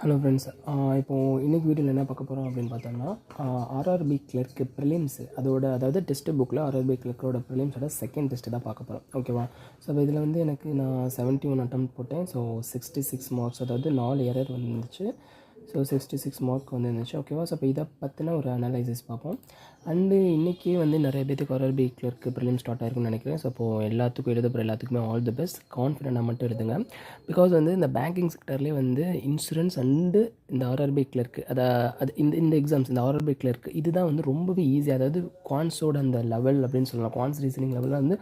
Hello friends, இப்போது இன்றைக்கி வீடியோவில் என்ன பார்க்க போகிறோம் அப்படின்னு பார்த்தோம்னா ஆர்ஆர்பி கிளர்க்கு ப்ரிலிம்ஸ் அதாவது டெஸ்ட் புக்கில் ஆர்ஆர்பி கிளர்க்கோட ப்ரிலிம்ஸோட செகண்ட் டெஸ்ட்டு தான் பார்க்க போகிறோம். ஓகேவா? ஸோ இதில் வந்து எனக்கு நான் 71 அட்டெம்ப்ட் போட்டேன். ஸோ 66 மார்க்ஸ், அதாவது 4 எரர் வந்துருந்துச்சு. ஸோ 66 மார்க் வந்துருந்துச்சு. ஓகேவா? ஸோ இப்போ இதை பற்றின ஒரு அனலைசிஸ் பார்ப்போம். அண்டு இன்றைக்கி வந்து நிறைய பேருக்கு ஆர்ஆர்பி கிளர்க்கு ப்ரிலிம் ஸ்டார்ட் ஆயிருக்குன்னு நினைக்கிறேன். ஸோ இப்போது எல்லாத்துக்கும் எழுத போகிற எல்லாத்துக்குமே ஆல் தி பெஸ்ட். கான்ஃபிடென்ட்டாக மட்டும் எழுதுங்க. பிகாஸ் வந்து இந்த பேங்கிங் செக்டர்லேயே வந்து இன்சூரன்ஸ் அண்டு இந்த ஆர்ஆர்பி கிளர்க்கு அது இந்த எக்ஸாம்ஸ், இந்த ஆர்ஆர்பி கிளர்க்கு இதுதான் வந்து ரொம்பவே ஈஸி. அதாவது குவான்ஸோட அந்த லெவல் அப்படின்னு சொல்லலாம், குவான்ஸ் ரீசனிங் லெவலில் வந்து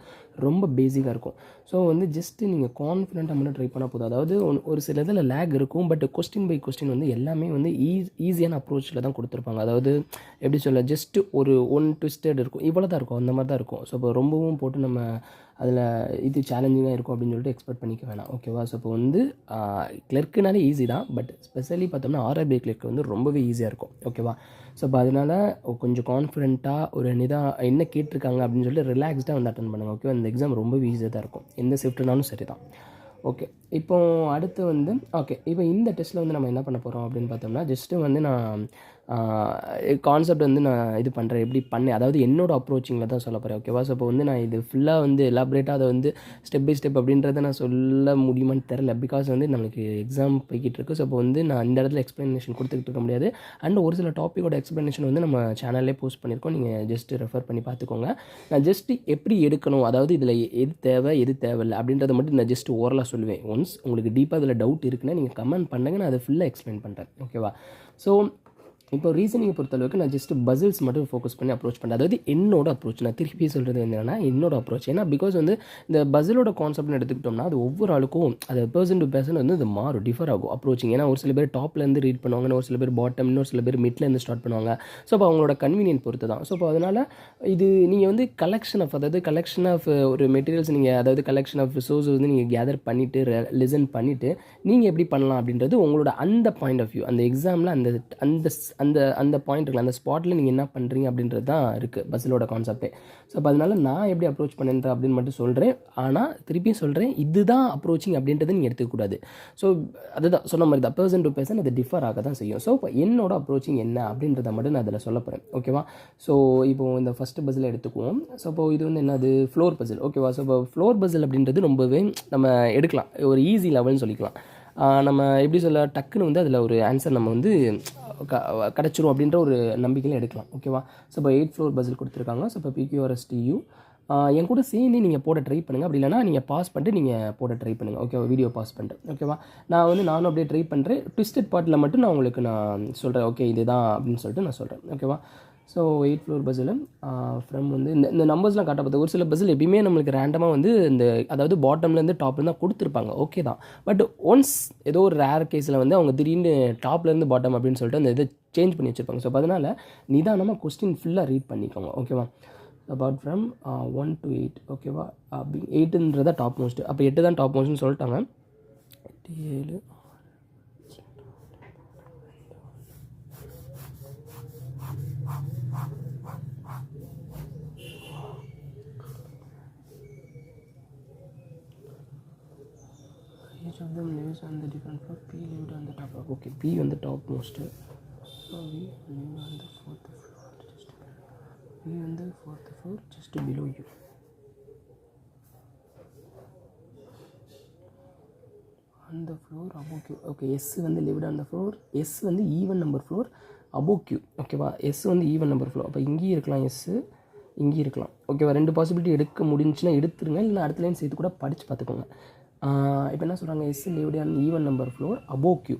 ரொம்ப பேசிக்காக இருக்கும். ஸோ வந்து ஜஸ்ட்டு நீங்கள் கான்ஃபிடென்ட்டாக மட்டும் ட்ரை பண்ணால் போதும். அதாவது ஒரு சில இதில் லேக் இருக்கும், பட் கொஸ்டின் பை கொஸ்டின் வந்து எல்லாமே வந்து ஈஸியான அப்ரோச்சில் தான் கொடுத்துருப்பாங்க. அதாவது எப்படி சொல்ல, ஜஸ்ட்டு ஒரு ஒன் ட்விஸ்டட் இருக்கும், இவ்வளோ தான் இருக்கும், அந்த மாதிரி தான் இருக்கும். ஸோ இப்போ ரொம்பவும் போட்டு நம்ம அதில் இது சேலஞ்சிங்காக இருக்கும் அப்படின்னு சொல்லிட்டு எக்ஸ்பெக்ட் பண்ணிக்க வேணாம். ஓகேவா? ஸோ இப்போ வந்து கிளர்க்குனாலே ஈஸி தான், பட் ஸ்பெஷலி பார்த்தோம்னா ஆர்ஆர்பி கிளர்க்கு வந்து ரொம்பவே ஈஸியாக இருக்கும். ஓகேவா? ஸோ இப்போ அதனால் கொஞ்சம் கான்ஃபிடென்ட்டாக ஒரு என்ன கேட்டிருக்காங்க அப்படின்னு சொல்லிட்டு ரிலாக்ஸ்டாக வந்து அட்டன் பண்ணுங்கள். ஓகேவா? இந்த எக்ஸாம் ரொம்பவே ஈஸியாக தான் இருக்கும், எந்த ஷிஃப்ட்னாலும் சரி தான். ஓகே, இப்போது அடுத்து வந்து இப்போ இந்த டெஸ்ட்டில் வந்து நம்ம என்ன பண்ண போகிறோம் அப்படின்னு பார்த்தோம்னா, ஜஸ்ட்டு வந்து நான் கான்செப்ட் வந்து நான் இது பண்ணுறேன், எப்படி பண்ணேன், அதாவது என்னோடய அப்ரோச்சிங்கில் தான் சொல்ல போகிறேன். ஓகேவா? ஸோ இப்போ வந்து நான் இது ஃபுல்லாக வந்து எலாபரேட்டாக அதை வந்து ஸ்டெப் பை ஸ்டெப் அப்படின்றத நான் சொல்ல முடியுமான்னு தெரில. பிகாஸ் வந்து நம்மளுக்கு எக்ஸாம் போய்கிட்டு இருக்குது. ஸோ இப்போ வந்து நான் இந்த இடத்துல எக்ஸ்ப்ளனேஷன் கொடுத்துக்கிட்டு இருக்க முடியாது. அண்ட் ஒரு சில டாப்பிக்கோட எக்ஸ்ப்ளனேஷன் வந்து நம்ம சேனல்லே போஸ்ட் பண்ணியிருக்கோம், நீங்கள் ஜஸ்ட்டு ரெஃபர் பண்ணி பார்த்துக்கோங்க. நான் ஜஸ்ட்டு எப்படி எடுக்கணும், அதாவது இதில் எது தேவை எது தேவையில்லை அப்படின்றத மட்டும் நான் ஜஸ்ட்டு ஓரலாக சொல்லுவேன். ஒன்ஸ் உங்களுக்கு டீப்பாக இதில் டவுட் இருக்குன்னா நீங்கள் கமெண்ட் பண்ணுங்க, நான் அதை ஃபுல்லாக எக்ஸ்பிளைன் பண்ணுறேன். ஓகேவா? ஸோ இப்போ ரீசனிங்கை பொறுத்தளவுக்கு நான் ஜஸ்ட்டு பசில்ஸ் மட்டும் ஃபோக்கஸ் பண்ணி அப்ரோச் பண்ணுறேன். அதாவது என்னோட அப்ரோச், நான் திருப்பி சொல்கிறது என்னென்னா என்னோட அப்ரோச். ஏன்னா பிகாஸ் வந்து இந்த பசிலோட கான்செப்ட்னு எடுத்துக்கிட்டோம்னா அது ஒவ்வொரு ஆளுக்கும் அது பர்சன் டு பர்சன் வந்து இது மாறும், டிஃபர் ஆகும் அப்ரோச்சிங். ஏன்னா ஒரு சில பேர் டாப்லேருந்து ரீட் பண்ணுவாங்க, ஒரு சில பேர் பாட்டம், இன்னொரு சில பேர் மிட்லேருந்து ஸ்டார்ட் பண்ணுவாங்க. ஸோ இப்போ அவங்களோட கன்வீனியன்ட் பொறுத்து தான். ஸோ இப்போ அதனால் இது நீங்கள் வந்து கலெக்ஷன் ஆஃப் ஒரு மெட்டீரியல்ஸ், நீங்கள் அதாவது கலெக்ஷன் ஆஃப் சோர்ஸ் வந்து நீங்கள் கேதர் பண்ணிவிட்டு லிசன் பண்ணிவிட்டு நீங்கள் எப்படி பண்ணலாம் அப்படின்றது உங்களோட அந்த பாயிண்ட் ஆஃப் வியூ, அந்த எக்ஸாமில் அந்த அந்த அந்த பாயிண்ட் இருக்குல்ல, அந்த ஸ்பாட்டில் நீங்கள் என்ன பண்ணுறீங்க அப்படின்றது தான் இருக்குது பஸ்ஸிலோட கான்செப்டே. ஸோ அப்போ அதனால் நான் எப்படி அப்ரோச் பண்ணேன் அப்படின்னு மட்டும் சொல்கிறேன். ஆனால் திருப்பியும் சொல்கிறேன், இதுதான் அப்ரோச்சிங் அப்படின்றத நீங்கள் எடுத்துக்கூடாது. ஸோ அதுதான் சொன்ன மாதிரி தான், பர்சன் டு பர்சன் அது டிஃபர் ஆக தான் செய்யும். ஸோ இப்போ என்னோட அப்ரோச்சிங் என்ன அப்படின்றத மட்டும் நான் அதில் சொல்ல போகிறேன். ஓகேவா? ஸோ இப்போது இந்த ஃபஸ்ட்டு பஸ்ஸில் எடுத்துக்குவோம். ஸோ இப்போ இது வந்து என்னது, ஃப்ளோர் பசில். ஓகேவா? ஸோ இப்போ ஃப்ளோர் பசில் அப்படின்றது ரொம்பவே நம்ம எடுக்கலாம், ஒரு ஈஸி லெவல்னு சொல்லிக்கலாம். நம்ம எப்படி சொல்ல, டக்குன்னு வந்து அதில் ஒரு ஆன்சர் நம்ம வந்து கிடச்சிரும் அப்படின்ற ஒரு நம்பிக்கையில் எடுக்கலாம். ஓகேவா? ஸோ இப்போ 8 ஃப்ளோர் பசில் கொடுத்துருக்காங்க. ஸோ இப்போ PQRSTU என் கூட சேர்ந்து நீங்கள் போட ட்ரை பண்ணுங்கள். அப்படி இல்லைனா நீங்கள் பாஸ் பண்ணிட்டு நீங்கள் போட ட்ரை பண்ணுங்கள். ஓகேவா? வீடியோ பாஸ் பண்ணிட்டு. ஓகேவா? நானும் அப்படியே ட்ரை பண்ணுறேன். ட்விஸ்டட் பார்ட்டில் மட்டும் நான் உங்களுக்கு நான் சொல்கிறேன். ஓகே, இதுதான் அப்படின்னு சொல்லிட்டு நான் சொல்கிறேன். ஓகேவா? ஸோ 8 ஃப்ளோர் பஸ்ஸில் ஃப்ரம் வந்து இந்த நம்பர்ஸ்லாம் காட்ட பார்த்து, ஒரு சில பஸ்ஸில் எப்பயுமே நம்மளுக்கு ரேண்டமாக வந்து அதாவது பாட்டம்லேருந்து டாப்லேருந்து தான் கொடுத்துருப்பாங்க. ஓகே தான். பட் ஒன்ஸ் ஏதோ ஒரு ரேர் கேஸில் வந்து அவங்க திடீர்னு டாப்லேருந்து பாட்டம் அப்படின்னு சொல்லிட்டு அந்த இதை சேஞ்ச் பண்ணி வச்சுருப்பாங்க. ஸோ அதனால் நிதானமாக கொஸ்டின் ஃபுல்லாக ரீட் பண்ணிக்கோங்க. ஓகேவா? About from 1 to 8. ஓகேவா? அப்படி 8ன்றத டாப் மோஸ்ட்டு. அப்போ 8 தான் டாப் மோஸ்ட்னு சொல்லிட்டாங்க. 7 each of them lives on the different floor. P lived on the top floor. Okay, P on the top most. So we live on the 4th floor. We on the 4th floor, just below you. On the floor above Q. Okay, S வந்து lived on the floor. S வந்து even number floor above Q. ஓகேவா? S வந்து even number floor. அப்போ இங்கேயும் இருக்கலாம், S இங்கேயும் இருக்கலாம். ஓகேவா? 2 பாசிபிலிட்டி எடுக்க முடிஞ்சுன்னா எடுத்துருங்க, இல்லை அடுத்த லைன் சேர்த்து கூட படித்து பார்த்துக்கோங்க. இப்போ என்ன சொல்கிறாங்க, S lived on even number floor above Q.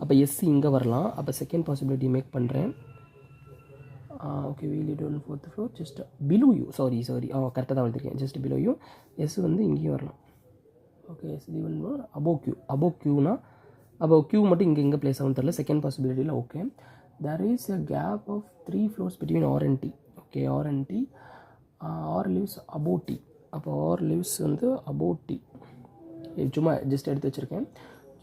அப்போ எஸ் இங்கே வரலாம். அப்போ செகண்ட் பாசிபிலிட்டி மேக் பண்ணுறேன். Okay, we lived on 4th floor just below U. Sorry கரெக்டாக தான் வந்திருக்கேன். Just below you. எஸ் வந்து இங்கேயும் வரலாம். ஓகே, எஸ் லிவன் அபோவ் கியூனா அப்போ கியூ மட்டும் இங்கே பிளேஸ் ஆகும் தெரியல. செகண்ட் பாசிபிலிட்டியில் okay, there is a gap of 3 floors between R and T. Okay, R and T. R lives above T. அப்போ ஆர் லிவ்ஸ் வந்து அபோவ் டி. சும்மா ஜஸ்ட் எடுத்து வச்சுருக்கேன்.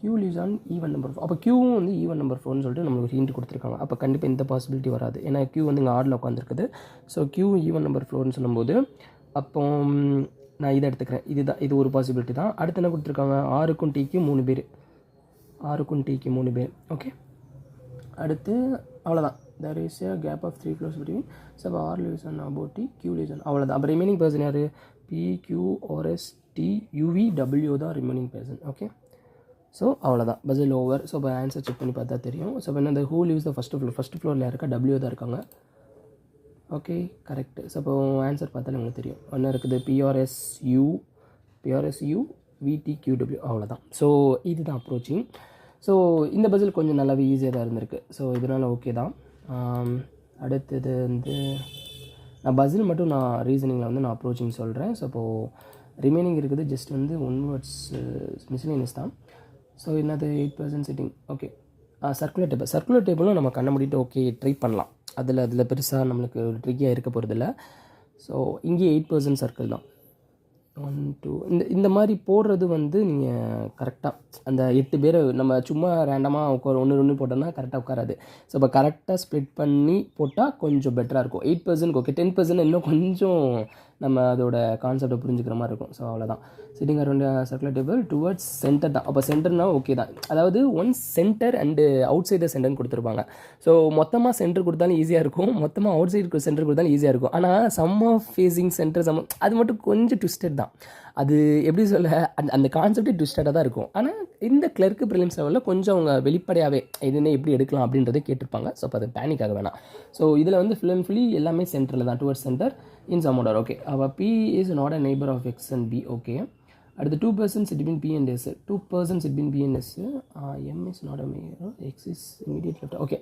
Q lives on even number 4. அப்போ Qவும் வந்து ஈவன் நம்பர் 4ன்னு சொல்லிட்டு நம்மளுக்கு ஒரு ஹிண்ட் கொடுத்துருக்காங்க. அப்போ கண்டிப்பாக இந்த பாசிபிலிட்டி வராது, ஏன்னா Q வந்து இங்கே ஆடில் உட்காந்துருக்குது. ஸோ Q ஈவன் நம்பர் 4ன்னு சொல்லும்போது அப்போ நான் இதை எடுத்துக்கிறேன். இது ஒரு பாசிபிலிட்டி தான். அடுத்து என்ன கொடுத்துருக்காங்க, 6க்கும் Tக்கும் 3 பேர். ஓகே, அடுத்து அவ்வளோதான். there is a gap of 3 floors between so R lives on about T, Q lives on அவ்வளோதான். அப்போ ரிமைனிங் பர்சன் யார்? P, Q, RS, T, UV, W தான் ரிமைனிங் பர்சன். ஓகே, ஸோ அவ்வளோதான், பஸ்ஸில் ஓவர். ஸோ இப்போ answer check பண்ணி பார்த்தா தெரியும். ஸோ இப்போ என்ன, ஹூ லிவ்ஸ் த ஃபஸ்ட் ஃப்ளோரில் இருக்கா? W தான் இருக்காங்க. Okay, correct. ஸோ இப்போ ஆன்சர் பார்த்தாலே உங்களுக்கு தெரியும். ஒன்று இருக்குது PRSU, VTQW, அவ்வளோதான். ஸோ இதுதான் அப்ரோச்சிங். ஸோ இந்த பஸ்ஸில் கொஞ்சம் நல்லாவே ஈஸியாக தான் இருந்திருக்கு. ஸோ இதனால் ஓகே தான். அடுத்தது வந்து நான் பஸ்ஸில் மட்டும் நான் ரீசனிங்கில் வந்து நான் அப்ரோச்சிங் சொல்கிறேன். ஸோ இப்போது ரிமைனிங் இருக்குது ஜஸ்ட் வந்து ஒன் வேர்ட்ஸ் மிஸ்லேனியஸ் தான். ஸோ என்னது 8% சிட்டிங். ஓகே, சர்க்குலர் டேபிளும் நம்ம கண்ண மூடிட்டு ஓகே ட்ரை பண்ணலாம். அதில் பெருசாக நம்மளுக்கு ஒரு ட்ரிக்கியாக இருக்க போகிறதில்ல. ஸோ இங்கே 8% சர்க்கிள் தான். 1 2 இந்த மாதிரி போடுறது வந்து நீங்கள் கரெக்டாக அந்த 8 பேர் நம்ம சும்மா ரேண்டமாக உட்கார ஒன்று போட்டோம்னா கரெக்டாக உட்காராது. ஸோ இப்போ கரெக்டாக ஸ்ப்ளிட் பண்ணி போட்டால் கொஞ்சம் பெட்டராக இருக்கும். 8% ஓகே, 10% இன்னும் கொஞ்சம் நம்ம அதோட கான்செப்டை புரிஞ்சுக்கிற மாதிரி இருக்கும். ஸோ அவ்வளோதான். Sitting around circular table towards centre தான். அப்போ சென்டர்னா ஓகே தான். அதாவது ones centre and outsider சென்டர்னு கொடுத்துருப்பாங்க. ஸோ மொத்தமாக சென்டர் கொடுத்தாலும் ஈஸியாக இருக்கும், மொத்தமாக அவுட் சைடு சென்டர் கொடுத்தாலும் ஈஸியாக இருக்கும். ஆனால் சம் ஆஃப் ஃபேஸிங் சென்டர் அது மட்டும் கொஞ்சம் ட்விஸ்டட் தான். அது எப்படி சொல்ல, அந்த கான்செப்டே ட்விஸ்டடாக தான் இருக்கும். ஆனால் இந்த கிளர்க்கு ப்ரிலிம்ஸ் லெவலில் கொஞ்சம் அவங்க வெளிப்படையாகவே இதுன்னு எப்படி எடுக்கலாம் அப்படின்றத கேட்டிருப்பாங்க. ஸோ அப்போ அது பேனிக் ஆக வேணாம். ஸோ இதில் வந்து ஃபுல் அண்ட் ஃபுல்லி எல்லாமே சென்டரில் தான், towards centre in some order. Okay, அப்போ P is not a neighbour of X and B. Okay, அடுத்து 2% sit between P and S. 2% sit between P and S. M is not a neighbor, X is immediate left. Okay,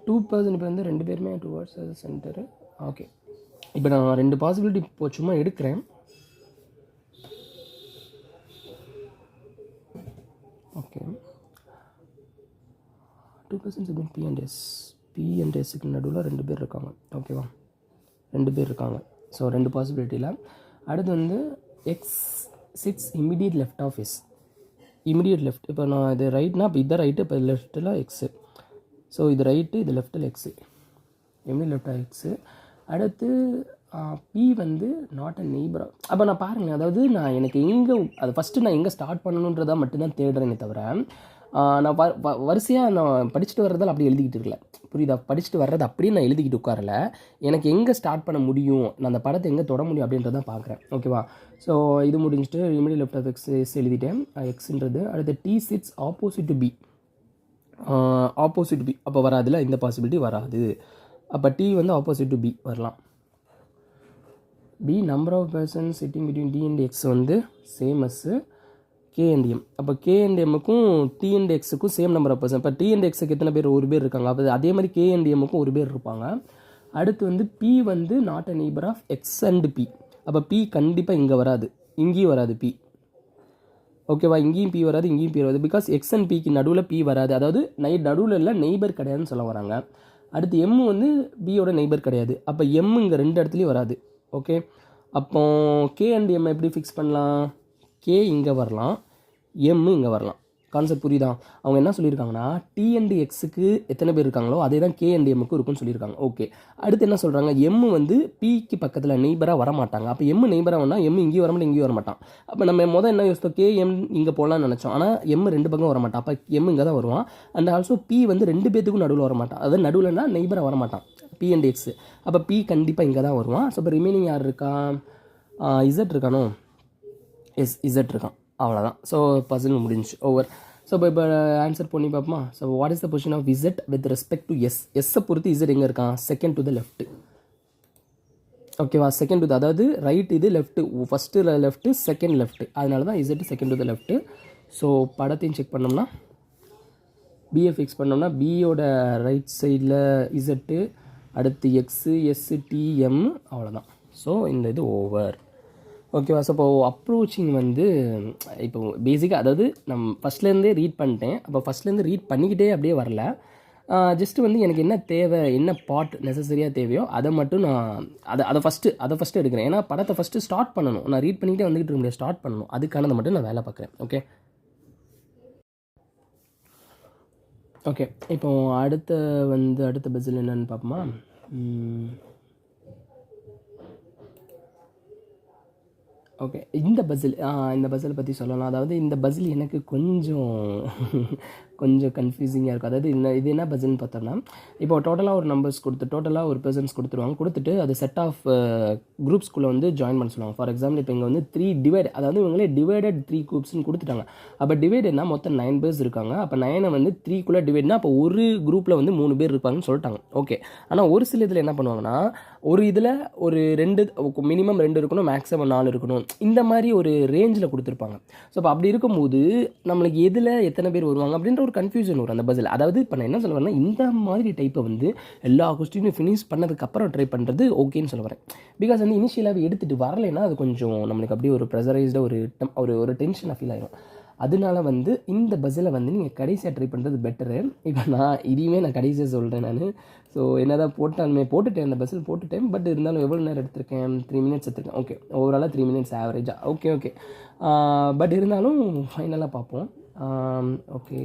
2% இப்போ வந்து ரெண்டு பேருமே towards centre. Okay, இப்போ நான் 2 possibility இப்போ சும்மா எடுக்கிறேன். Okay, 2% sit between P and S. P and Sக்கு நடுவில் 2 பேர் இருக்காங்க. ஓகேவா, 2 பேர் இருக்காங்க. ஸோ 2 பாசிபிலிட்டியில் அடுத்து வந்து X sits immediate left of S. Immediate left. இப்போ நான் இது ரைட்னா இப்போ இதான் ரைட்டு, இப்போ லெஃப்ட்டில் எக்ஸு. ஸோ இது ரைட்டு, இது லெஃப்ட்டில் எக்ஸு, இமிடியேட் லெஃப்டாக எக்ஸு. அடுத்து P வந்து நாட் அ நெய்பராக. அப்போ நான் பாருங்களேன், அதாவது நான் எனக்கு எங்கே அது ஃபஸ்ட்டு நான் எங்கே ஸ்டார்ட் பண்ணணுன்றதை மட்டும்தான் தேடுறேனே தவிர நான் வரிசையாக நான் படிச்சுட்டு வர்றதால் அப்படி எழுதிக்கிட்டு இருக்கல. புரியுதா? படிச்சுட்டு வர்றது அப்படியே நான் எழுதிக்கிட்டு உட்காரல. எனக்கு எங்கே ஸ்டார்ட் பண்ண முடியும், நான் அந்த படத்தை எங்கே தொட முடியும் அப்படின்றதான் பார்க்குறேன். ஓகேவா? ஸோ இது முடிஞ்சிட்டு இமிடியேட் லெஃப்ட் ஆஃப் எக்ஸ் எழுதிட்டேன், எக்ஸுன்றது. அடுத்து T sits opposite to B. Opposite B அப்போ வராதுல, இந்த பாசிபிலிட்டி வராது. அப்போ T வந்து ஆப்போசிட் டு பி வரலாம். B number of person sitting between D and X வந்து same as K and M. அப்போ K and Mக்கும் T and Xக்கும் சேம் நம்பர் ஆஃப் பர்சன். இப்போ T and Xக்கு எத்தனை பேர்? ஒரு பேர் இருக்காங்க. அப்போ அதே மாதிரி K and Mக்கும் ஒரு பேர் இருப்பாங்க. அடுத்து வந்து P வந்து not a neighbour of X and P. அப்போ P கண்டிப்பாக இங்கே வராது, இங்கேயும் வராது P. ஓகேவா? இங்கேயும் P வராது, இங்கேயும் P வராது. பிகாஸ் X அண்ட் Pக்கு நடுவில் P வராது. அதாவது நடுவில் இல்லை, நெய்பர் கிடையாதுன்னு சொல்ல வராங்க. அடுத்து M வந்து Bயோட நெய்பர் கிடையாது. அப்போ M இங்கே 2 இடத்துலையும் வராது. ஓகே, அப்போ K அண்ட் M எப்படி ஃபிக்ஸ் பண்ணலாம்? K இங்கே வரலாம், M இங்கே வரலாம். கான்செப்ட் புரியுதா? அவங்க என்ன சொல்லியிருக்காங்கன்னா T அண்ட் Xக்கு எத்தனை பேர் இருக்காங்களோ அதே தான் K அண்ட் Mக்கும் இருக்குன்னு சொல்லியிருக்காங்க. ஓகே, அடுத்து என்ன சொல்கிறாங்க? M வந்து Pக்கு பக்கத்தில் நெய்பராக வரமாட்டாங்க. அப்போ M நெய்பராக வந்தால் M இங்கேயும் வரமாட்டேன், இங்கேயும் வரமாட்டான். அப்போ நம்ம முதல் என்ன யோசித்தோம்? K M இங்கே போகலான்னு நினச்சோம். ஆனால் M 2 பக்கம் வரமாட்டான். அப்போ M இங்கே தான் வருவான். அண்ட் ஆல்சோ P வந்து 2 பேத்துக்கும் நடுவில் வரமாட்டான். அதாவது நடுவில்னா நெய்பராக வரமாட்டான் P அண்ட் X. அப்போ P கண்டிப்பாக இங்கே தான் வருவான். ஸோ இப்போ ரிமைனிங் யார் இருக்கான்? Z இருக்கானோ? எஸ், Z இருக்கான். அவ்வளோதான். ஸோ பசில் முடிஞ்சு, ஓவர். ஸோ இப்போ ஆன்சர் பண்ணி பார்ப்போமா? So what is the position of Z with respect to S? எஸ்ஸை பொறுத்து Z எங்கே இருக்கான்? Second to the left. ஓகேவா? செகண்ட் டு த, அதாவது ரைட் இது left, first left, second left. அதனால தான் Z second to the left. So படத்தையும் செக் பண்ணோம்னா பியை ஃபிக்ஸ் பண்ணோம்னா பியோட ரைட் சைடில் Z, அடுத்து எக்ஸு, எஸ்ஸு, TM, அவ்வளோதான். ஸோ இந்த இது ஓவர். ஓகேவா? ஸோ இப்போது அப்ரோச்சிங் வந்து இப்போ பேசிக்காக, அதாவது நம்ம ஃபஸ்ட்லேருந்தே ரீட் பண்ணிட்டேன். அப்போ ஃபஸ்ட்லேருந்து ரீட் பண்ணிக்கிட்டே அப்படியே வரல. ஜஸ்ட்டு வந்து எனக்கு என்ன தேவை, என்ன பார்ட் நெசசரியாக தேவையோ அதை மட்டும் நான் அதை ஃபஸ்ட்டு எடுக்கிறேன். ஏன்னா படத்தை ஃபஸ்ட்டு ஸ்டார்ட் பண்ணணும். நான் ரீட் பண்ணிக்கிட்டே வந்துக்கிட்டு இருக்க முடியாது, ஸ்டார்ட் பண்ணணும். அதுக்கானதை மட்டும் நான் வேலை பார்க்குறேன். ஓகே ஓகே இப்போ அடுத்த பஸ்ஸில் என்னென்னு பார்ப்போமா? ஓகே. இந்த பசில் பற்றி சொல்லலாம். அதாவது இந்த பசில் எனக்கு கொஞ்சம் கன்ஃப்யூசிங்காக இருக்கும். அதாவது இது என்ன பசில்னு பார்த்தோம்னா, இப்போ டோட்டலாக ஒரு நம்பர்ஸ் டோட்டலாக ஒரு பெர்சன்ஸ் கொடுத்துருவாங்க. கொடுத்துட்டு அது செட் ஆஃப் குரூப்ஸ்குள்ளே வந்து ஜாயின் பண்ண சொல்லுவாங்க. ஃபார் எக்ஸாம்பிள் இப்போ இங்கே வந்து 3 டிவைட், அதாவது இவங்களே டிவைடட் 3 குரூப்ஸ்னு கொடுத்துட்டாங்க. அப்போ டிவைடட்னா மொத்தம் 9 பேர்ஸ் இருக்காங்க. அப்போ 9 வந்து 3க்குள்ளே டிவைட்னா அப்போ ஒரு குரூப்பில் வந்து 3 பேர் இருப்பாங்கன்னு சொல்லிட்டாங்க. ஓகே. ஆனால் ஒரு சில இதில் என்ன பண்ணுவாங்கன்னா, ஒரு இதில் ஒரு 2 மினிமம் 2 இருக்கணும், மேக்ஸிமம் 4 இருக்கணும், இந்த மாதிரி ஒரு ரேஞ்சில் கொடுத்துருப்பாங்க. ஸோ அப்போ அப்படி இருக்கும்போது நம்மளுக்கு எதில் எத்தனை பேர் வருவாங்க அப்படின்ற ஒரு கன்ஃபியூஷன் வரும் அந்த பஸ்ஸில். அதாவது இப்போ நான் என்ன சொல்ல வரேன்னா, இந்த மாதிரி டைப்பை வந்து எல்லா கொஸ்டினும் ஃபினிஷ் பண்ணதுக்கப்புறம் ட்ரை பண்ணுறது ஓகேன்னு சொல்ல வரேன். பிகாஸ் வந்து இனிஷியலாகவே எடுத்துகிட்டு வரலைன்னா அது கொஞ்சம் நம்மளுக்கு அப்படியே ஒரு ப்ரெஷரைஸ்டாக ஒரு டென்ஷனாக ஃபீல் ஆகிடும். அதனால வந்து இந்த பஸ்ஸில் வந்து நீங்கள் கடைசியாக ட்ரை பண்ணுறது பெட்டரு. இப்போ இதையுமே நான் கடைசியாக சொல்கிறேன் நான். ஸோ என்ன தான் போட்டுட்டேன், அந்த பஸ்ஸில் போட்டுட்டேன். பட் இருந்தாலும் எவ்வளோ நேரம் எடுத்திருக்கேன்? 3 மினிட்ஸ் எடுத்திருக்கேன். ஓகே, ஓவராலாக 3 மினிட்ஸ் ஆவரேஜாக. ஓகே. பட் இருந்தாலும் ஃபைனலாக பார்ப்போம். ஓகே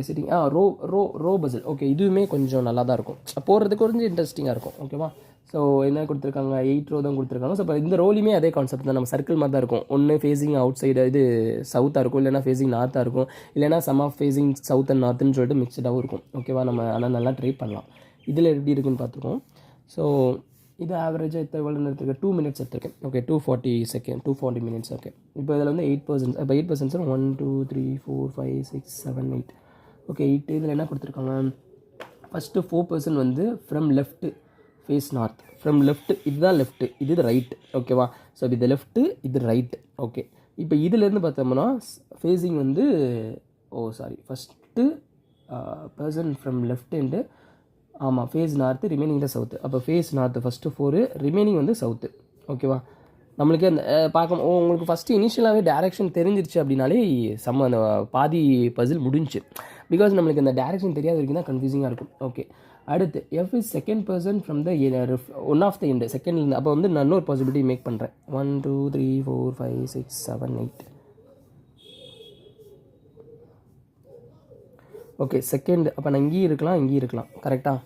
சரி. ரோ பஸ்ஸில். ஓகே, இதுவுமே கொஞ்சம் நல்லா தான் இருக்கும், போடுறதுக்கு கொஞ்சம் இன்ட்ரெஸ்டிங்காக இருக்கும். ஓகேவா? ஸோ என்ன கொடுத்துருக்காங்க, 8 ரோ தான் கொடுத்துருக்காங்க. ஸோ இப்போ இந்த ரோலையுமே அதே கான்செப்ட் தான், நம்ம சர்க்கிள் மாதிரி தான் இருக்கும். ஒன்று ஃபேஸிங் அவுட் சைடு இது சவுத்தாக இருக்கும், இல்லைனா ஃபேஸிங் நார்த்தாக இருக்கும், இல்லைனா some of facing south and நார்த்துன்னு சொல்லிட்டு மிக்சடாகவும் இருக்கும். ஓகேவா? நம்ம ஆனால் நல்லா ட்ரை பண்ணலாம். இதில் எப்படி இருக்குன்னு பார்த்துருக்கோம். ஸோ இது ஆவரேஜாக எவ்வளோ எடுத்துருக்கேன்? 2 மினிட்ஸ் எடுத்துருக்கேன். Okay, 240 minutes. ஓகே, இப்போ இதில் வந்து 8%. இப்போ 8% 1 2 3 4 5 6 7 8. ஓகே, 8. இதில் என்ன கொடுத்துருக்காங்க? ஃபஸ்ட்டு 4% வந்து from left face north. From left, இதுதான் லெஃப்ட்டு, இது ரைட். ஓகேவா? ஸோ இது லெஃப்ட்டு, இது ரைட். ஓகே, இப்போ இதிலேருந்து பார்த்தோம்னா ஃபேஸிங் வந்து first person from left hand, ஆமாம், ஃபேஸ் நார்த்து, ரிமைனிங் தான் சவுத்து. அப்போ ஃபேஸ் நார்த்து ஃபஸ்ட்டு 4, ரிமைனிங் வந்து சவுத்து. ஓகேவா? நம்மளுக்கு அந்த பார்க்க உங்களுக்கு ஃபஸ்ட்டு இனிஷியலாகவே டேரெக்ஷன் தெரிஞ்சிருச்சு அப்படின்னாலே அந்த பாதி பசில் முடிஞ்சு. பிகாஸ் நம்மளுக்கு அந்த டேரெக்ஷன் தெரியாத வரைக்கும் தான் கன்ஃபியூசிங்காக இருக்கும். ஓகே, அடுத்து F is second person from the one of the end, செகண்ட்லேருந்து. அப்போ வந்து நான் இன்னொரு பாசிபிலிட்டி மேக் பண்ணுறேன். 1 2 3 4 5 6 7 8. Okay, second. அப்போ நான் இங்கேயும் இருக்கலாம், கரெக்டாக?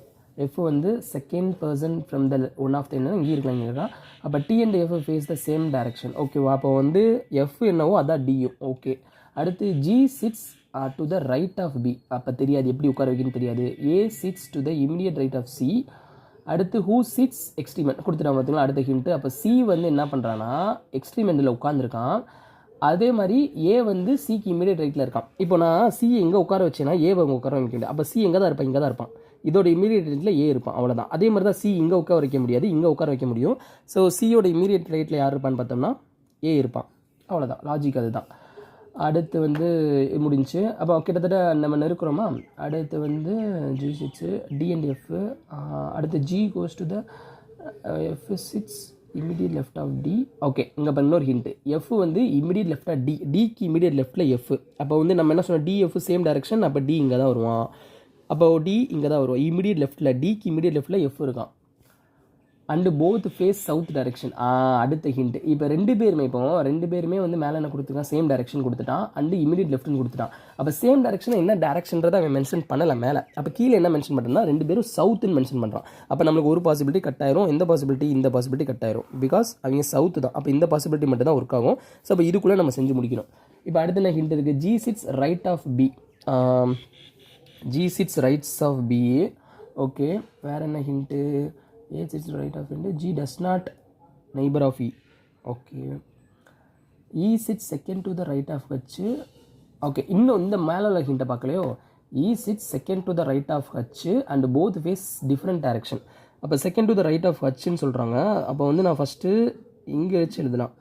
எஃப் வந்து second person from the one of the என்ன, இங்கே இருக்கலாம். அப்போ D and F face the same direction. ஓகேவா? அப்போ வந்து எஃப் என்னவோ அதான் டியும். ஓகே, அடுத்து G sits to the right of B. அப்போ தெரியாது, எப்படி உட்கார வைக்கணும்னு தெரியாது. A sits to the immediate right of C. அடுத்து ஹூ சிட்ஸ் எக்ஸ்ட்ரீமெண்ட் கொடுத்துட்டாங்க பார்த்தீங்களா? அடுத்த ஹிண்ட்டு. அப்போ சி வந்து என்ன பண்ணுறான்னா எக்ஸ்ட்ரீமெண்டில் உட்காந்துருக்கான். அதே மாதிரி ஏ வந்து சிக்கு இமீடியட் ரைட்டில் இருக்கான். இப்போ நான் சி எங்கே உட்கார வச்சேன்னா ஏ அங்கே உட்கார வைக்க முடியாது. அப்போ சி எங்கே தான் இருப்பான்? இங்கே தான் இருப்பான். இதோட இமீடியட் ரைட்டில் ஏ இருப்பான், அவ்வளோதான். அதே மாதிரி தான் சி இங்கே உட்கார வைக்க முடியாது, இங்கே உட்கார வைக்க முடியும். ஸோ சியோட இமீடியட் ரைட்டில் யார் இருப்பான்னு பார்த்தோம்னா ஏ இருப்பான், அவ்வளோதான். லாஜிக் அதுதான். அடுத்து வந்து முடிஞ்சு. அப்போ கிட்டத்தட்ட நம்ம நெருக்கிறோமா? அடுத்து வந்து G6 டி அண்ட் எஃப். அடுத்து G goes to the F sits immediate left of D. Okay, இங்கே இப்போ இன்னொரு ஹிண்ட்டு. எஃப் வந்து இமிடியட் லெஃப்டாக டிக்கு இமிடியட் லெஃப்ட்டில் எஃப். அப்போ வந்து நம்ம என்ன சொன்னோம்? DF same direction. அப்போ டி இங்கே தான் வருவான். அப்போ டி இங்கே தான் வருவோம், இமிடியட் லெஃப்ட்டில். டிக்கு இமிடியட் லெஃப்ட்டில் எஃப் இருக்கான். And both face south direction. அடுத்த ஹிண்ட். இப்போ ரெண்டு பேருமே வந்து மேலே என்ன கொடுத்துருக்கான்? சேம் டைரக்ஷன் கொடுத்துட்டான். அண்டு இமிடியட் லெஃப்ட்னு கொடுத்துட்டான். அப்போ சேம் டைரக்ஷன் என்ன டைரக்ஷன்றதை அவன் மென்ஷன் பண்ணலை மேலே. அப்போ கீழே என்ன மென்ஷன் பண்ணுறா? ரெண்டு பேரும் சவுத்துன்னு மென்ஷன் பண்ணுறான். அப்போ நம்மளுக்கு ஒரு பாசிபிலிட்டி கட் ஆயிரும். இந்த பாசிபிலிட்டி கட் ஆயிரும். பிகாஸ் அவங்க சவுத்து தான். அப்போ இந்த பாசிபிலிட்டி மட்டும் தான் ஒர்க் ஆகும். ஸோ அப்போ இதுக்குள்ளே நம்ம செஞ்சு முடிக்கணும். இப்போ அடுத்து என்ன ஹிண்ட் இருக்குது? G sits right of B. G sits right of B. Okay, வேறு என்ன hint? A sits right of G. G does not neighbor of E. Okay, E sits second to the right of H. Okay, இன்னும் இந்த மேலே உள்ள ஹிண்ட்டை பார்க்கலையோ? E sits second to the right of H and both face different direction. அப்போ second to the right of ஹச்ன்னு சொல்கிறாங்க. அப்போ வந்து நான் ஃபஸ்ட்டு இங்கே வச்சு எழுதலாம்.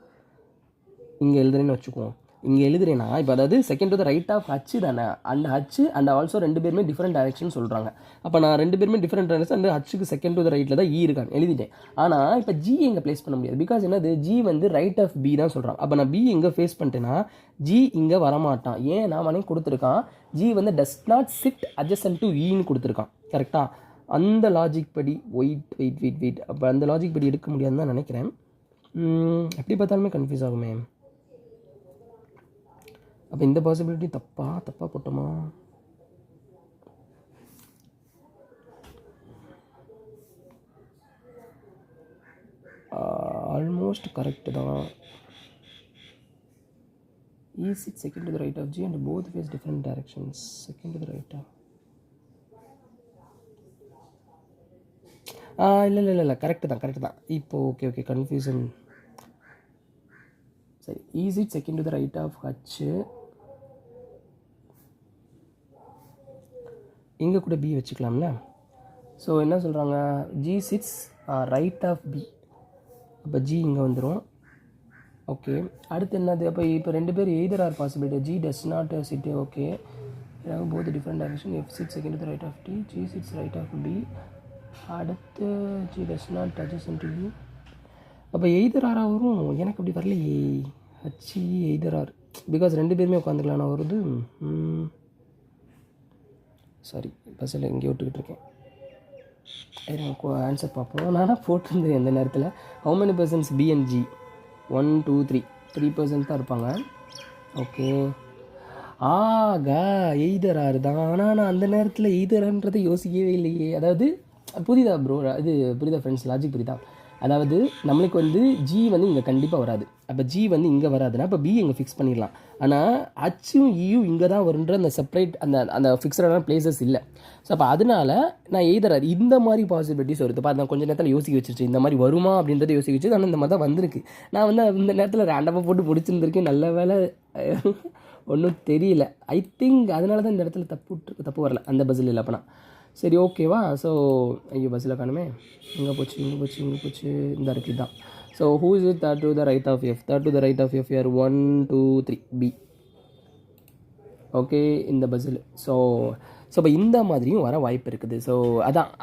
இங்கே எழுதுறேன்னு வச்சுக்குவோம். இங்கே எழுதுறேன்னா இப்போ அதாவது second to the right of H தானே. அண்ட் ஹச் அண்ட் ஆல்சோ ரெண்டு பேருமே டிஃப்ரெண்ட் டைரக்ஷன் சொல்கிறாங்க. அப்போ நான் ரெண்டு பேருமே டிஃப்ரெண்ட் டைரக்ஷன் அண்ட் ஹச்சுக்கு செகண்ட் டு த ரைட்டில் தான் இருக்காங்க எழுதிட்டேன். ஆனால் இப்போ ஜி எங்கே ப்ளேஸ் பண்ண முடியாது. பிகாஸ் என்னது? ஜி வந்து ரைட் ஆஃப் பி தான் சொல்கிறாங்க. அப்போ நான் பி எங்கே ஃபேஸ் பண்ணிட்டேன்னா ஜி இங்கே வரமாட்டான். ஏன் நான் மனே கொடுத்துருக்கான்? ஜி வந்து does not sit adjacent to ஈன்னு கொடுத்துருக்கான். கரெக்டாக? அந்த லாஜிக் படி வெயிட். அப்போ அந்த லாஜிக் படி எடுக்க முடியாதுன்னு தான் நினைக்கிறேன். எப்படி பார்த்தாலுமே கன்ஃபியூஸ் ஆகுமே. அப்போ இந்த பாசிபிலிட்டி தப்பாக போட்டோமா? ஆல்மோஸ்ட் கரெக்டு தான். E sits second to the right of G and both face different directions. Second to the right of இல்லை கரெக்டு தான் இப்போ ஓகே கன்ஃபியூஷன். சரி, E sits second to the right of H. இங்கே கூட B வச்சுக்கலாம்ல. So என்ன சொல்கிறாங்க, G sits right of B. அப்போ G இங்கே வந்துடும். ஓகே, அடுத்து என்னது, அப்போ இப்போ 2 பேர் either R possibility. G does not sit. Okay, both different direction. F sits second to the right of T. G sits right of B. அடுத்து G does not touches into U. அப்போ either ஆராக வரும். எனக்கு அப்படி வரலையே. H either R, because 2 பேருமே உட்காந்துக்கலாம் வருது. Sorry, பஸ்ஸில் எங்கேயோ விட்டுக்கிட்டு இருக்கேன். ஆன்சர் பார்ப்போம். நான் போட்டிருந்தேன் எந்த நேரத்தில். How many persons B and G? 1 2 3% தான் இருப்பாங்க. ஓகே, எய்தர் ஆறு தான். ஆனால் நான் அந்த நேரத்தில் எய்தர்ன்றதை யோசிக்கவே இல்லையே. அதாவது புரியுதா ப்ரோ, இது புரியுதா ஃப்ரெண்ட்ஸ், லாஜிக் புரியுதா? அதாவது நம்மளுக்கு வந்து G வந்து இங்கே கண்டிப்பாக வராது. அப்போ G வந்து இங்கே வராதுன்னா அப்போ B இங்கே ஃபிக்ஸ் பண்ணிடலாம். ஆனால் Hயும் Eயும் இங்கே தான் வருன்ற அந்த செப்பரேட் அந்த ஃபிக்ஸடான பிளேசஸ் இல்லை. ஸோ அப்போ அதனால நான் எய்தர் இந்த மாதிரி பாசிபிலிட்டிஸ் வருது. நான் கொஞ்சம் நேரத்தில் யோசிக்க வச்சிருச்சு, இந்த மாதிரி வருமா அப்படின்றத யோசிக்க வச்சு. ஆனால் இந்த மாதிரி தான் வந்திருக்கு. நான் வந்து இந்த நேரத்தில் ரேண்டமாக போட்டு முடிச்சிருந்துருக்கேன். நல்ல வேலை ஒன்றும் தெரியல. ஐ திங்க் அதனால தான் இந்த இடத்துல தப்பு வரல, அந்த பஸ்ஸில் இல்லை. அப்போனா சரி, ஓகேவா? ஸோ ஐயோ, பஸ்ஸில் காணுமே. இங்கே போச்சு இந்த இருக்குது தான். So who is it third to the right of F? Third to the right of F யார்? 1 2 3 B. ஓகே, இந்த பஸ்ஸில். ஸோ இப்போ இந்த மாதிரியும் வர வாய்ப்பு இருக்குது. ஸோ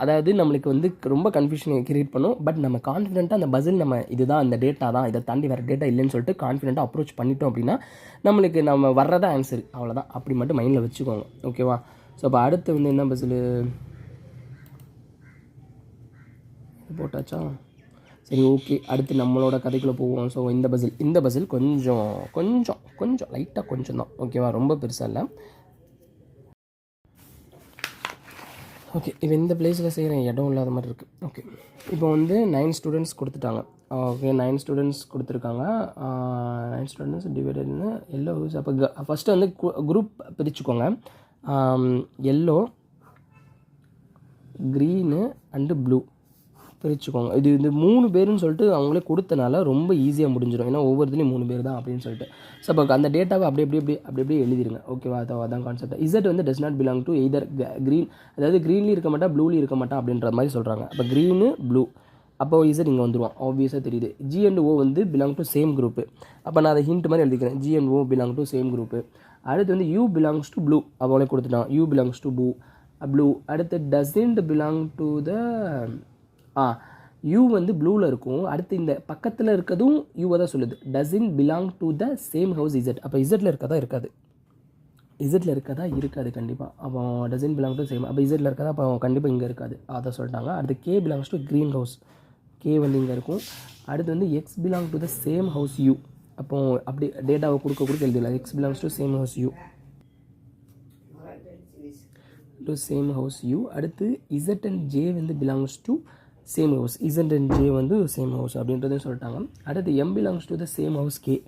அதாவது நம்மளுக்கு வந்து ரொம்ப கன்ஃபியூஷனை கிரியேட் பண்ணும். பட் நம்ம கான்ஃபிடென்ட்டாக அந்த பஸ்ஸில் நம்ம இதுதான் அந்த டேட்டா தான், இதை தாண்டி வேறு டேட்டா இல்லைன்னு சொல்லிட்டு கான்ஃபிடென்ட்டாக அப்ரோச் பண்ணிட்டோம் அப்படின்னா நம்மளுக்கு நம்ம வர்றதா ஆன்சர், அவ்வளோதான். அப்படி மட்டும் மைண்டில் வச்சுக்கோங்க, ஓகேவா? ஸோ அப்போ அடுத்து வந்து என்ன பஸ்ஸில் போட்டாச்சா? சரி, ஓகே, அடுத்து நம்மளோட கதைக்குள்ளே போவோம். ஸோ இந்த பஸ்ஸில் கொஞ்சம் லைட்டாக கொஞ்சம் தான், ஓகேவா? ரொம்ப பெருசாக இல்லை. ஓகே, இப்போ இந்த பிளேஸில் செய்கிற இடம் இல்லாத மாதிரி இருக்குது. ஓகே, இப்போ வந்து 9 ஸ்டூடெண்ட்ஸ் கொடுத்துட்டாங்க. ஓகே, 9 ஸ்டூடெண்ட்ஸ் கொடுத்துருக்காங்க. 9 ஸ்டூடெண்ட்ஸ் டிவைடட்னு எல்லோ ஹவுஸ். அப்போ ஃபஸ்ட்டு வந்து குரூப் பிரிச்சுக்கோங்க. எல்லோ, க்ரீனு அண்டு ப்ளூ பிரிச்சுக்கோங்க. இது 3 பேருன்னு சொல்லிட்டு அவங்களே கொடுத்தனால ரொம்ப ஈஸியாக முடிஞ்சிடும். ஏன்னா ஒவ்வொருத்துலேயும் 3 பேர் தான் அப்படின்னு சொல்லிட்டு. ஸோ அப்போ அந்த டேட்டாவை அப்படி எழுதிருங்க, ஓகேவா? அதான் கான்செப்ட். இசட் வந்து does not belong to either green, அதாவது க்ரீன்லேயும் இருக்க மாட்டா ப்ளூலேயும் இருக்க மாட்டா அப்படின்ற மாதிரி சொல்கிறாங்க. அப்போ க்ரீனு ப்ளூ, அப்போ இசட் இங்கே வந்துடுவான், ஆப்வியஸாக தெரியுது. G and O வந்து பிலாங் டு சேம் குரூப்பு. அப்போ நான் அதை ஹிண்ட் மாதிரி எழுதிக்கிறேன், G and O belong to same group. அடுத்து வந்து U பிலாங்ஸ் டு ப்ளூ, அவங்களே கொடுத்துட்டான், U பிலாங்ஸ் டு ப்ளூ. அடுத்து doesn't belong to the U வந்து ப்ளூவில் இருக்கும். அடுத்து இந்த பக்கத்தில் இருக்கிறதும் யூவை தான் சொல்லுது. Doesn't belong to the same house Z. அப்போ இசட்டில் இருக்காது கண்டிப்பாக. அப்போ டசன்ட் பிலாங் டு சேம், அப்போ இசட்டில் இருக்காது, அப்போ கண்டிப்பாக இங்கே இருக்காது, அதை சொல்லிட்டாங்க. அடுத்து K belongs to green house, K வந்து இங்கே இருக்கும். அடுத்து வந்து X belong to the same house U. அப்போ அப்படி டேட்டாவை கொடுக்க எழுதிடலாம். X belongs to same house U. அடுத்து Z and J வந்து belongs to same house, Z and J வந்து சேம் ஹவுஸ் அப்படின்றதையும் சொல்லிட்டாங்க. அடுத்து M belongs to the same house K.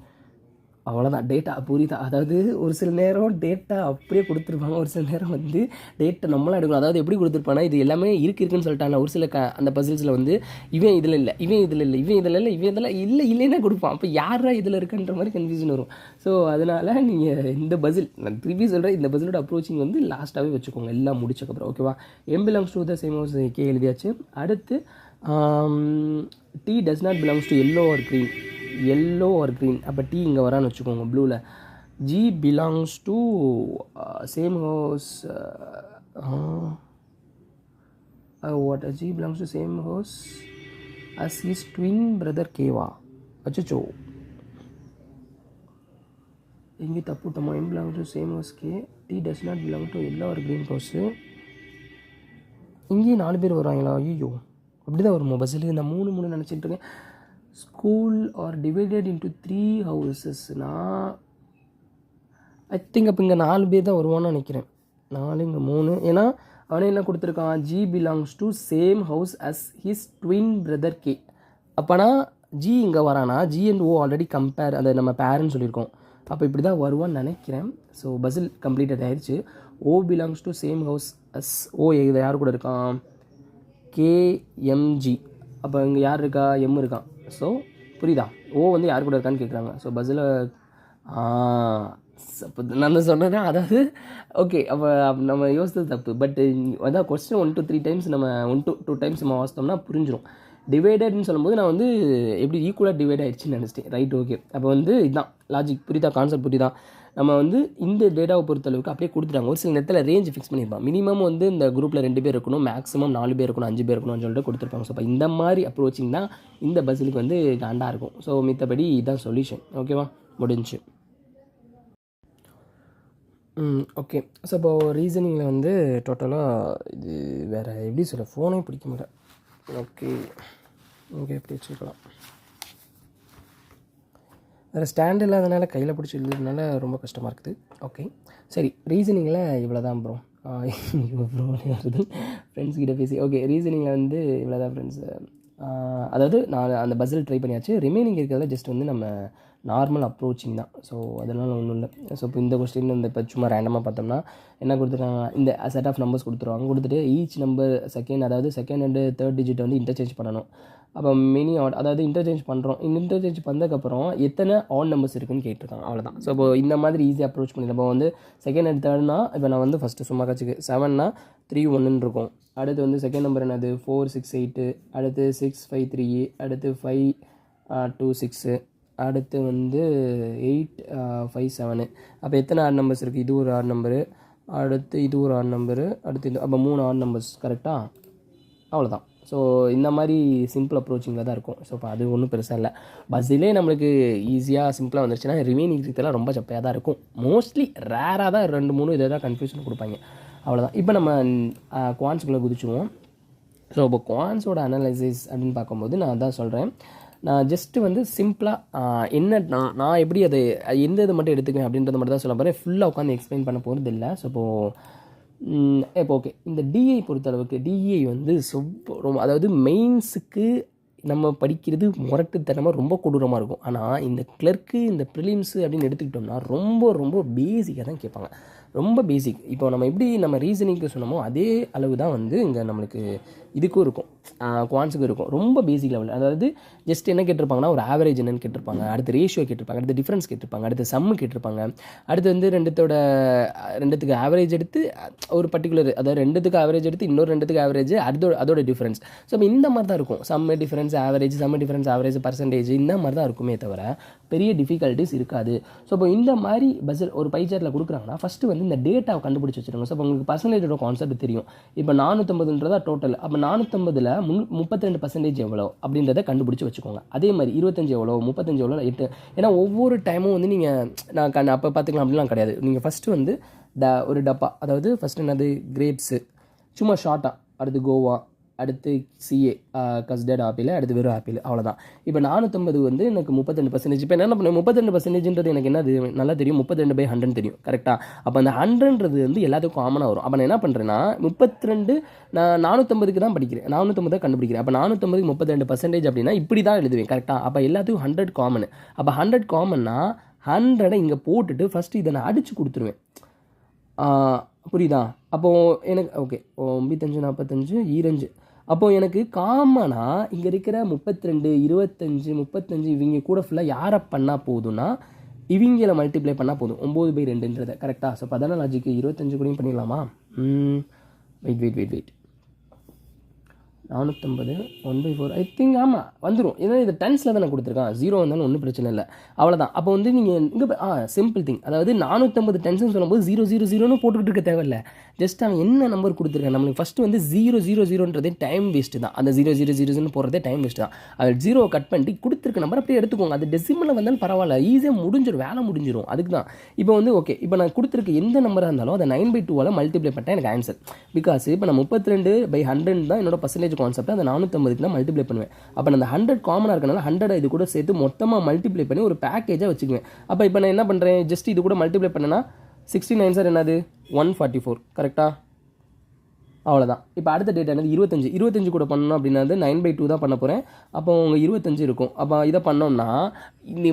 அவ்வளோதான், டேட்டா புரியுதா? அதாவது ஒரு சில நேரம் டேட்டா அப்படியே கொடுத்துருப்பாங்க, ஒரு சில நேரம் வந்து டேட்டா நம்மளாம் எடுக்கணும். அதாவது எப்படி கொடுத்துருப்பானா, இது எல்லாமே இருக்குன்னு சொல்லிட்டாங்க. ஒரு சில அந்த பசில்ஸில் வந்து இவன் இதில் இல்லை, இல்லைன்னா கொடுப்பான். அப்போ யாரா இதில் இருக்குன்ற மாதிரி கன்ஃபியூஷன் வரும். ஸோ அதனால் நீங்கள் இந்த பசில், நான் திருப்பி சொல்கிறேன், இந்த பசிலோட அப்ரோச்சிங் வந்து லாஸ்ட்டாகவே வச்சுக்கோங்க, எல்லாம் முடிச்சக்கப்புறம், ஓகேவா? M belongs to the same house K எழுதியாச்சு. அடுத்து T does not belongs to yellow R green. அப்போ T இங்கே வரான்னு வச்சுக்கோங்க ப்ளூவில். G belongs to same house, G belongs to same house as his twin brother K-வா? அச்சோ, இங்கே தப்புட்டோமா? M belongs to same house K. T does not belong to yellow R green house. இங்கேயும் 4 பேர் வருவாங்களா? ஐயோ, அப்படி தான் வருமா பஸ்ஸில்? இந்த 3 நினச்சிட்டு இருக்கேன். ஸ்கூல் ஆர் டிவைடட் இன்ட்டு 3 ஹவுசஸ்னா ஐ திங்க் அப்போ இங்கே 4 பேர் தான் வருவான்னு நினைக்கிறேன். 4 இங்கே 3. ஏன்னா அவனே என்ன கொடுத்துருக்கான், G belongs to same house as his twin brother K. அப்போனா ஜி இங்கே வரானா G and O already compare அதை நம்ம பேருன்னு சொல்லியிருக்கோம். அப்போ இப்படி தான் வருவான்னு நினைக்கிறேன். ஸோ பசில் கம்ப்ளீட்டட் ஆயிடுச்சு. O belongs to same house as O இதை யார் கூட இருக்கான் கேஎம்ஜி. அப்போ இங்கே யார் இருக்கா எம் இருக்கான். ஸோ புரியுதா ஓ வந்து யார் கூட இருக்கான்னு கேட்குறாங்க. ஸோ பஸ்ஸில் அப்போ நான் தான் சொன்னேன்னா அதாவது ஓகே அப்போ நம்ம யோசித்தது தப்பு. பட் அதான் கொஸ்டின் 1 to 3 டைம்ஸ் நம்ம 1 to 2 டைம்ஸ் நம்ம வாசித்தோம்னா புரிஞ்சிடும். டிவைடட்னு சொல்லும்போது நான் வந்து எப்படி ஈக்குவலாக டிவைட் ஆகிடுச்சின்னு நினச்சிட்டேன். Right okay. அப்போ வந்து இதுதான் லாஜிக். புரியுதா கான்செப்ட் புரியுதா. நம்ம வந்து இந்த டேட்டாவை பொறுத்தளவுக்கு அப்படியே கொடுத்துட்டாங்க. ஒரு சில நேரத்தில் ரேஞ்ச் ஃபிக்ஸ் பண்ணியிருப்பாங்க. மினிமம் வந்து இந்த குரூப்பில் 2 பேர் இருக்கணும், மேக்ஸிமம் 4 பேர் இருக்கணும், 5 பேர் இருக்கணும்னு சொல்லிட்டு கொடுத்துருப்பாங்க. ஸோ இப்போ இந்த மாதிரி அப்ரோச்சிங் தான் இந்த பஸ்ஸுக்கு வந்து காண்டாக இருக்கும். ஸோ மித்தபடி இதுதான் சொல்யூஷன். ஓகேவா முடிஞ்சு. ஓகே. ஸோ இப்போ ரீசனிங்கில் வந்து டோட்டலாக இது வேறு எப்படி சொல்ல ஃபோனே பிடிக்க முடியல. ஓகே இங்கே எப்படி வச்சுக்கலாம். வேறு ஸ்டாண்ட் இல்லாதனால கையில் பிடிச்சி எழுதுறதுனால ரொம்ப கஷ்டமாக இருக்குது. ஓகே சரி ரீசனிங்கில் இவ்வளோ தான் ப்ரோ. ப்ரோ வருது ஃப்ரெண்ட்ஸ் கிட்டே பேசி. ஓகே ரீசனிங்கில் வந்து இவ்வளோ தான் ஃப்ரெண்ட்ஸ். அதாவது நான் அந்த பஸ்ஸில் ட்ரை பண்ணியாச்சு. ரிமைனிங் இருக்கிறதுல ஜஸ்ட் வந்து நம்ம நார்மல் அப்ரோச்சிங் தான். ஸோ அதனால் ஒன்றும் இல்லை. ஸோ இப்போ இந்த கொஸ்டின் இந்த இப்போ சும்மா ரேண்டமாக பார்த்தோம்னா என்ன கொடுத்துருக்காங்க, இந்த செட் ஆஃப் நம்பர்ஸ் கொடுத்துருவாங்க. கொடுத்துட்டு ஈச் நம்பர் அதாவது செகண்ட் அண்டு தேர்ட் டிஜிட் வந்து இன்டர்சேஞ்ச் பண்ணணும். அப்போ மினி ஆட் அதாவது இன்டர்சேஞ்ச் பண்ணுறோம். இன்டர்சேஞ்ச் பண்ணதுக்கப்புறம் எத்தனை ஆட் நம்பர்ஸ் இருக்குன்னு கேட்டிருக்காங்க. அவ்வளோதான். ஸோ இப்போ இந்த மாதிரி ஈஸியாக அப்ரோச் பண்ணிடலாம். இப்போ வந்து செகண்ட் அண்ட் தேர்ட்னா இப்போ நான் வந்து ஃபஸ்ட்டு சும்மா கட்சிக்கு 7னா 3 1 இருக்கும். அடுத்து வந்து செகண்ட் நம்பர் என்னது 4 6 8, அடுத்து 6 5 3, அடுத்து 5 2 6, அடுத்து வந்து 8 5 7. அப்போ எத்தனை ஆட் நம்பர்ஸ் இருக்குது, இது ஒரு ஆட் நம்பரு, அடுத்து இது ஒரு ஆட் நம்பரு, அடுத்து இது, அப்போ 3 ஆட் நம்பர்ஸ் கரெக்டாக. அவ்வளோதான். ஸோ இந்த மாதிரி சிம்பிள் அப்ரோச்சிங்கில் தான் இருக்கும். ஸோ இப்போ அது ஒன்றும் பெருசாக இல்லை. பஸ்ஸிலே நம்மளுக்கு ஈஸியாக சிம்பிளாக வந்துருச்சுன்னா ரிமைனிங் இதெல்லாம் ரொம்ப சப்பையாக தான் இருக்கும். மோஸ்ட்லி ரேராக தான் 2 3 இதை தான் கன்ஃபியூஷன் கொடுப்பாங்க. அவ்வளோதான். இப்போ நம்ம குவான்ஸுக்குள்ளே குதிச்சுவோம். ஸோ இப்போ குவான்ஸோட அனலைசிஸ் அப்படின்னு பார்க்கும்போது நான் அதான் சொல்கிறேன். நான் ஜஸ்ட்டு வந்து சிம்பிளாக என்ன நான் எப்படி அதை எந்த இது மட்டும் எடுத்துக்குவேன் அப்படின்றத மட்டும் தான் சொல்ல போகிறேன். ஃபுல்லாக உட்காந்து எக்ஸ்பிளைன் பண்ண போகிறது இல்லை. ஸோ இப்போ ஓகே இந்த டிஐ பொறுத்தளவுக்கு டிஐ வந்து ரொம்ப அதாவது மெயின்ஸுக்கு நம்ம படிக்கிறது முரட்டுத்தனமாக ரொம்ப கொடூரமாக இருக்கும். ஆனால் இந்த கிளர்க்கு இந்த ப்ரிலிம்ஸு அப்படின்னு எடுத்துக்கிட்டோம்னா ரொம்ப ரொம்ப பேசிக்காக தான் கேட்பாங்க. ரொம்ப பேசிக். இப்போ நம்ம எப்படி நம்ம ரீசனிங்க்கு சொன்னோமோ அதே அளவு தான் வந்து இங்கே நம்மளுக்கு இதுக்கும் இருக்கும், குவான்ஸுக்கும் இருக்கும். ரொம்ப பேசிக் லெவல். அதாவது ஜஸ்ட் என்ன கேட்டிருப்பாங்கன்னா ஒரு ஆவரேஜ் என்னன்னு கேட்டிருப்பாங்க, அடுத்து ரேஷியோ கேட்டிருப்பாங்க, அடுத்து டிஃப்ரென்ஸ் கேட்டிருப்பாங்க, அடுத்து சம்மு கேட்டிருப்பாங்க, அடுத்து வந்து ரெண்டுத்துக்கு ஆவரேஜ் எடுத்து ஒரு பர்டிகுலர் அதாவது 2த்துக்கு ஆவரேஜ் எடுத்து இன்னொரு 2த்துக்கு ஆவரேஜ் அதோட டிஃப்ரென்ஸ். ஸோ இப்போ இந்த மாதிரி தான் இருக்கும். சம்மு டிஃப்ரென்ஸ் ஆவரேஜ், சம்மு டிஃப்ரென்ஸ் ஆவரேஜ், பர்சன்டேஜ் இந்த மாதிரி தான் இருக்குமே தவிர பெரிய டிஃபிகல்ட்டிஸ் இருக்காது. ஸோ இப்போ இந்த மாதிரி பஸ்ஸில் ஒரு பைச்சார்ட்டில் கொடுக்குறாங்கன்னா ஃபஸ்ட்டு வந்து இந்த டேட்டாவை கண்டுபிடிச்சி வச்சுருங்க. ஸோ இப்போ உங்களுக்கு பர்சன்டேஜோட கான்செப்ட் தெரியும். இப்போ 450ன்றதா டோட்டல். அப்போ 450ல் 32% எவ்வளோ அப்படின்றத கண்டுபிடிச்சி வச்சுக்கோங்க. அதே மாதிரி 25 எவ்வளோ, 35 எவ்வளோ, 8. ஏன்னா ஒவ்வொரு டைமும் வந்து நீங்கள் நான் அப்போ பார்த்துக்கலாம் அப்படிலாம் கிடையாது. நீங்கள் ஃபஸ்ட்டு வந்து ஒரு டப்பா, அதாவது ஃபஸ்ட்டு என்னது கிரேப்ஸு சும்மா ஷார்ட்டாக, அடுத்து கோவா, அடுத்து சிஏ கஸ்டர்ட் ஆப்பிள், அடுத்து வெறும் ஆப்பிள், அவ்வளோதான். இப்போ 450 வந்து எனக்கு 32%. இப்போ என்ன பண்ணேன் 32%ன்றது எனக்கு என்னது நல்லா தெரியும், 32/100 தெரியும் கரெக்டாக. அப்போ அந்த 100ன்றது வந்து எல்லாத்துக்கும் காமனாக வரும். அப்போ நான் என்ன பண்ணுறேன்னா 32 நான் 450க்கு தான் படிக்கிறேன், 450 தான் கண்டுபிடிக்கிறேன். அப்போ 450க்கு 32% அப்படின்னா இப்படி தான் எழுதுவேன் கரெக்டாக. அப்போ எல்லாத்துக்கும் 100 காமனு. அப்போ 100 காமன்னா 100 இங்கே போட்டுட்டு ஃபஸ்ட்டு இதை நான் அடித்து கொடுத்துருவேன். புரியுதா? அப்போது எனக்கு ஓகே 95 45 25. அப்போது எனக்கு காமனாக இங்கே இருக்கிற 32 25 35 இவங்க கூட ஃபுல்லாக யாரை பண்ணால் போதும்னா இவங்களை மல்டிப்ளை பண்ணால் போதும் 9/2ன்றதை கரெக்டாக. ஸோ 14 லாஜிக்கு 25 கூடயும் பண்ணிடலாமா? வெயிட் 450 1/4 ஐ திங்க் ஆமாம் வந்துடும். ஏன்னா இது டென்ஸில் தானே கொடுத்துருக்கான், 0 வந்தாலும் ஒன்றும் பிரச்சனை இல்லை. அவ்வளோதான். அப்போ வந்து நீங்கள் இங்கே சிம்பிள் திங், அதாவது 450 டென்ஸ்னு சொல்லும்போது 000 போட்டுக்கிட்டு இருக்க தேவையில்லை. ஜஸ்ட் அவன் என்ன நம்பர் கொடுத்துருக்கான் நம்மளுக்கு ஃபஸ்ட்டு வந்து 000ன்றதே டைம் வேஸ்ட்டு தான். அந்த 000 போடுறதே டைம் வேஸ்ட்டு தான். அது 0 கட் பண்ணிட்டு கொடுத்துருக்க நம்பர் அப்படியே எடுத்துக்கோங்க. அது டெசிமலில் வந்தாலும் பரவாயில்ல, ஈஸியாக முடிஞ்சிடும், வேலை முடிஞ்சிடும். அதுக்கு தான் இப்போ வந்து ஓகே இப்போ நான் கொடுத்துருக்க எந்த நம்பராக இருந்தாலும் அதை 9/2 மல்டிப்ளை பண்ணிட்டேன் எனக்கு ஆன்சர். பிகாஸ் இப்போ நான் 32/100 தான் என்னோட பர்சன்டேஜ் கான்செப்ட். அந்த 450க்கு நான் மல்டிப்ளை பண்ணுவேன். அப்போ நான் அந்த 100 காமனாக இருக்கனால 100 இது கூட சேர்த்து மொத்தமாக மல்டிப்ளை பண்ணி ஒரு பேக்கேஜாக வச்சுக்குவேன். அப்போ இப்போ நான் என்ன பண்ணுறேன், ஜஸ்ட் இது கூட மல்டிப்ளை பண்ணேன்னா 69 சார் என்னது 144 கரெக்டாக. அவ்வளோதான். இப்போ அடுத்த டேட் என்னது 25 கூட பண்ணணும் அப்படின்னா 9/2 தான் பண்ண போகிறேன். அப்போ உங்கள் 25 இருக்கும். அப்போ இதை பண்ணோம்னா நீ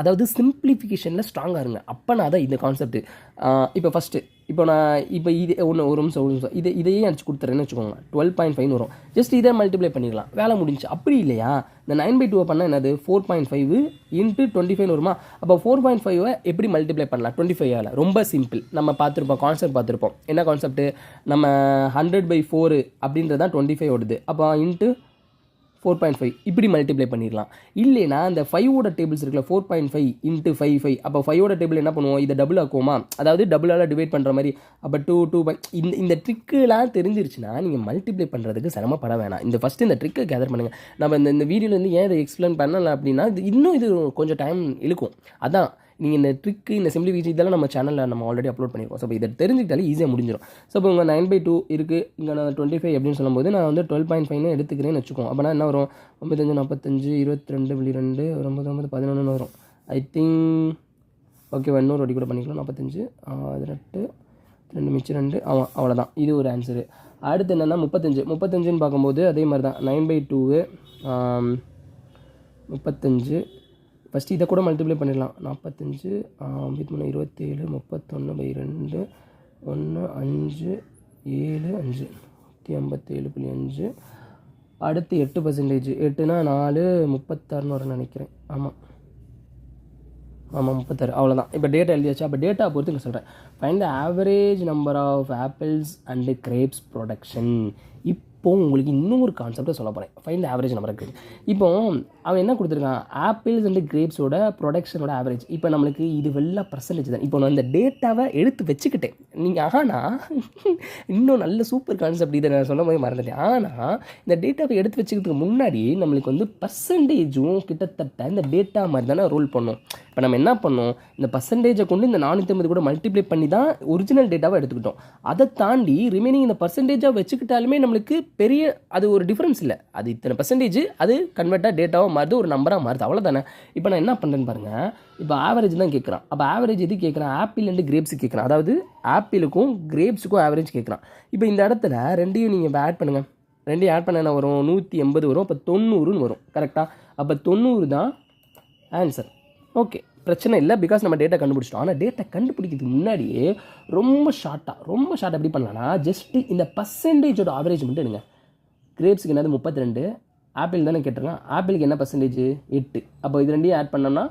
அதாவது சிம்பிளிஃபிகேஷனில் ஸ்ட்ராங்காக இருங்க. அப்போ நான் தான் இந்த கான்செப்ட். இப்போ ஃபஸ்ட்டு இப்போ இது ஒரு நிமிஷம் இதையே அடிச்சு கொடுத்துறேன்னு வச்சுக்கோங்க. 12.5 வரும். ஜஸ்ட் இதை மல்டிப்ளை பண்ணிடலாம், வேலை முடிஞ்சு. அப்படி இல்லையா, இந்த 9/2 பண்ணால் என்னது 4.5 × 25 வருமா? அப்போ 4.5 எப்படி மல்டிப்ளை பண்ணலாம் 25ஆல்? ரொம்ப சிம்பிள். நம்ம பார்த்துருப்போம், கான்செப்ட் பார்த்துருப்போம். என்ன கான்செப்ட்? நம்ம 100/4 அப்படின்றது தான் 25 ஓடுது. அப்போ இன்ட்டு 4.5 இப்படி மல்டிப்ளை பண்ணிடலாம். இல்லைனா அந்த 5ஓட டேபிள்ஸ் இருக்குல்ல, 4.5 × 5. அப்போ 5ஓட டேபிள் என்ன பண்ணுவோம், இதை டபுள் ஆக்குவோமா? அதாவது டபுளால் டிவைட் பண்ணுற மாதிரி. அப்போ 2 இந்த ட்ரிக்குலாம் தெரிஞ்சிருச்சுன்னா நீங்கள் மல்டிப்ளை பண்ணுறதுக்கு சிரமப்பட வேணாம். இந்த ஃபஸ்ட்டு இந்த ட்ரிக்கை கேதர் பண்ணுங்கள். நம்ம இந்த வீடியோவில் ஏன் இதை எக்ஸ்பிளைன் பண்ணலை அப்படின்னா இது கொஞ்சம் டைம் இழுக்கும். அதான் நீங்கள் இந்த ட்ரிக்கு, இந்த சிம்பிளிஃபிகேஷன் இதெல்லாம் நம்ம சேனலில் நம்ம ஆல்ரெடி அப்லோட் பண்ணியிருக்கோம். ஸோ இதை தெரிஞ்சுக்கிட்டாலே ஈஸியாக முடிஞ்சிடும். ஸோ இப்போ உங்கள் 9/2 இருக்குது, இங்கே நான் 25 அப்படின்னு சொல்லும்போது நான் 12.5 எடுத்துக்கிறேன்னு வச்சுக்கோம். அப்போனா என்ன வரும்? 95, 45, 22.2, 9, 11 வரும். ஐ திங்க் ஓகேவா? இன்னொரு வாட்டி கூட பண்ணிக்கலாம். 45, 18, 2 மிச்சம் 2. அவ்வளோதான். இது ஒரு ஆன்சரு. அடுத்து என்னென்னா 35 பார்க்கும்போது அதே மாதிரி தான். 9/2 35. ஃபஸ்ட்டு இதை கூட மல்டிப்ளை பண்ணிடலாம். 45 27 31/2 1 5 7 5 157.5. அடுத்து 8%. 8னா 4 36 வரும்னு நினைக்கிறேன். ஆமாம் 36. அவ்வளோதான். இப்போ டேட்டா எழுதியாச்சு. அப்போ டேட்டா பொறுத்து இங்கே சொல்கிறேன். Find the average number of apples and grapes production. இப்போது உங்களுக்கு இன்னொரு கான்செப்டை சொல்ல போகிறேன். Find the average number grape. இப்போ அவன் என்ன கொடுத்துருக்கான், ஆப்பிள்ஸ் அண்டு கிரேப்ஸோட ப்ரொடக்ஷனோட ஆவரேஜ். இப்போ நம்மளுக்கு இது வெள்ளம் பர்சன்டேஜ் தான். இப்போ நான் இந்த டேட்டாவை எடுத்து வச்சுக்கிட்டேன். நீங்கள் ஆனால் இன்னும் நல்ல சூப்பர் கான்செப்ட், இதை நான் சொன்ன மாதிரி மறந்துட்டேன். ஆனால் இந்த டேட்டாவை எடுத்து வச்சுக்கிறதுக்கு முன்னாடி நம்மளுக்கு பர்சன்டேஜும் கிட்டத்தட்ட இந்த டேட்டா மாதிரி தானே ரோல் பண்ணும். இப்போ நம்ம என்ன பண்ணோம், இந்த பர்சன்டேஜை கொண்டு இந்த 450 கூட மல்டிப்ளை பண்ணி தான் ஒரிஜினல் டேட்டாவை எடுத்துக்கிட்டோம். அதை தாண்டி ரிமைனிங் இந்த பர்சன்டேஜாக வச்சுக்கிட்டாலுமே நம்மளுக்கு பெரிய அது ஒரு டிஃப்ரென்ஸ் இல்லை. அது இத்தனை பர்சன்டேஜ் அது கன்வெர்ட்டாக டேட்டாவாக மாறுது, ஒரு நம்பராக மாறுது, அவ்வளோதானே. இப்போ நான் என்ன பண்ணுறேன்னு பாருங்கள். இப்போ ஆவரேஜ் தான் கேட்குறான். அப்போ ஆவரேஜ் எது கேட்குறான்? ஆப்பிள் அண்டு கிரேப்ஸுக்கு கேட்குறான். அதாவது ஆப்பிளுக்கும் கிரேப்ஸுக்கும் ஆவரேஜ் கேட்குறான். இப்போ இந்த இடத்துல ரெண்டையும் நீங்கள் ஆட் பண்ணுங்கள். ரெண்டையும் ஆட் பண்ண என்ன வரும்? 180 வரும். அப்போ 90ன்னு வரும். கரெக்டாக? அப்போ 90 தான் ஆன்சர். ஓகே, பிரச்சனை இல்லை. பிகாஸ் நம்ம டேட்டா கண்டுபிடிச்சிட்டோம். ஆனால் டேட்டா கண்டுபிடிக்கிறதுக்கு முன்னாடியே ரொம்ப ஷார்ட்டாக எப்படி பண்ணலாம்னா, ஜஸ்ட்டு இந்த பர்சன்டேஜோட ஆவரேஜ் மட்டும் எடுங்க. கிரேப்ஸுக்கு என்னது 32, ஆப்பிள் தானே கேட்டிருக்கான். ஆப்பிளுக்கு என்ன பர்சன்டேஜ்? 8. அப்போ இது ரெண்டையும் ஆட் பண்ணோம்னா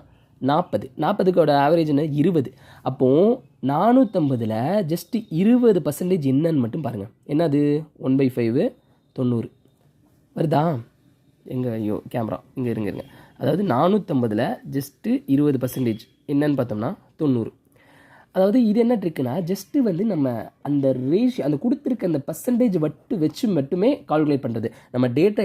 40. 40க்கோட ஆவரேஜ் என்ன? 20. அப்போது 450ல் ஜஸ்ட்டு 20% என்னன்னு மட்டும் பாருங்கள். என்னது? 1/5 90 வருதா? ஐயோ கேமரா இங்கே இருங்க. அதாவது 450ல் ஜஸ்ட்டு 20% என்னன்னு பார்த்தோம்னா 90. அதாவது இது என்ன ட்ரிக்குனா, ஜஸ்ட்டு நம்ம அந்த ரேஷியோ, அந்த கொடுத்துருக்க அந்த பர்சன்டேஜ் வச்சு மட்டுமே கால்குலேட் பண்ணுறது. நம்ம டேட்டா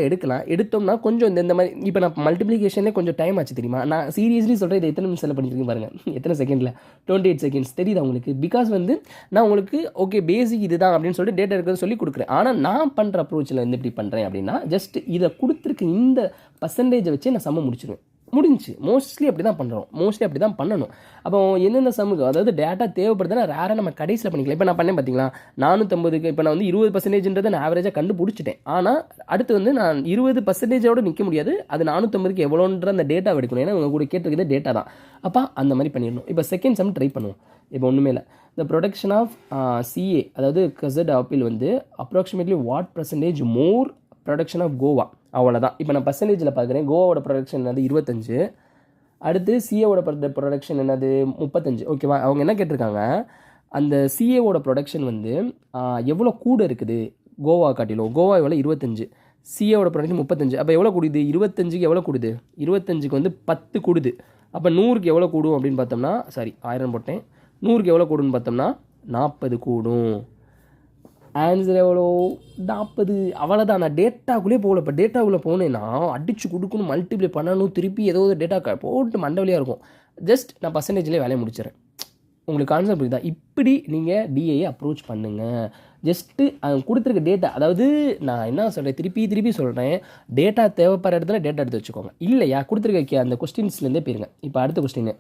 எடுத்தோம்னா கொஞ்சம் இந்த மாதிரி. இப்போ நான் மல்டிப்ளிகேஷன்லேயே கொஞ்சம் டைம் ஆச்சு தெரியுமா? நான் சீரியஸ்லி சொல்கிறேன். இதை எத்தனை நிமிஷத்தில் பண்ணியிருக்கேன் பாருங்கள். எத்தனை செகண்டில்? 28 செகண்ட்ஸ். தெரியுது உங்களுக்கு? பிகாஸ் நான் உங்களுக்கு ஓகே பேசிக் இதுதான் அப்படின்னு சொல்லிட்டு டேட்டா இருக்கிறத சொல்லி கொடுக்குறேன். ஆனால் நான் பண்ணுற அப்ரோச்சில் இப்படி பண்ணுறேன் அப்படின்னா, ஜஸ்ட் இதை கொடுத்துருக்க இந்த பர்சன்டேஜை வச்சு நான் சம்ம முடிஞ்சு. மோஸ்ட்லி அப்படி தான் பண்ணணும். அப்போ எந்தெந்த சம்முக்கு, அதாவது டேட்டா தேவைப்படுதுன்னா ரேராக நம்ம கடைசியில் பண்ணிக்கலாம். இப்போ நான் பண்ணேன் பார்த்தீங்களா, 450க்கு இப்போ நான் 20%ன்றதை நான் ஆவரேஜாக கண்டுபிடிச்சிட்டேன். ஆனால் அடுத்து நான் 20%ஓடு நிற்க முடியாது. அது 450க்கு எவ்வளோன்ற அந்த டேட்டா எடுக்கணும். ஏன்னா உங்கள் கூட கேட்டிருக்கிறது டேட்டா தான். அப்போ அந்த மாதிரி பண்ணிடணும். இப்போ செகண்ட் சம் ட்ரை பண்ணுவோம். இப்போ ஒன்றுமே இல்லை. த ப்ரொடக்ஷன் ஆஃப் CA, அதாவது கசட் apple approximately what percentage more production of Goa. அவ்வளோதான். இப்போ நான் பர்சன்டேஜில் பார்க்குறேன். கோவாவோட ப்ரொடக்ஷன் என்னது? 25. அடுத்து சிஏவோட ப்ரொடக்ஷன் என்னது? 35. ஓகேவா? அவங்க என்ன கேட்டிருக்காங்க, அந்த சிஏவோட ப்ரொடக்ஷன் எவ்வளோ கூட இருக்குது கோவா காட்டிலும். கோவா எவ்வளோ? 25. சிஏவோட ப்ரொடக்ஷன் 35. அப்போ எவ்வளோ கூடுது? 25க்கு எவ்வளோ கூடுது? 25க்கு 10 கூடுது. அப்போ 100க்கு எவ்வளோ கூடும் அப்படின்னு பார்த்தோம்னா, 1000 போட்டேன். 100க்கு எவ்வளோ கூடுன்னு பார்த்தோம்னா 40 கூடும். ஆன்சர் எவ்வளோ? 40. அவ்வளோதான். நான் டேட்டாக்குள்ளே போகல. இப்போ டேட்டாக்குள்ளே போனேன்னா அடித்து கொடுக்கணும், மல்டிப்ளை பண்ணணும், திருப்பி ஏதோ ஒரு டேட்டா போட்டு மண்டவலியாக இருக்கும். ஜஸ்ட் நான் பர்சன்டேஜ்லேயே வேலையை முடிச்சிடறேன். உங்களுக்கு கான்செப்ட் இதுதான். இப்படி நீங்கள் டிஏயை அப்ரோச் பண்ணுங்கள். ஜஸ்ட்டு கொடுத்துருக்க டேட்டா, அதாவது நான் என்ன சொல்கிறேன், திருப்பி சொல்கிறேன், டேட்டா தேவைப்படுற இடத்துல டேட்டா எடுத்து வச்சுக்கோங்க. இல்லையா கொடுத்துருக்க அந்த கொஸ்டின்ஸ்லேருந்தே போயிருங்க. இப்போ அடுத்த கொஸ்டின்,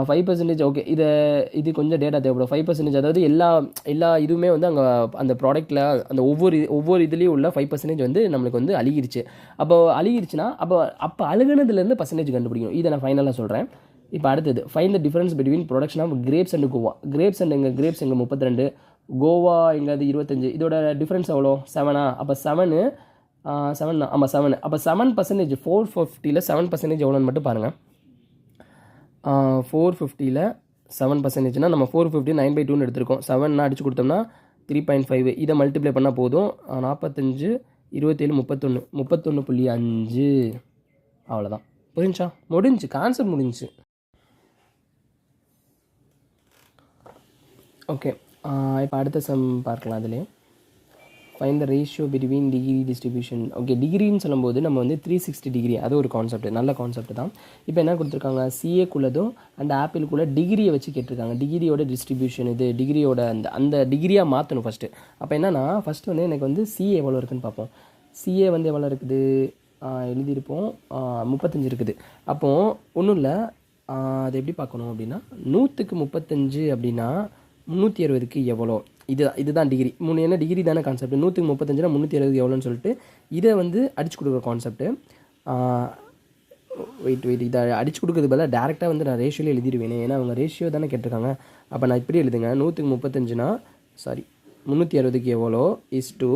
5% ஓகே. இது கொஞ்சம் டேட்டா தேவைப்படும். 5% அதாவது எல்லா இதுவுமே வந்து அங்கே அந்த ப்ராடக்ட்டில் அந்த ஒவ்வொரு இதுலேயும் உள்ள 5% வந்து நம்மளுக்கு வந்து அழுகிருச்சு. அப்போ அழுகிருச்சுன்னா அப்போ அழுகுனதுலேருந்து பர்சன்டேஜ் கண்டுபிடிக்கணும். இதை நான் ஃபைனலாக சொல்கிறேன். இப்போ அடுத்தது find the difference between production of grapes and Goa. Grapes எங்கே 32, கோவா எங்காவது 25. இதோட டிஃப்ரென்ஸ் எவ்வளோ? 7. அப்போ 7 தான். ஆமாம் 7. அப்போ 7% 450ல் 7% எவ்வளோன்னு மட்டும் பாருங்கள். 450ல் 7%னா நம்ம 450 9/2ன்னு எடுத்திருக்கோம். 7னா அடிச்சு கொடுத்தோம்னா 3.5. இதை மல்டிப்ளை பண்ணால் போதும். 45 27 31.5. அவ்வளோதான். முடிஞ்சு கான்செப்ட் முடிஞ்சு. ஓகே, இப்போ அடுத்த சம் பார்க்கலாம். அதிலே find the ratio between degree distribution. Okay, டிகிரின்னு சொல்லும்போது நம்ம வந்து 360 டிகிரி, அது ஒரு கான்செப்ட், நல்ல கான்செப்ட் தான். இப்போ என்ன கொடுத்துருக்காங்க, சிஏக்குள்ளதும் அண்ட் ஆப்பிளுக்குள்ளே டிகிரியை வச்சு கேட்டிருக்காங்க. டிகிரியோட டிஸ்ட்ரிபியூஷன் இது டிகிரியோட அந்த டிகிரியாக மாற்றணும் ஃபஸ்ட்டு. அப்போ என்னன்னா ஃபஸ்ட்டு வந்து எனக்கு வந்து சிஏ எவ்வளோ இருக்குதுன்னு பார்ப்போம். சிஏ வந்து எவ்வளோ இருக்குது எழுதியிருப்போம், 35 இருக்குது. அப்போது ஒன்றும் இல்லை, அது எப்படி பார்க்கணும் அப்படின்னா 100க்கு 35 அப்படின்னா 360க்கு எவ்வளோ, இதுதான் டிகிரி. என்ன டிகிரி தானே கான்செப்ட். 100க்கு 35னா 360 எவ்வளோன்னு சொல்லிட்டு இதை வந்து அடிச்சு கொடுக்குற கான்செப்ட்டு. வெயிட் இதை அடிச்சு கொடுக்குறது பதிலாக டேரெக்டாக வந்து நான் ரேஷியோவில் எழுதிடுவேன். ஏன்னா அவங்க ரேஷியோ தானே கேட்டிருக்காங்க. அப்போ நான் இப்படி எழுதுங்க, 100க்கு 35னா 360க்கு எவ்வளோ இஸ் டூ.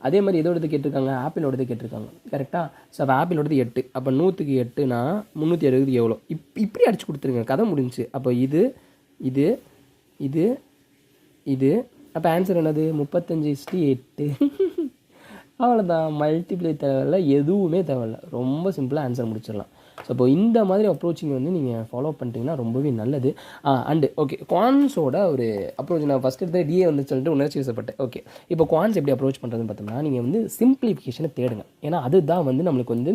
அதே மாதிரி எதோடது கேட்டிருக்காங்க, ஆப்பிளோடது கேட்டிருக்காங்க. கரெக்டாக? ஸோ அப்போ ஆப்பிளோடது 8. அப்போ 100க்கு 8னா 360க்கு எவ்வளோ, இப்படி அடிச்சு கொடுத்துருங்க, கதை முடிஞ்சு. அப்போ இது அப்போ ஆன்சர் என்னது, 35:8. அவ்வளோதான். மல்டிப்ளை தேவையில்ல, எதுவுமே தேவையில்ல, ரொம்ப சிம்பிளாக ஆன்சர் முடிச்சிடலாம். ஸோ இப்போ இந்த மாதிரி அப்ரோச்சிங் வந்து நீங்கள் ஃபாலோ பண்ணிட்டீங்கன்னா ரொம்பவே நல்லது. அண்டு ஓகே, குவான்ஸோட ஒரு அப்ரோச் நான் ஃபஸ்ட் எடுத்து டிஏ வந்து சொல்லிட்டு உணர்ச்சி வசப்பட்டேன். ஓகே, இப்போ குவான்ஸ் எப்படி அப்ரோச் பண்ணுறதுன்னு பார்த்தோம்னா, நீங்கள் வந்து சிம்பிளிஃபிகேஷனை தேடுங்க. ஏன்னா அதுதான் வந்து நம்மளுக்கு வந்து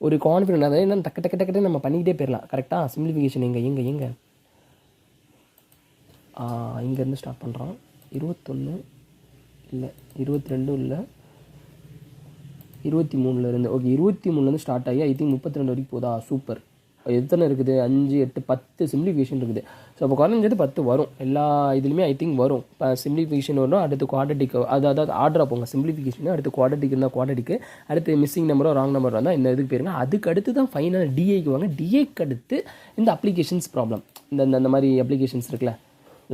ஒரு கான்ஃபிடென்ட், அதாவது என்ன டக்கு நம்ம பண்ணிக்கிட்டே போயிடலாம். கரெக்டாக? சிம்பிளிஃபிகேஷன் எங்கே இங்கேருந்து ஸ்டார்ட் பண்ணுறோம். 21 இல்லை 22 இல்லை 23லேருந்து. ஓகே, 23லேருந்து ஸ்டார்ட் ஆகி ஐ திங்க் 32 வரைக்கும் போதா? சூப்பர். எத்தனை இருக்குது? 5 8 10 சிம்பிளிஃபிகேஷன் இருக்குது. ஸோ அப்போ குறைஞ்சது 10 வரும். எல்லா இதுலையுமே ஐ திங்க் வரும். இப்போ சிம்பிளிஃபிகேஷன் வரும், அடுத்து குவாட்ரட்டிக், அதாவது ஆர்டராக போங்க. சிம்பிளிஃபிகேஷன் அடுத்து குவாட்ரட்டிக் இருந்தால் குவாட்ரட்டிக்கு, அடுத்து மிஸ்ஸிங் நம்பரோ ராங் நம்பர் வந்தால் இந்த இதுக்கு போயிருங்க. அதுக்கு அடுத்து தான் ஃபைனல் டிஏக்கு வாங்க. டிஏக்கு அடுத்து இந்த அப்ளிகேஷன்ஸ் ப்ராப்ளம், இந்த மாதிரி அப்ளிகேஷன்ஸ் இருக்குல்ல,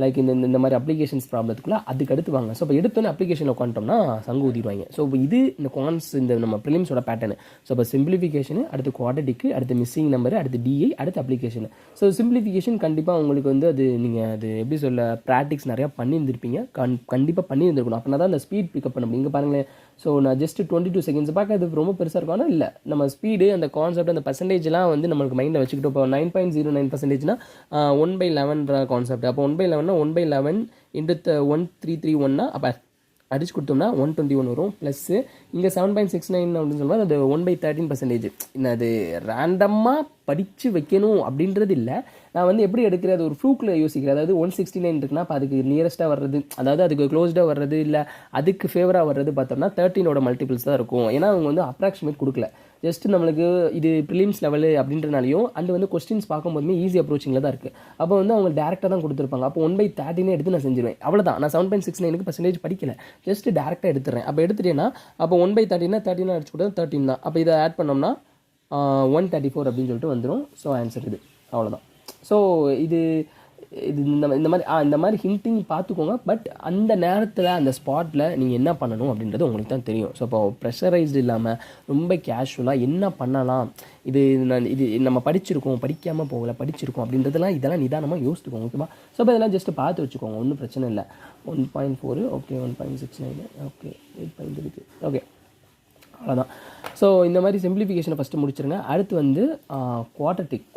லைக் இந்த மாதிரி அப்ளிகேஷன்ஸ் ப்ராப்ளத்துக்குள்ள அதுக்கு அடுத்து வாங்க. ஸோ இப்போ எடுத்தோன்னே அப்ளிகேஷனில் உட்காந்துட்டோம்னா சங்கு ஊதிடுவாங்க. ஸோ இப்போ இது இந்த குவான்ஸ், இந்த நம்ம ப்ரிலிம்ஸோட பேட்டர்னு. ஸோ இப்போ சிம்பிளிஃபிகேஷனு, அடுத்து குவாட்ரட்டிக்கு, அடுத்து மிஸ்ஸிங் நம்பரு, அடுத்து டிஐ, அடுத்து அப்ளிகேஷன். ஸோ சிம்பிளிஃபிகேஷன் கண்டிப்பாக உங்களுக்கு வந்து அது எப்படி சொல்ல, ப்ராக்டிக்ஸ் நிறையா பண்ணியிருந்திருப்பீங்க. கண்டிப்பாக பண்ணியிருந்திருக்கணும். அப்படின்னா தான் அந்த ஸ்பீட் பிக்கப் பண்ண முடியும். இங்கே பாருங்களேன், ஸோ நான் ஜஸ்ட் 22 செகண்ட்ஸ் பார்க்க அது ரொம்ப பெருசாக இருக்கும். ஆனால் இல்லை, நம்ம ஸ்பீடு, அந்த கான்செப்ட், அந்த பர்சன்டேஜ்லாம் வந்து நம்மளுக்கு மைண்டில் வச்சுக்கிட்டோம். இப்போ 9.09%னா 1/11 கான்செப்ட். அப்போ 1/11னா 1/11 × 1331னா அப்போ அடிச்சு கொடுத்தோம்னா 121 வரும். ப்ளஸ்ஸு இங்கே 7.69 அப்படின்னு சொல்லும்போது அது 1/13%. அது ரேண்டமாக படித்து வைக்கணும் அப்படின்றது இல்லை. நான் வந்து எப்படி எடுக்கிறது, ஒரு ஃப்ளூக்கில் யோசிக்கிறேன். அதாவது 169 இருக்குன்னா அப்போ அதுக்கு நியரஸ்ட்டாக வர்றது, அதாவது அதுக்கு க்ளோஸ்டாக வர்றது, இல்லை அதுக்கு ஃபேவராக வர்றது பார்த்தோம்னா 13ஓட மல்டிபிள்ஸ் தான் இருக்கும். ஏன்னா அவங்க வந்து அப்ராக்சிமேட் கொடுக்கல, ஜஸ்ட் நம்மளுக்கு இது ப்ரிலிம்ஸ் லெவலு அப்படின்றனாலையும் அண்டு வந்து கொஸ்டின்ஸ் பார்க்கும்போதுமே ஈஸி அப்ரோச்சிங்கில் தான் இருக்குது. அப்போ வந்து அவங்க டேரெக்டாக தான் கொடுத்துருப்பாங்க. அப்போ 1/13 எடுத்து நான் செஞ்சிருவேன். அவ்வளோதான். நான் 7.69க்கு பர்சன்டேஜ் படிக்கல, ஜஸ்ட் டேரெக்டாக எடுத்துறேன். அப்போ எடுத்துட்டேன்னா அப்போ 1/13னா 13 அடிச்சு கொடுத்தா 13 தான். அப்போ இதை ஆட் பண்ணோம்னா 134 அப்படின்னு சொல்லிட்டு வந்துடும். ஸோ ஆன்சர் இது, அவ்வளோதான். ஸோ இது இந்த மாதிரி ஹிண்டிங் பார்த்துக்கோங்க. பட் அந்த நேரத்தில் அந்த ஸ்பாட்டில் நீங்கள் என்ன பண்ணணும் அப்படின்றது உங்களுக்கு தான் தெரியும். ஸோ இப்போ ப்ரெஷரைஸ்டு இல்லாமல் ரொம்ப கேஷுவலாக என்ன பண்ணலாம், இது நம்ம படிக்காமல் போகலை, படிச்சிருக்கோம் அப்படின்றதெல்லாம் இதெல்லாம் நிதானமாக யோசிச்சுக்கோங்க. ஓகேவா? ஸோ இப்போ இதெல்லாம் ஜஸ்ட்டு பார்த்து வச்சுக்கோங்க, ஒன்றும் பிரச்சனை இல்லை. 1.4 ஓகே, 1.69 ஓகே, 8.3 ஓகே, அவ்வளோதான். ஸோ இந்த மாதிரி சிம்பிளிஃபிகேஷனை ஃபஸ்ட்டு முடிச்சிருங்க. அடுத்து வந்து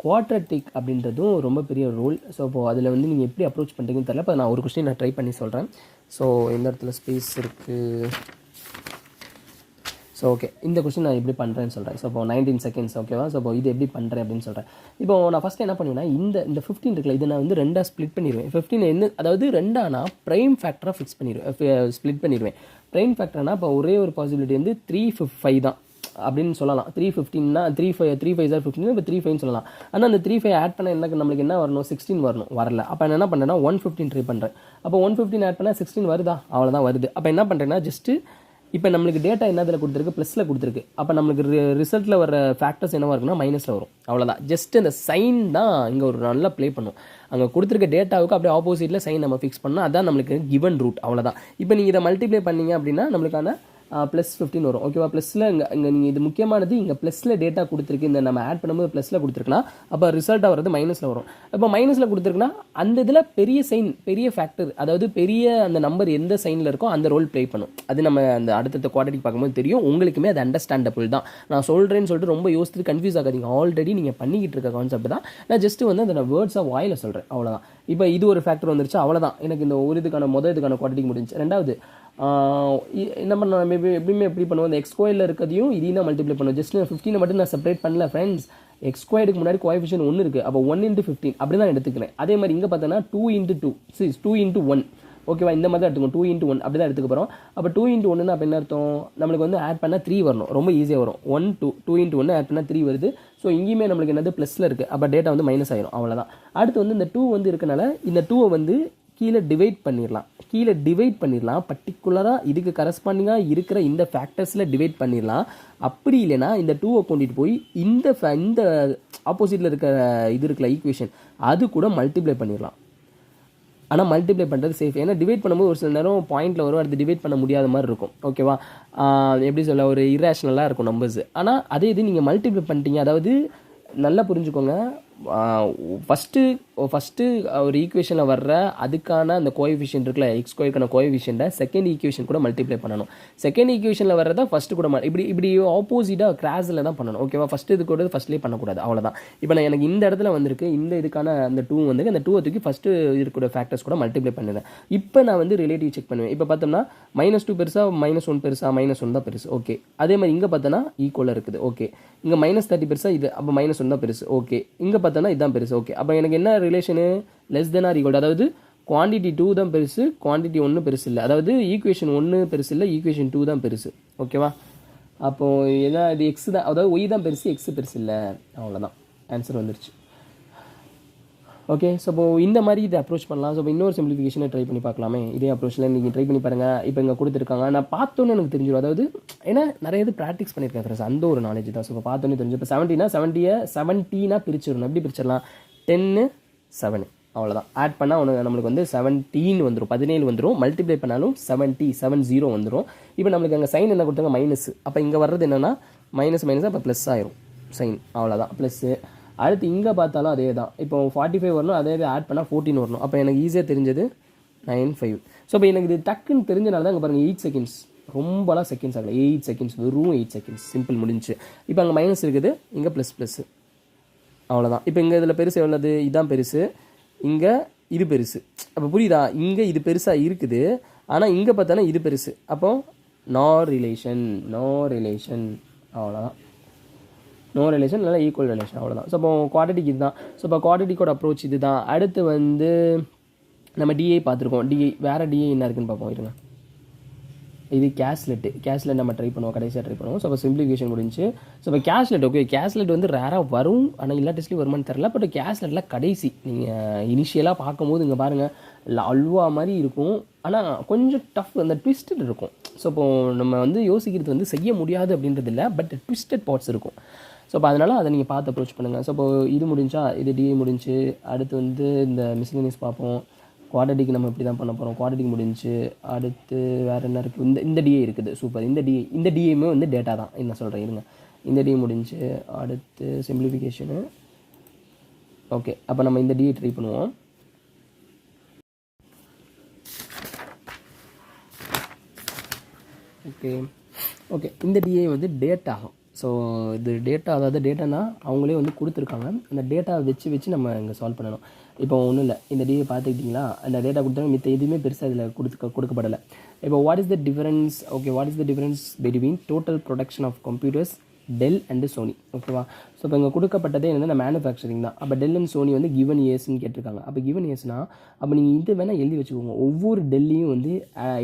குவாட்ரட்டிக் அப்படின்றதும் ரொம்ப பெரிய ரோல். ஸோ இப்போது அதில் வந்து நீங்கள் எப்படி அப்ரோச் பண்ணுறீங்கன்னு தெரியல. இப்போ நான் ஒரு கொஸ்டின் ட்ரை பண்ணி சொல்கிறேன். ஸோ இந்த இடத்துல ஸ்பேஸ் இருக்குது. ஸோ ஓகே, இந்த கொஸ்டின் நான் எப்படி பண்ணுறேன்னு சொல்கிறேன். ஸோ இப்போ 19 செகண்ட்ஸ் ஓகேவா? ஸோ இப்போ இது எப்படி பண்ணுறேன் அப்படின்னு சொல்கிறேன். இப்போ நான் ஃபஸ்ட்டு என்ன பண்ணுவேன்னா, இந்த 15 இருக்குல்ல, இதை நான் வந்து 2ஆக ஸ்ப்ளிட் பண்ணிடுவேன். 15 என்ன, அதாவது 2ஆனா ப்ரைம் ஃபேக்டராக ஸ்ப்ளிட் பண்ணிடுவேன். ப்ரைம் ஃபேக்டர்னா இப்போ ஒரே ஒரு பாசிபிலிட்டி வந்து 3 5 தான். அப்படின்னு சொல்லலாம். 315னா 3 5 ஆர் 15, இப்போ 3 5 சொல்லலாம். ஆனால் அந்த 3 5 ஆட் பண்ண நம்மளுக்கு என்ன வரணும், 16 வரணும், வரல. அப்போ நான் என்ன பண்ணுறேன்னா 115 ட்ரை பண்ணுறேன். அப்போ 115 ஆட் பண்ணால் 16 வருதா, அவ்வளோதான் வருது. அப்போ என்ன பண்ணுறேன்னா ஜஸ்ட்டு இப்போ நம்மளுக்கு டேட்டா என்னதில் கொடுத்துருக்கு, ப்ளஸில் கொடுத்துருக்கு. அப்போ நம்மளுக்கு ரிசல்ட்டில் வர ஃபேக்டர்ஸ் என்னவாக இருக்குன்னா மைனஸில் வரும், அவ்வளோதான். ஜஸ்ட் இந்த சைன் தான் இங்கே ஒரு நல்லா ப்ளே பண்ணும். அங்கே கொடுத்துருக்க டேட்டாவுக்கு அப்படியே ஆப்போசிட்டில் சைன் நம்ம ஃபிக்ஸ் பண்ணால் அதான் நம்மளுக்கு கிவன் ரூட், அவ்வளோதான். இப்போ நீங்கள் இதை மல்டிப்ளை பண்ணீங்க அப்படின்னா நம்மளுக்கான +15 வரும். ஓகேவா? ப்ளஸில் இங்கே நீங்கள் இது முக்கியமானது, இங்கே ப்ளஸில் டேட்டா கொடுத்துருக்கு, இந்த நம்ம ஆட் பண்ணும்போது ப்ளஸில் கொடுத்துருக்குன்னா அப்போ ரிசல்ட்டாக வரது மைனஸில் வரும். இப்போ மைனஸில் கொடுத்துருக்குன்னா அந்த இதில் பெரிய சைன், பெரிய ஃபேக்டர், அதாவது பெரிய அந்த நம்பர் எந்த சைனில் இருக்கோ அந்த ரோல் ப்ளே பண்ணும். அது நம்ம அந்த அடுத்த குவாட்ரேட்டிக் பார்க்கும்போது தெரியும். உங்களுக்குமே அது அண்டர்ஸ்டாண்டபிள் தான். நான் சொல்கிறேன்னு சொல்லிட்டு ரொம்ப யோசித்து கன்ஃபியூஸ் ஆகாதீங்க. ஆல்ரெடி நீங்கள் பண்ணிக்கிட்டு இருக்க கான்செப்ட் தான். நான் ஜஸ்ட்டு வந்து அந்த வேர்ட்ஸாக வாயில் சொல்கிறேன், அவ்வளோதான். இப்போ இது ஒரு ஃபேக்டர் வந்துருச்சு, அவ்வளோதான். எனக்கு இந்த ஒரு இதுக்கான இதுக்கான குவாட்ரேட்டிக் முடிஞ்சு. ரெண்டாவது என்ன பண்ண எப்படியுமே எப்படி பண்ணுவோம், இந்த எக்ஸ்2ல இருக்கிறதையும் இதையும் தான் மல்டிப்ளை பண்ணுவோம். ஜஸ்ட் 15 மட்டும் நான் செப்பரேட் பண்ணல ஃப்ரெண்ட்ஸ். எக்ஸ்2க்கு முன்னாடி கோஎஃபிஷியன்ட் 1 இருக்குது, அப்போ 1 × 15 அப்படி தான் எடுத்துக்கிறேன். அதே மாதிரி இங்கே பார்த்தோன்னா 2 × 2 2 × 1, ஓகேவா? இந்த மாதிரி தான் எடுத்துக்கணும். 2 × 1 அப்படி தான் எடுத்துக்க போகிறோம். அப்போ 2 × 1 அப்போ என்ன அர்த்தம், நம்மளுக்கு வந்து ஆட் பண்ணால் 3 வரணும், ரொம்ப ஈஸியாக வரும். 1 2 2 × 1 ஆட் பண்ணால் 3 வருது. ஸோ இங்கேயுமே நம்மளுக்கு என்னது ப்ளஸில் இருக்குது, அப்போ டேட்டா வந்து மைனஸ் ஆயிரும், அவ்வளோதான். அடுத்து வந்து இந்த 2 வந்து இருக்கனால இந்த 2 வந்து கீழே டிவைட் பண்ணிடலாம். பர்டிகுலராக இதுக்கு கரஸ்பாண்டிங்காக இருக்கிற இந்த ஃபேக்டர்ஸில் டிவைட் பண்ணிடலாம். அப்படி இல்லைனா இந்த 2 கொண்டுட்டு போய் இந்த ஆப்போசிட்டில் இருக்கிற இது இருக்கிற ஈக்குவேஷன் அது கூட மல்டிப்ளை பண்ணிடலாம். ஆனால் மல்டிப்ளை பண்ணுறது சேஃப். ஏன்னா டிவைட் பண்ணும்போது ஒரு சில நேரம் பாயிண்டில் வரும், அடுத்து டிவைட் பண்ண முடியாத மாதிரி இருக்கும், ஓகேவா? எப்படி சொல்ல, ஒரு இர்ரேஷனலாக இருக்கும் நம்பர்ஸ். ஆனால் அதே இது நீங்கள் மல்டிப்ளை பண்ணிட்டீங்க, அதாவது நல்லா புரிஞ்சுக்கோங்க. ஃபஸ்ட்டு ஒரு ஈக்குவேஷனில் வர்ற அதுக்கான அந்த கோஎஃபிஷியன்ட் இருக்குல்ல, எக்ஸ்2க்கான கோஎஃபிஷியன்ட்டை செகண்ட் ஈக்குவேஷன் கூட மல்டிப்ளை பண்ணணும். செகண்ட் ஈக்குவேஷனில் வர்றதா ஃபஸ்ட்டு கூட இப்படி ஆப்போசிட்டாக கிராஸில் தான் பண்ணணும், ஓகேவா? ஃபஸ்ட்டு இது கூட ஃபஸ்ட்லேயே பண்ணக்கூடாது, அவ்வளோதான். இப்போ நான் எனக்கு இந்த இடத்துல வந்திருக்கு, இந்த இதுக்கான அந்த 2 வந்து அந்த 2 தூக்கி ஃபஸ்ட்டு இருக்கிற ஃபேக்டர்ஸ் கூட மல்டிப்ளை பண்ணிடுறேன். இப்போ நான் வந்து ரிலேட்டிவ் செக் பண்ணுவேன். இப்போ பார்த்தோம்னா -2 பெருசா, -1 பெருசா, -1 தான் பெருசு, ஓகே. அதே மாதிரி இங்கே பார்த்தோன்னா ஈக்குவலாக இருக்குது, ஓகே. இங்கே -30 பெருசா, இது அப்போ -1 தான் பெருசு, ஓகே. இங்கே பார்த்தோன்னா இதுதான் பெருசு, ஓகே. அப்போ எனக்கு என்ன relation, less than or equal, அதாவது குவான்டிட்டி 2 தான் பெருசு, குவான்டிட்டி 1 பெருசு இல்லை, அதாவது ஈக்குவேஷன் 1 பெருசு இல்லை, ஈக்குவேஷன் 2 தான் பெருசு, ஓகேவா? அப்போது ஏன்னா இது எக்ஸ் தான், அதாவது ஒய் தான் பெருசு, எக்ஸ் பெருசு இல்லை, அவ்வளோதான். ஆன்சர் வந்துருச்சு, ஓகே. ஸோ இப்போ இந்த மாதிரி இதை அப்ரோச் பண்ணலாம். ஸோ இப்போ இன்னொரு சிம்பிளிஃபிகேஷனை ட்ரை பண்ணி பார்க்கலாமே. இதே அப்ரோச்சில் நீங்கள் ட்ரை பண்ணி பாருங்கள். இப்போ இங்கே கொடுத்துருக்காங்க, நான் பார்த்தோன்னே எனக்கு தெரிஞ்சிடும். அதாவது ஏன்னா நிறைய இது ப்ராக்டிஸ் பண்ணியிருக்கேன் ஃப்ரெண்ட்ஸ், அந்த ஒரு நாலேஜ் தான். ஸோ இப்போ பார்த்தோன்னே தெரிஞ்சு. இப்போ 70னா பிரிச்சிடணும். எப்படி பிரிச்சிடலாம், 10 7 அவ்வளோதான். ஆட் பண்ணால் நம்மளுக்கு வந்து 17 வந்துடும், 17 வந்துடும். மல்டிப்ளை பண்ணாலும் 70 வந்துடும். இப்போ நம்மளுக்கு அங்கே சைன் என்ன கொடுத்தாங்க, மைனஸ். அப்போ இங்கே வர்றது என்னென்னா மைனஸ் அப்போ ப்ளஸ் ஆயிரும் சைன், அவ்வளோதான், ப்ளஸ்ஸு. அடுத்து இங்கே பார்த்தாலும் அதே தான். இப்போ 45 வரணும், அதே ஆட் பண்ணால் 14 வரணும். அப்போ எனக்கு ஈஸியாக தெரிஞ்சது 9 5. ஸோ இப்போ எனக்கு இது டக்குன்னு தெரிஞ்சனால தான் இங்கே பாருங்கள் 8 செகண்ட்ஸ், ரொம்பலாம் செகண்ட்ஸ் ஆகலை, 8 செகண்ட்ஸ், வெறும் 8 செகண்ட்ஸ், சிம்பிள் முடிஞ்சு. இப்போ அங்கே மைனஸ் இருக்குது, இங்கே ப்ளஸ், அவ்வளோதான். இப்போ இங்கே இதில் பெருசு எவ்வளோது, இதுதான் பெருசு, இங்கே இது பெருசு. அப்போ புரியுதா, இங்கே இது பெருசாக இருக்குது, ஆனால் இங்கே பார்த்தோன்னா இது பெருசு. அப்போது நோ ரிலேஷன், அவ்வளோதான். நோ ரிலேஷன் இல்லை ஈக்குவல் ரிலேஷன், அவ்வளோதான். ஸோ இப்போ குவாட்ரேட்டிக் இது தான். ஸோ இப்போ குவாட்ரேட்டிக்கோட அப்ரோச் இது தான். அடுத்து வந்து நம்ம டிஐ பார்த்துருக்கோம். வேறு டிஐ என்ன இருக்குன்னு பார்ப்போம், இருங்க. இது கேஷ்லெட் நம்ம ட்ரை பண்ணுவோம், கடைசியாக ட்ரை பண்ணுவோம். ஸோ இப்போ சிம்பிளிஃபிகேஷன் முடிஞ்சு. ஸோ இப்போ கேஷ்லெட், ஓகே. கேஷ்லெட் வந்து ரேராக வரும், ஆனால் எல்லா டெஸ்ட்லேயும் வருமானு தெரில. பட் கேஷ்லெட்டில் கடைசி நீங்கள் இனிஷியலாக பார்க்கும்போது இங்கே பாருங்கள் அல்வா மாதிரி இருக்கும், ஆனால் கொஞ்சம் டஃப், அந்த ட்விஸ்டட் இருக்கும். ஸோ இப்போது நம்ம வந்து யோசிக்கிறது வந்து செய்ய முடியாது அப்படின்றது இல்லை, பட் ட்விஸ்டட் பார்ட்ஸ் இருக்கும். ஸோ இப்போ அதனால் அதை நீங்கள் பார்த்து அப்ரோச் பண்ணுங்கள். ஸோ இப்போ இது முடிஞ்சா, இது டிஐ முடிஞ்சு. அடுத்து வந்து இந்த மிஸ்லினியஸ் பார்ப்போம். குவாட்ரேட்டிக் நம்ம இப்படி தான் பண்ண போகிறோம். குவாட்ரேட்டிக் முடிஞ்சு. அடுத்து வேறு என்ன இருக்குது, இந்த டிஏ இருக்குது, சூப்பர். இந்த டிஏமே வந்து டேட்டா தான், என்ன சொல்கிறேன் இருங்க. இந்த டிஏ முடிஞ்சு. அடுத்து சிம்பிளிஃபிகேஷனு, ஓகே. அப்போ நம்ம இந்த டிஏ ட்ரை பண்ணுவோம். ஓகே. இந்த டிஏ வந்து டேட்டா. ஸோ இது டேட்டா, அதாவது டேட்டானா அவங்களே வந்து கொடுத்துருக்காங்க. அந்த டேட்டாவை வச்சு நம்ம இங்கே சால்வ் பண்ணணும். இப்போ ஒன்றும் இல்லை, இந்த டிஏ பார்த்துக்கிட்டிங்களா, அந்த டேட்டா கொடுத்தாங்க, மித்த எதுவுமே பெருசாக இதில் கொடுக்கப்படலை. இப்போ what is the difference, okay, what is the difference between total production of computers Dell and Sony. ஓகேவா? ஸோ இப்போ இங்கே கொடுக்கப்பட்டதே என்னென்னா மேனுஃபேக்சரிங் தான். அப்போ டெல் அண்ட் சோனி வந்து கிவன் இயர்ஸ்ன்னு கேட்டிருக்காங்க. அப்போ கிவன் இயர்ஸ்னால் அப்போ நீங்கள் இது வேணால் எழுதி வச்சுக்கோங்க. ஒவ்வொரு டெல்லையும் வந்து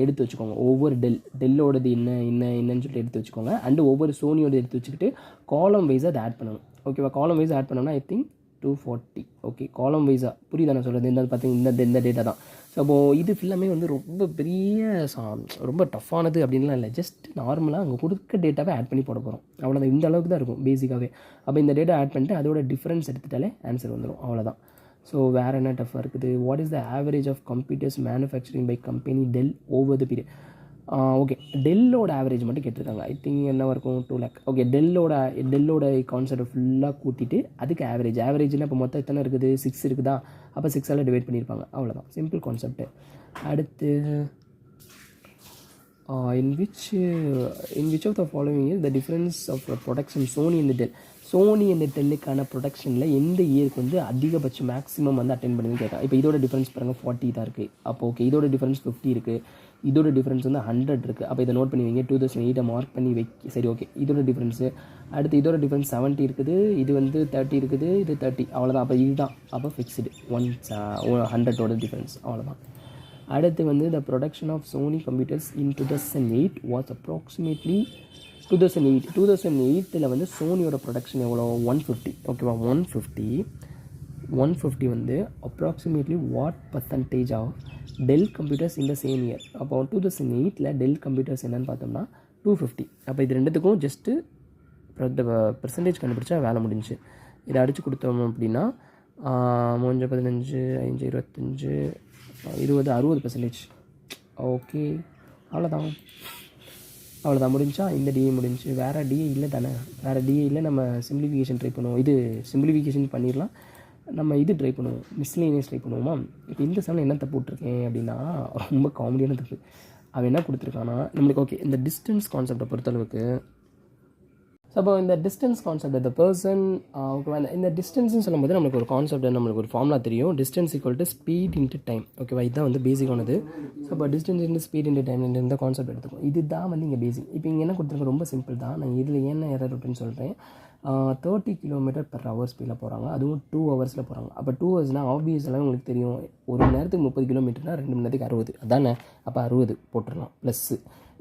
எடுத்து வச்சுக்கோங்க. ஒவ்வொரு டெல்லோடது என்னன்னு சொல்லிட்டு எடுத்து வச்சுக்கோங்க. அண்டு ஒவ்வொரு சோனியோட எடுத்து வச்சுக்கிட்டு காலம் வைஸாக அதை ஆட் பண்ணணும். ஓகேவா? காலம் வைஸ் ஆட் பண்ணோம்னா ஐ திங்க் 240. ஓகே, காலம் வைஸாக புரியுதா நான் சொல்கிறது? இந்த பார்த்தீங்கன்னா இந்த டேட்டா தான். ஸோ அப்போது இது ஃபுல்லாமே வந்து ரொம்ப பெரிய ரொம்ப டஃப்பானது அப்படின்லாம் இல்லை. ஜஸ்ட் நார்மலாக அங்கே கொடுக்க டேட்டாவை ஆட் பண்ணி போட போகிறோம். அவ்வளோதான். இந்த அளவுக்கு தான் இருக்கும் பேசிக்காகவே. அப்போ இந்த டேட்டா ஆட் பண்ணிட்டு அதோட டிஃப்ரென்ஸ் எடுத்துட்டாலே ஆன்சர் வந்துடும். அவ்வளோதான். ஸோ வேறு என்ன டஃப்பாக இருக்குது? What is the average of computers manufacturing by company Dell over the period? Okay, டெல்லோட ஆவரேஜ் மட்டும் கேட்டிருக்காங்க. ஐ திங்க் என்ன இருக்கும் 2 lakh. ஓகே, டெல்லோட கான்செப்ட் ஃபுல்லாக கூட்டிட்டு அதுக்கு ஆவரேஜ்னா இப்போ மொத்தம் எத்தனை இருக்குது? 6 இருக்குதா? அப்போ 6ஆல் டிவைட் பண்ணியிருப்பாங்க. அவ்வளோதான், சிம்பிள் கான்செப்ட்டு. அடுத்து in which of the following is the difference of production Sony and Dell? Sony and டெல்லுக்கான ப்ரொடக்ஷனில் எந்த இயருக்கு வந்து அதிகபட்சம் மேக்ஸிமம் வந்து அட்டென்ட் பண்ணுதுன்னு கேட்குறாங்க. இப்போ இதோட டிஃப்ரென்ஸ் பாருங்கள் 40 தான் இருக்குது. அப்போ ஓகே, இதோட டிஃப்ரென்ஸ் 50 இருக்குது. இதோட டிஃப்ரென்ஸ் வந்து 100 இருக்குது. அப்போ இதை நோட் பண்ணி வைங்க. 2008 மார்க் பண்ணி சரி, ஓகே. இதோட டிஃப்ரென்ஸு அடுத்து இதோட டிஃப்ரென்ஸ் 70 இருக்குது. இது வந்து 30 இருக்குது. இது 30. அவ்வளோதான். அப்போ இதுதான் அப்போ ஃபிக்ஸ்டு 100ஓட டிஃப்ரென்ஸ். அவ்வளோதான். அடுத்து வந்து the production of Sony computers in 2008 was approximately 2008 வந்து சோனியோட ப்ரொடக்ஷன் எவ்வளோ? 150. ஓகேவா? 150 வந்து approximately what percentage of Dell computers இந்த சேம் இயர்? அப்போ 2008 டெல் கம்ப்யூட்டர்ஸ் என்னென்னு பார்த்தோம்னா 250. அப்போ இது ரெண்டுத்துக்கும் ஜஸ்ட்டு பர்சன்டேஜ் கண்டுபிடிச்சா வேலை முடிஞ்சு. இதை அடித்து கொடுத்தோம் அப்படின்னா 15 5 25 20 60%. ஓகே, அவ்வளோதான் முடிஞ்சா. இந்த டிஏ முடிஞ்சு. வேறு டிஏ இல்லை தானே? வேறு டிஏ இல்லை. நம்ம சிம்பிளிஃபிகேஷன் ட்ரை பண்ணுவோம். இது சிம்பிளிஃபிகேஷன் பண்ணிடலாம். நம்ம இது ட்ரை பண்ணுவோம், மிஸ்லேனியஸ் ட்ரை பண்ணுவோமா? இப்போ இந்த சமயம் என்ன தப்பு விட்ருக்கேன் அப்படின்னா ரொம்ப காமெடியான தப்பு. அவன் என்ன கொடுத்துருக்கான்னா நம்மளுக்கு ஓகே இந்த டிஸ்டன்ஸ் கான்செப்டை பொறுத்தளவுக்கு. ஸோ அப்போ இந்த டிஸ்டன்ஸ் கான்செப்ட் இந்த பர்சன் ஓகேவா? இந்த டிஸ்டன்ஸ்னு சொல்லும்போது நம்மளுக்கு ஒரு கான்செப்ட், நம்மளுக்கு ஒரு ஃபார்முலா தெரியும். Distance equal to speed into time. ஓகேவா? இதுதான் வந்து பேசிக்கானது. ஸோ இப்போ distance into speed into time இந்த கான்செப்ட் எடுத்துக்கும். இதுதான் வந்து இங்கே பேசிக். இப்போ இங்கே என்ன கொடுத்துருக்க ரொம்ப சிம்பிள் தான். நான் இதில் என்ன எரர் அப்படின்னு சொல்கிறேன். 30 km/h ஸ்பீடில் போகிறாங்க. அதுவும் 2 hours போகிறாங்க. அப்போ 2 hours ஆப்வியஸ்லாம் உங்களுக்கு தெரியும். ஒரு மணி நேரத்துக்கு 30 கிலோமீட்டர்னா 2 மணி நேரத்துக்கு 60 அதானே? அப்போ 60 போட்டுடலாம். ப்ளஸ்ஸு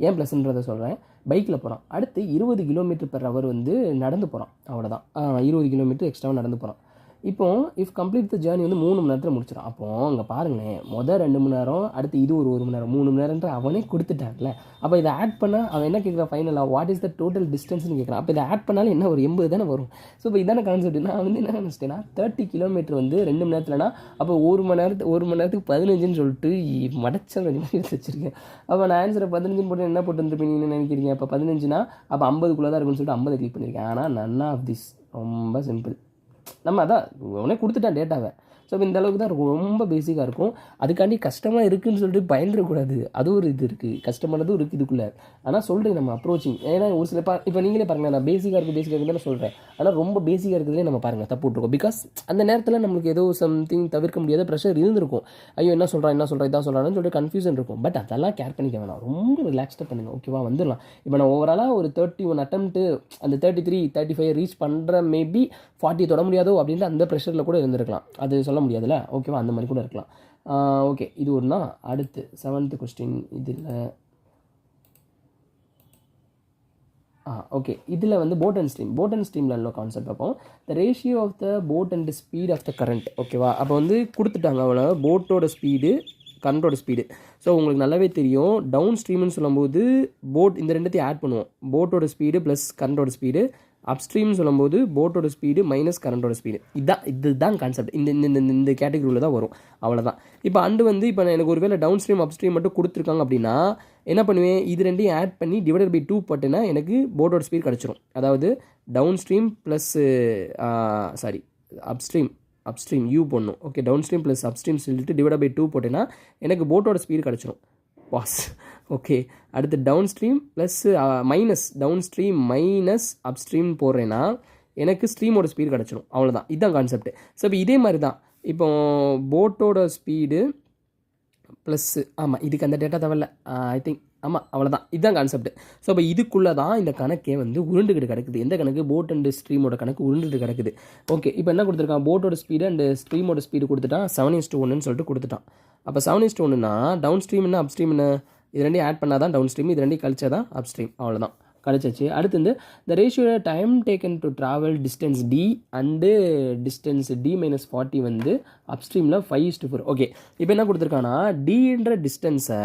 ஏன் ப்ளஸ்ன்றதை சொல்கிறேன். பைக்கில் போகிறான். அடுத்து 20 km/h வந்து நடந்து போகிறான். அவ்வளோதான். 20 கிலோமீட்டர் எக்ஸ்ட்ராவாக நடந்து போகிறான். இப்போது இஃப் கம்ப்ளீட் த ஜேர்னி வந்து 3 மணி நேரத்தில் முடிச்சிடும். அப்போது அங்கே பாருங்களேன், மொதல் 2 மணி நேரம், அடுத்து இது ஒரு 1 மணி நேரம், 3 மணி நேரம்ன்ற அவனே கொடுத்துட்டாங்கல்ல. அப்போ இதை ஆட் பண்ணால் அவன் என்ன கேட்குறான்? ஃபைனலாக வாட் இஸ் த டோட்டல் டிஸ்டன்ஸ்னு கேட்குறான். அப்போ இதை ஆட் பண்ணாலும் என்ன ஒரு 80 தானே வரும். ஸோ இப்போ இதான கான்செப்ட். நான் வந்து என்ன நினச்சிட்டேன்னா 30 கிலோமீட்டர் வந்து 2 மணி நேரத்தில்னா அப்போ 1 மணி நேரத்துக்கு 15ன்னு சொல்லிட்டு மடச்சல் வச்சுருக்கேன். அப்போ நான் ஆன்சரை 15 போட்டு என்ன போட்டு வந்துருப்பீங்கன்னு நினைக்கிறீங்க? அப்போ 15னா அப்போ 50க்குள்ளே தான் இருக்குன்னு சொல்லிட்டு 50 கிளிக் பண்ணியிருக்கேன். ஆனால் நன் ஆஃப் திஸ் ரொம்ப சிம்பிள். நம்ம அதான் உடனே கொடுத்துட்டான் டேட்டாவை. ஸோ இந்த அளவுக்கு தான் இருக்கும். ரொம்ப பேசிக்காக இருக்கும். அதுக்காண்டி கஷ்டமாக இருக்குதுன்னு சொல்லிட்டு பயந்துடக்கூடாது. அது ஒரு இது இருக்குது, கஷ்டமானதும் இருக்குது இதுக்குள்ளே. ஆனால் சொல்கிறேன் நம்ம அப்ரோச்சிங். ஏன்னா ஒரு சில இப்போ நீங்களே பாருங்கள், நான் பேசிக்காக இருக்குதுன்னு தான் சொல்கிறேன். ஆனால் ரொம்ப பேசிக்காக இருக்கிறதுலே நம்ம பாருங்கள் தப்பு விட்ருக்கோம். பிகாஸ் அந்த நேரத்தில் நம்மளுக்கு ஏதோ சம்திங் தவிர்க்க முடியாத ப்ரெஷர் இருந்திருக்கும். ஐயோ என்ன சொல்கிறான் இதான் சொல்கிறான்னு சொல்லிட்டு கன்ஃபியூஷன் இருக்கும். பட் அதெல்லாம் கேர் பண்ணிக்க வேணாம். ரொம்ப ரிலாக்ஸ்டாக பண்ணுங்கள். ஓகேவா? வந்துடலாம். இப்போ நான் ஓவராலாக ஒரு 31 அட்டம்ப்ட்டு அந்த 33 35 ரீச் பண்ணுற மேபி 40 தொட முடியாதோ அப்படின்ட்டு அந்த ப்ரெஷரில் கூட இருந்திருக்கலாம். அது சொல்ல முடியாதுல்ல. ஓகேவா? அந்த மாதிரி கூட இருக்கலாம். ஓகே, இது ஒன்றா. அடுத்து 7th கொஸ்டின். இதில் ஓகே, இதில் வந்து போட் அண்ட் ஸ்ட்ரீமில் உள்ள கான்செப்ட் பார்ப்போம். The ratio of the boat and speed of the current. ஓகேவா? அப்போ வந்து கொடுத்துட்டாங்க அவ்வளோ போட்டோட ஸ்பீடு, கரண்ட்டோட ஸ்பீடு. ஸோ உங்களுக்கு நல்லாவே தெரியும். டவுன் ஸ்ட்ரீம்னு சொல்லும்போது போட் இந்த ரெண்டுத்தையும் ஆட் பண்ணுவோம். போட்டோட ஸ்பீடு ப்ளஸ் கரண்ட்டோட ஸ்பீடு. அப்ஸ்ட்ரீம்னு சொல்லும்போது போட்டோட ஸ்பீடு மைனஸ் கரண்ட்டோட ஸ்பீடு. இதுதான் கான்செப்ட். இந்த கேட்டகரியில் தான் வரும். அவ்வளோதான். இப்போ வந்து இப்போ எனக்கு ஒரு வேளை டவுன் ஸ்ட்ரீம் அப்ஸ்ட்ரீம் மட்டும் கொடுத்துருக்காங்க அப்படின்னா என்ன பண்ணுவேன்? இது ரெண்டையும் ஆட் பண்ணி டிவைடட் பை 2 போட்டேன்னா எனக்கு போட்டோட ஸ்பீட் கிடச்சிரும். அதாவது downstream plus upstream U போடணும். Okay, downstream plus upstream சொல்லிட்டு டிவைட் பை 2 போட்டேன்னா எனக்கு போட்டோட ஸ்பீடு கிடச்சிரும். பாஸ். ஓகே, அடுத்து downstream plus downstream minus upstream போடுறேன்னா எனக்கு ஸ்ட்ரீமோட ஸ்பீடு கிடச்சிரும். அவ்வளோதான். இதுதான் கான்செப்ட். ஸோ இப்போ இதே மாதிரி தான். இப்போ போட்டோட ஸ்பீடு ப்ளஸ்ஸு இதுக்கு அந்த டேட்டா தேவையில்ல. ஐ திங்க் ஆமாம், அவ்வளோதான். இதுதான் கான்செப்ட். ஸோ அப்போ இதுக்குள்ளே தான் இந்த கணக்கே வந்து உருண்டுக்கிட்டு கிடக்குது. எந்த கணக்கு? போட் அண்ட் ஸ்ட்ரீமோட கணக்கு உருண்டுட்டு கிடக்குது. ஓகே, இப்போ என்ன கொடுத்துருக்கான்? போட்டோட ஸ்பீடு அண்ட் ஸ்ட்ரீமோட ஸ்பீடு கொடுத்துட்டான். 7:1 சொல்லிட்டு கொடுத்துட்டான். அப்போ 7:1னா டவுன் ஸ்ட்ரீம் என்ன, அப் ஸ்ட்ரீம் என்ன? இது ரெண்டையும் ஆட் பண்ணால் தான் டவுன் ஸ்ட்ரீம், இது ரெண்டையும் கழிச்சா தான் அப் ஸ்ட்ரீம். அவ்வளோதான், கழிச்சாச்சு. அடுத்து வந்து the ratio time taken to travel distance D and distance D-40 வந்து அப்ஸ்ட்ரீமில் 5:4. ஓகே, இப்போ என்ன கொடுத்துருக்கான்னா டின்ற டிஸ்டன்ஸை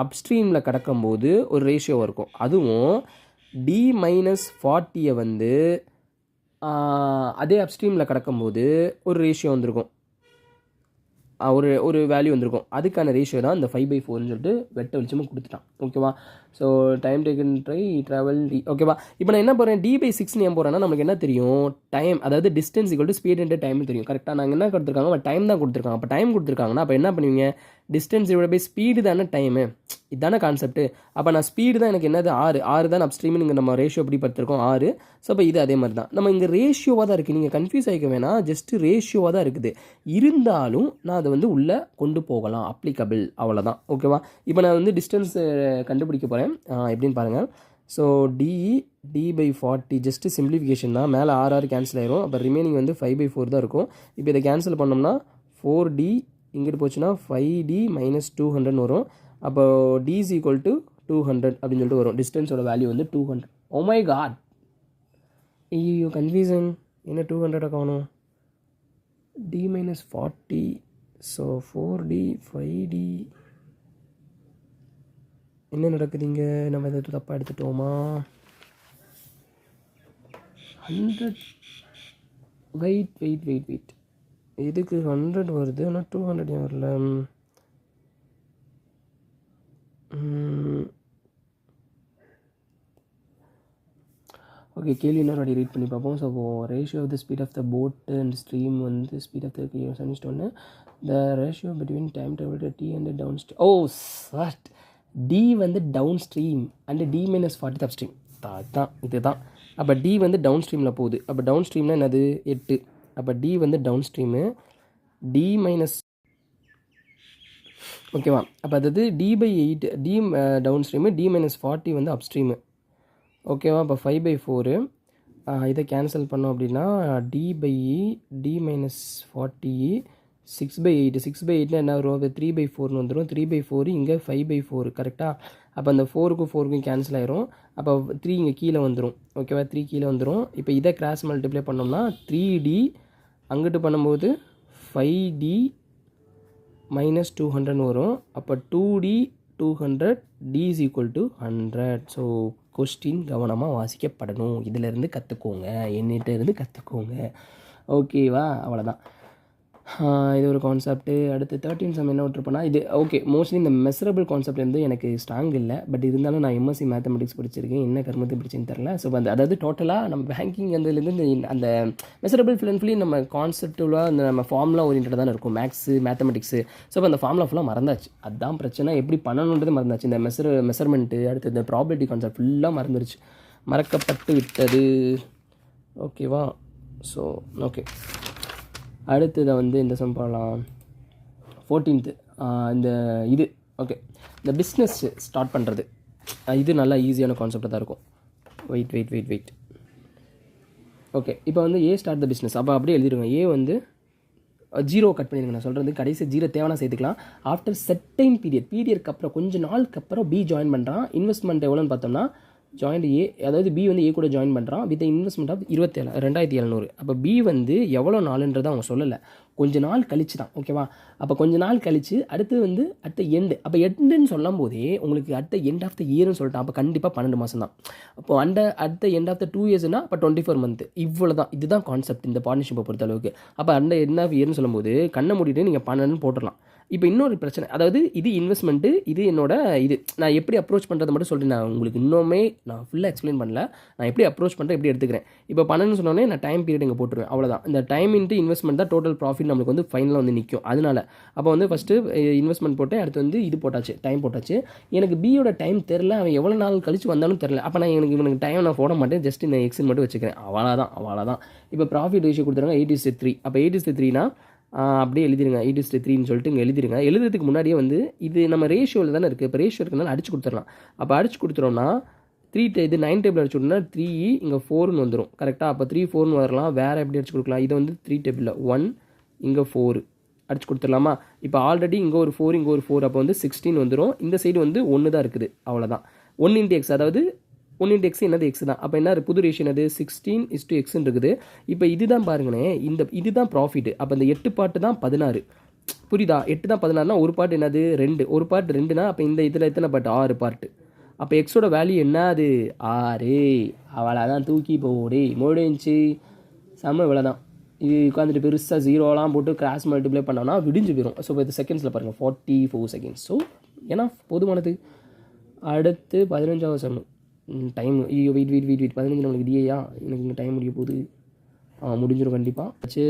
அப்ஸ்ட்ரீமில் கடக்கும்போது ஒரு ரேஷியோ இருக்கும். அதுவும் D-40 வந்து அதே அப்ஸ்ட்ரீமில் கடக்கும்போது ஒரு ரேஷியோ வந்திருக்கும், ஒரு வேல்யூ வந்திருக்கும். அதுக்கான ரேஷியோ தான் இந்த 5/4ன்னு சொல்லிட்டு வெட்ட வெளிச்சமாக கொடுத்துட்டான். ஓகேவா? So time taken travel D. ஓகேவா? இப்போ நான் என்ன போகிறேன், D/6 ஏன் போகிறேன்னா நமக்கு என்ன தெரியும், டைம் அதாவது distance equal to speed and time தெரியும். கரெக்டாக நாங்கள் என்ன கொடுத்துருக்காங்க, டைம் தான் கொடுத்துருக்காங்க. அப்போ டைம் கொடுத்துருக்காங்கன்னா அப்போ என்ன பண்ணுவீங்க, டிஸ்டன்ஸ் இவ்வளோ பை ஸ்பீடு தானே டைமு, இதுதானே கான்செப்ட்டு. அப்போ நான் ஸ்பீடு தான் எனக்கு என்னது 6 தான் அப்ஸ்ட்ரீம். இங்கே நம்ம ரேஷியோ எப்படி பார்த்துருக்கோம் 6. ஸோ அப்போ இது அதே மாதிரி தான் நம்ம இங்கே ரேஷியோவாக தான் இருக்குது. நீங்கள் கன்ஃபியூஸ் ஆகிக்க வேணாம், ஜஸ்ட்டு ரேஷியோவாக தான் இருக்குது. இருந்தாலும் நான் அதை வந்து உள்ளே கொண்டு போகலாம், அப்ளிகபிள், அவ்வளோதான். ஓகேவா? இப்போ நான் வந்து டிஸ்டன்ஸ் கண்டுபிடிக்க போகிறேன். எப்படின்னு பாருங்கள். ஸோ D/40 ஜஸ்ட்டு சிம்பிளிஃபிகேஷன் தான். மேலே 6 கேன்சல் ஆயிரும். அப்போ ரிமைனிங் வந்து 5/4 தான் இருக்கும். இப்போ இதை கேன்சல் பண்ணோம்னா 4D இங்கிட்டு போச்சுன்னா 5D - 200 வரும். அப்போ D is equal to 200 அப்படின்னு சொல்லிட்டு வரும். டிஸ்டன்ஸோட வேல்யூ வந்து 200. ஓ மை காட், ஐயோ கன்ஃபியூசன், என்ன 200 காணும்? D-40, so 4D 5D. என்ன நடக்குதுங்க, நம்ம எதாவது தப்பாக எடுத்துட்டோமா? 100 வெயிட் இதுக்கு 100 வருது, ஆனால் 200 ஏன் வரல? ஓகே, கேள்வி இன்னொரு வாட்டி ரீட் பண்ணி பார்ப்போம். So ratio of the speed of the boat and stream வந்து ஸ்பீட் ஆஃப் த ஒன்று the ratio between time travel T and downstream. Oh சாட், டி வந்து downstream and D-40 upstream தான், இதுதான். அப்போ D வந்து down ஸ்ட்ரீமில் போகுது. அப்போ டவுன் ஸ்ட்ரீம்னா என்னது 8. அப்போ டி வந்து டவுன் ஸ்ட்ரீமு D- ஓகேவா? அப்போ அதாவது D/8 T down stream, D-40 வந்து அப் ஸ்ட்ரீமு. ஓகேவா? அப்போ 5/4 இதை கேன்சல் பண்ணோம் அப்படின்னா D/40 6/8. 6/8னா என்ன வரும், அது 3/4 வந்துடும். 3/4 இங்கே 5/4. கரெக்டாக? அப்போ அந்த 4க்கும் 4க்கும் கேன்சல் ஆயிரும். அப்போ 3 இங்கே கீழே வந்துடும். ஓகேவா? 3 கீழே வந்துடும். இப்போ இதை கிராஸ் மல்டிப்ளை பண்ணோம்னா 3D அங்கிட்டு பண்ணும்போது 5D - 200 வரும். அப்போ 2D 200 D is equal to 100. So question கவனமாக வாசிக்கப்படணும். இதிலேருந்து கற்றுக்கோங்க, என்னிட்ட இருந்து கற்றுக்கோங்க. ஓகேவா? அவ்வளோதான். இது ஒரு கான்செப்ட்டு. அடுத்து 13 சம் என்ன விட்டுருப்பேன்னா இது ஓகே, மோஸ்ட்லி இந்த மெசரபிள் கான்செப்ட் வந்து எனக்கு ஸ்ட்ராங் இல்லை. பட் இருந்தாலும் நான் எம்எஸ்சி மேத்தமெட்டிக்ஸ் படிச்சிருக்கேன், என்ன கர்மத்தை படிச்சுன்னு தெரில. ஸோ அதாவது டோட்டலாக நம்ம பேங்கிங் அதுலேருந்து அந்த மெசரபிள் ஃபுல் அண்ட் ஃபுல்லி நம்ம கான்செப்டுவலாக அந்த நம்ம ஃபார்முலா ஓரியன்டாக தான் இருக்கும், மேக்ஸு மேத்தமெட்டிக்ஸு. ஸோ அப்போ அந்த ஃபார்முலா ஃபுல்லாக மறந்தாச்சு. அதுதான் பிரச்சனை, எப்படி பண்ணணுன்றது மறந்தாச்சு. இந்த மெஷர்மெண்ட்டு அடுத்து இந்த ப்ராபபிலிட்டி கான்செப்ட் ஃபுல்லாக மறந்துருச்சு, மறக்கப்பட்டு விட்டது. ஓகேவா? ஸோ ஓகே, அடுத்ததை வந்து இந்த சம் பண்ணலாம். 14th இந்த இது ஓகே, இந்த பிஸ்னஸ் ஸ்டார்ட் பண்ணுறது, இது நல்லா ஈஸியான கான்செப்டாக தான் இருக்கும். வெயிட் ஓகே, இப்போ வந்து ஏ ஸ்டார்ட் த பிஸ்னஸ். அப்போ அப்படியே எழுதிடுங்க. ஏ வந்து 0 கட் பண்ணிடுங்க. நான் சொல்கிறது கடைசி 0 தேவைன்னா சேர்த்துக்கலாம். ஆஃப்டர் செர்டைன் பீரியட்க்கு அப்புறம் கொஞ்சம் நாளுக்கு அப்புறம் பி ஜாயின் பண்ணுறான். இன்வெஸ்ட்மெண்ட் எவ்வளோன்னு பார்த்தோம்னா ஜாயிண்ட் ஏ, அதாவது பி வந்து ஏ கூட ஜாயின் பண்ணுறான் வித் இன்வெஸ்ட்மெண்ட் ஆஃப் 27,200. அப்போ பி வந்து எவ்வளோ நாளுன்றதை அவங்க சொல்லலை, கொஞ்ச நாள் கழிச்சு தான். ஓகேவா? அப்போ கொஞ்ச நாள் கழிச்சு அடுத்து வந்து அட் த எண்டு. அப்போ எண்டுன்னு சொல்லும் போதே உங்களுக்கு at the end of the இயர்னு சொல்லிட்டான். அப்போ கண்டிப்பாக 12 மாதம் தான். அப்போ at the end of the 2 இயர்ஸ்னா அப்போ 24 மந்த். இவ்வளோ தான், இதுதான் கான்செப்ட் இந்த பார்ட்னர்ஷிப்பை பொறுத்த அளவுக்கு. அப்போ அட் எண்ட் ஆஃப் இயர்னு சொல்லும்போது கண்ணை மூடிட்டு நீங்கள் 12 போட்டுடலாம். இப்போ இன்னொரு பிரச்சனை, அதாவது இது இன்வெஸ்ட்மெண்ட்டு, இது என்னோட இது நான் எப்படி அப்ரோச் பண்ணுறது மட்டும் சொல்லிட்டு நான் உங்களுக்கு இன்னுமே நான் ஃபுல்லாக எக்ஸ்பிளைன் பண்ணல. நான் எப்படி அப்ரோச் பண்ணுறேன், எப்படி எடுத்துக்கிறேன். இப்போ 12 சொன்னோடனே நான் டைம் பீரியட் இங்கே போட்டுருவேன். அவ்வளோதான். இந்த டைம் இன்ட்டு இன்வெஸ்ட்மெண்ட் தான் டோட்டல் ப்ராஃபிட் நம்மளுக்கு வந்து ஃபைனலாக வந்து நிற்கும். அதனால் அப்போ வந்து ஃபஸ்ட்டு இன்வெஸ்ட்மெண்ட் போட்டு அடுத்து வந்து இது போட்டாச்சு, டைம் போட்டாச்சு. எனக்கு பியோட டைம் தெரில, அவன் எவ்வளோ நாள் கழிச்சு வந்தாலும் தெரில. அப்போ நான் இவனுக்கு டைம் நான் போட மாட்டேன், ஜஸ்ட் நான் எக்ஸ்ன்னு மட்டும் வச்சுக்கிறேன். அவ்வளோதான். இப்போ ப்ராஃபிட் ரேஷியோ கொடுத்துருங்க 8:3. அப்போ 8:3னா அப்படியே எழுதிருங்க 8:3ன்னு சொல்லிட்டு இங்கே எழுதிருங்க. எழுதுறதுக்கு முன்னாடியே வந்து இது நம்ம ரேஷியோவில் தானே இருக்குது. இப்போ ரேஷியோ இருக்கிறனால அடிச்சு கொடுத்துடலாம். அப்போ அடிச்சு கொடுத்துட்டோம்னா 3 இது 9 டேபிள் அடிச்சு விட்டோம்னா 3 இங்கே 4ன்னு வந்துடும் கரெக்டாக. அப்போ 3 4ன்னு வரலாம். வேறு எப்படி அடிச்சு கொடுக்கலாம், இதை வந்து 3 டேபிளில் 1 இங்கே 4 அடிச்சு கொடுத்துடலாமா. இப்போ ஆல்ரெடி இங்கே ஒரு 4 இங்கே ஒரு 4, அப்போ வந்து 16 வந்துடும். இந்த சைடு வந்து 1 தான் இருக்குது, அவ்வளோதான். 1 × x, அதாவது 1 × x என்னது x தான். அப்போ என்ன புது ரேஷியோ என்னது 16:x இருக்குது. இப்போ இதுதான் பாருங்கண்ணே, இதுதான் ப்ராஃபிட். அப்போ இந்த 8 பாட்டு தான் 16, புரியுதா? 8 தான் 16னா ஒரு பார்ட் என்னது 2, ஒரு பார்ட் 2னா அப்போ இந்த இதில் எத்தனை பார்ட் 6 பார்ட்டு. அப்போ எக்ஸோட வேல்யூ என்ன அது 6. அவளை தான் தூக்கி போடு முடிஞ்சு செம்ம இவ்வளோ தான். இது உட்காந்துட்டு பெருசாக 0லாம் போட்டு கிராஸ் மல்டிப்ளை பண்ணோன்னா விடிஞ்சு போயிடும். ஸோ இப்போ இது செகண்ட்ஸில் பாருங்கள் 44 செகண்ட்ஸ். ஸோ ஏன்னா போதுமானது. அடுத்து 15வது சம்மு டைம். ஐயோ வெயிட் 15 நம்மளுக்கு டிஏயா, எனக்கு இங்கே டைம் முடிய போகுது. முடிஞ்சிடும் கண்டிப்பாக. வச்சு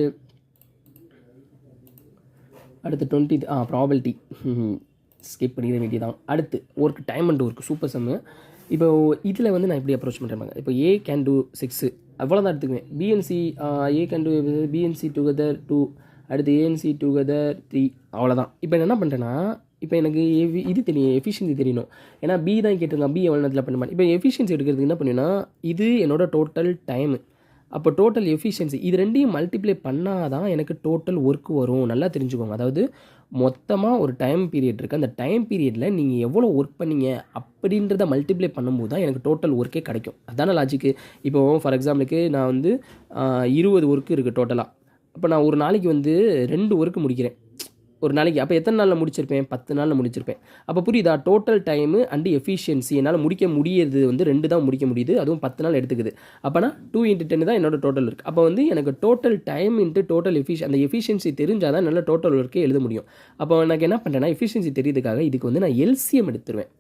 அடுத்து 20 ப்ராபபிலிட்டி ஸ்கிப் பண்ணிட வேண்டியதான். அடுத்து work time and work super sum. இப்போ இதில் வந்து நான் எப்படி அப்ரோச் பண்ணுறேன். இப்போ A can do 6 அவ்வளோதான் எடுத்துக்குவேன். B and C A can do B and C together 2, அடுத்து ஏஎன்சி டுகெதர் 3, அவ்வளோதான். இப்போ என்ன பண்ணுறேன்னா, இப்போ எனக்கு இது தெரியும், எஃபிஷியன்சி தெரியணும். ஏன்னா பி தான் கேட்டிருக்கான், பி எவ்வளோ நேரத்தில் பண்ண மாட்டேன். இப்போ எஃபிஷியன்சி எடுக்கிறதுக்கு என்ன பண்ணுன்னா, இது என்னோட டோட்டல் டைமு. அப்போ டோட்டல் எஃபிஷியன்சி இது ரெண்டையும் மல்டிப்ளை பண்ணால் தான் எனக்கு டோட்டல் ஒர்க் வரும். நல்லா தெரிஞ்சுக்கோங்க. அதாவது மொத்தமாக ஒரு டைம் பீரியட் இருக்குது, அந்த டைம் பீரியடில் நீங்கள் எவ்வளோ ஒர்க் பண்ணீங்க அப்படின்றத மல்டிப்ளை பண்ணும்போது தான் எனக்கு டோட்டல் ஒர்க்கே கிடைக்கும். அதான லாஜிக்கு. இப்போ ஃபார் எக்ஸாம்பிளுக்கு நான் வந்து 20 ஒர்க்கு இருக்குது டோட்டலாக. அப்போ நான் ஒரு நாளைக்கு வந்து 2 ஒர்க்கு முடிக்கிறேன் ஒரு நாளைக்கு. அப்போ எத்தனை நாளில் முடிச்சிருப்பேன், 10 நாளில் முடிச்சிருப்பேன். அப்போ புரியுதா, டோட்டல் டைமு அண்டு எஃபிஷியன்சி என்னால் முடிக்க முடியறது வந்து 2 தான் முடிக்க முடியுது, அதுவும் 10 நாள் எடுத்துக்குது. அப்போனா 2 × 10 தான் என்னோட டோட்டல் இருக்குது. அப்போ வந்து எனக்கு டோட்டல் டைம் இன்ட்டு டோட்டல் அந்த எஃபிஷியன்சி தெரிஞ்சால் தான் நல்ல டோட்டல் ஒர்க்கே எழுத முடியும். அப்போ எனக்கு என்ன பண்ணுறேன்னா, எஃபிஷியன்சி தெரியுதுக்காக இதுக்கு வந்து நான் எல்சிஎம் எடுத்துருவேன்.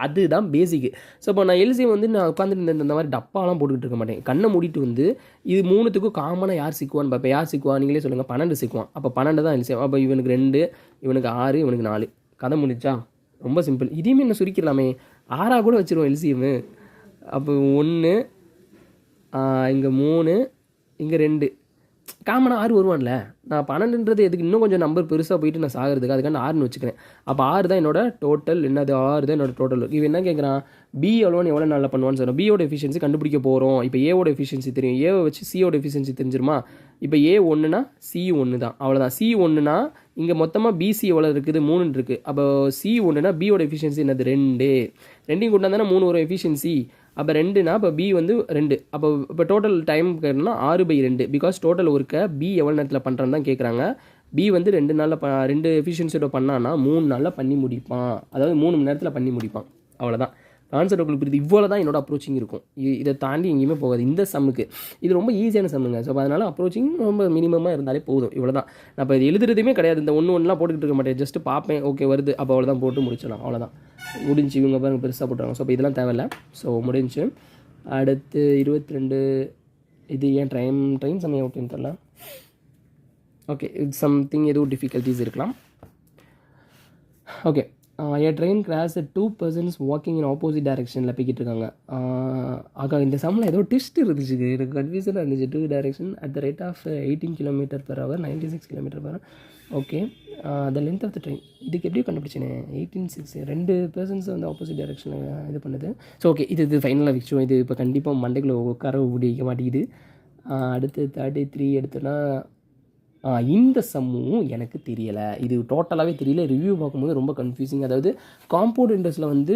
அதுதான் பேசிக்கு. ஸோ இப்போ நான் எல்சிஎம் வந்து நான் உட்காந்துட்டு இந்த மாதிரி டப்பாலாம் போட்டுக்கிட்டு இருக்க மாட்டேன். கண்ணை மூடிட்டு வந்து இது 3த்துக்கும் காமனாக யார் சிக்குவான்னு பார்ப்பேன். யார் சிக்குவா நீங்களே சொல்லுங்கள். 12 சிக்குவான். அப்போ 12 தான் எல்சிஎம். அப்போ இவனுக்கு 2, இவனுக்கு 6, இவனுக்கு 4. கதை முடிச்சா ரொம்ப சிம்பிள். இதையுமே என்ன சுருக்கிடலாமே, 6 கூட வச்சுருவோம் எல்சிஎம்மு. அப்போ 1 இங்கே 3 இங்கே 2 காமனாக 6 வருவான்ல. நான் 12ன்றது எதுக்கு இன்னும் கொஞ்சம் நம்பர் பெருசாக போயிட்டு நான் சாகிறதுக்கு, அதுக்கான 6ன்னு வச்சுக்கிறேன். அப்போ 6 தான் என்னோட டோட்டல். என்னது 6 தான் என்னோட டோட்டல். இவன் என்ன கேட்குறான், பி எவ்வளோ நாளில் பண்ணுவான்னு சொல்கிறோம். பியோட எஃபிஷியன்சி கண்டுபிடிக்க போகிறோம். இப்போ ஏவோட எஃபிஷியன்சி தெரியும், ஏவை வச்சு சியோட எஃபிஷியன்சி தெரிஞ்சிருமா. இப்போ A 1னா C 1 தான், அவ்வளோதான். C 1னா இங்கே மொத்தமாக பிசி எவ்வளோ இருக்குது 3 இருக்குது. அப்போ C 1னா பியோட எஃபிஷியன்சி என்னது 2. 2 கொண்டா தானே 3 வரும் எஃபிஷியன்சி. அப்போ 2னா இப்போ பி வந்து 2. இப்போ டோட்டல் டைம் கேட்டோம்னா 6/2. பிகாஸ் டோட்டல் ஒர்க்கை பி எவ்வளோ நேரத்தில் பண்ணுறான்னு தான் கேட்குறாங்க. பி வந்து 2 நாளில் 2 எஃபிஷியன்சியோட பண்ணான்னா 3 நாளில் பண்ணி முடிப்பான். அதாவது 3 மணி நேரத்தில் பண்ணி முடிப்பான். அவ்வளோதான் கான்செப்ட் உங்களுக்கு புரியுது. இவ்வளோ தான் என்னோட அப்ரோச்சிங் இருக்கும். இதை தாண்டி எங்கேயுமே போகாது இந்த சம்முக்கு. இது ரொம்ப ஈஸியான சம்முங்க. ஸோ அதனால் அப்ரோச்சிங் ரொம்ப மினிமமாக இருந்தாலே போதும். இவ்வளோ தான். நான் இப்போ இது எழுதுறதுமே கிடையாது. இந்த ஒன்றுலாம் போட்டுக்கிட்டு இருக்க மாட்டேன். ஜஸ்ட்டு பார்ப்பேன், ஓகே வருது, அப்போ அவ்வளோதான் போட்டு முடிச்சிடலாம். அவ்வளோதான் முடிஞ்சு. இவங்க பாருங்க பெருசாக போட்டுறாங்க. ஸோ இப்போ இதெல்லாம் தேவையில்லை. ஸோ முடிஞ்சு. அடுத்து 22. இது ஏன் ட்ரெயின் சமயம் ஓகேன்னு தெரில. ஓகே, இது சம்திங் எதுவும் டிஃபிகல்ட்டிஸ் இருக்கலாம். Okay, a train crashed 2 persons walking in opposite directionல போய்கிட்டு இருக்காங்க. ஆகா இந்த சம்மில் ஏதோ ட்விஸ்ட் இருந்துச்சு, எனக்கு கன்ஃபியூஷனாக இருந்துச்சு. 2 direction at the rate of 18 km/h 96 km/h. Okay, the length of the train இதுக்கு எப்படி கண்டுபிடிச்சேனே 18:6. 2 பர்சன்ஸ் வந்து ஆப்போசிட் டைரெக்ஷனில் இது பண்ணுது. ஸோ ஓகே, இது ஃபைனலாக விஷயம். இது இப்போ கண்டிப்பாக மண்டைக்குள்ளே உட்கார முடிக்க மாட்டேங்குது. அடுத்து 33 எடுத்தோன்னா இந்த சம்மும் எனக்கு தெரியலை. இது டோட்டலாகவே தெரியல. ரிவ்யூ பார்க்கும்போது ரொம்ப கன்ஃபியூசிங். அதாவது காம்பவுண்ட் இன்ட்ரெஸ்ட்டில் வந்து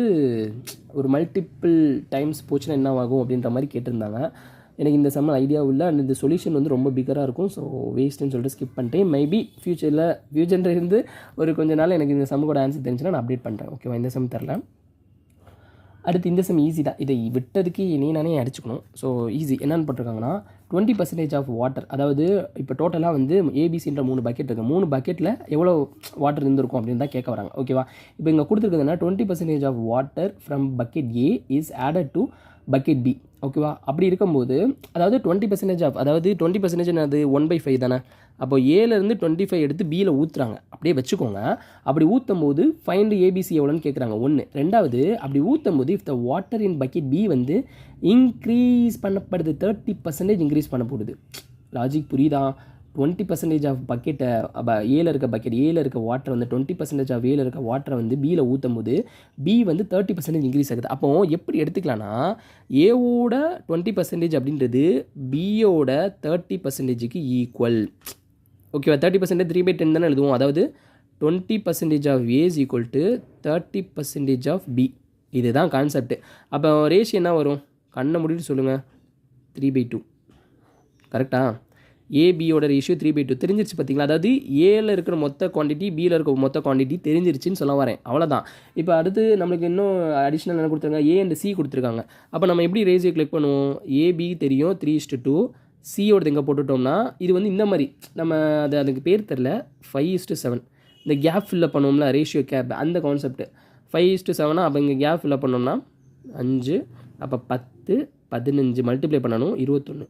ஒரு மல்டிபிள் டைம்ஸ் போச்சுன்னா என்ன ஆகும் அப்படின்ற மாதிரி கேட்டிருந்தாங்க. எனக்கு இந்த சம்ம ஐடியாவும் இல்லை. அண்ட் இந்த சொல்யூஷன் வந்து ரொம்ப பிகராக இருக்கும். ஸோ வேஸ்ட்டுன்னு சொல்லிட்டு ஸ்கிப் பண்ணிட்டேன். மேபி ஃபியூச்சரில் இருந்து ஒரு கொஞ்ச நாள் எனக்கு இந்த சம்மோட ஆன்சர் தெரிஞ்சுன்னா நான் அப்டேட் பண்ணுறேன். ஓகேவா, இந்த சம் தரல. அடுத்து இந்த சம் ஈஸி தான். இதை விட்டதுக்கு நானே அடிச்சுக்கணும். So easy. என்னென்னு போட்டிருக்காங்கன்னா 20% ஆஃப் வாட்டர். அதாவது இப்போ டோட்டலாக வந்து ஏபிசின்ற 3 பக்கெட் இருக்குது. 3 பக்கெட்டில் எவ்வளோ வாட்டர் இருந்திருக்கும் அப்படின்னு தான் கேட்க வராங்க. ஓகேவா, இப்போ இங்கே கொடுத்துருக்குதுன்னா 20% of water from bucket A is added to bucket B. ஓகேவா, அப்படி இருக்கும்போது அதாவது 20% ஆஃப், அதாவது 20% அது 1/5 தானே. அப்போ ஏலேருந்து 25 எடுத்து பியில் ஊற்றுறாங்க. அப்படியே வச்சுக்கோங்க. அப்படி ஊற்றும் போது ஃபைண்ட் ஏபிசி எவ்வளோன்னு கேட்குறாங்க. 1. 2வது அப்படி ஊற்றும் போது if the water in bucket B வந்து இன்க்ரீஸ் பண்ணப்படுது 30% இன்க்ரீஸ் பண்ண போடுது. லாஜிக் புரியுதா? 20% ஆஃப் பக்கெட்டை ஏல இருக்க பக்கெட் ஏல இருக்க வாட்டர் வந்து 20% ஆஃப் ஏல இருக்க வாட்டரை வந்து பியில் ஊற்றும் போது பி வந்து 30% இன்க்ரீஸ் ஆகுது. அப்போ எப்படி எடுத்துக்கலாம்னா ஏவோட 20% அப்படின்றது பியோட 30%க்கு ஈக்குவல். ஓகேவா? 30% 3/10 தானே எழுதுவோம். அதாவது 20% of A is equal to 30% of B. இதுதான் கான்செப்ட். அப்போ ரேஷியோ என்ன வரும்? கண்ணை முடிட்டு சொல்லுங்கள். 3/2. கரெக்டா? ஏபியோட ரேஷியோ 3/2 தெரிஞ்சிருச்சு பார்த்தீங்களா? அதாவது ஏல இருக்கிற மொத்த குவான்டிட்டி பியில் இருக்கிற மொத்த குவான்டிட்டி தெரிஞ்சிருச்சுன்னு சொல்ல வரேன். அவ்வளோதான். இப்போ அடுத்து நம்மளுக்கு இன்னும் அடிஷ்னல் என்ன கொடுத்துருக்காங்க? ஏ அண்ட் சி கொடுத்துருக்காங்க. அப்போ நம்ம எப்படி ரேஷியோ கிளிக் பண்ணுவோம்? ஏபி தெரியும் 3:2. சியோடது எங்கே போட்டுட்டோம்னா இது வந்து இந்த மாதிரி நம்ம அதுக்கு பேர் தெரில 5:7. இந்த கேப் ஃபில்லப் பண்ணுவோம்ல, ரேஷியோ கேப், அந்த கான்செப்ட் 5:7. அப்போ இங்கே கேப் ஃபில்லப் பண்ணோம்னா 5, அப்போ 10, 15 மல்டிப்ளை பண்ணணும் 21.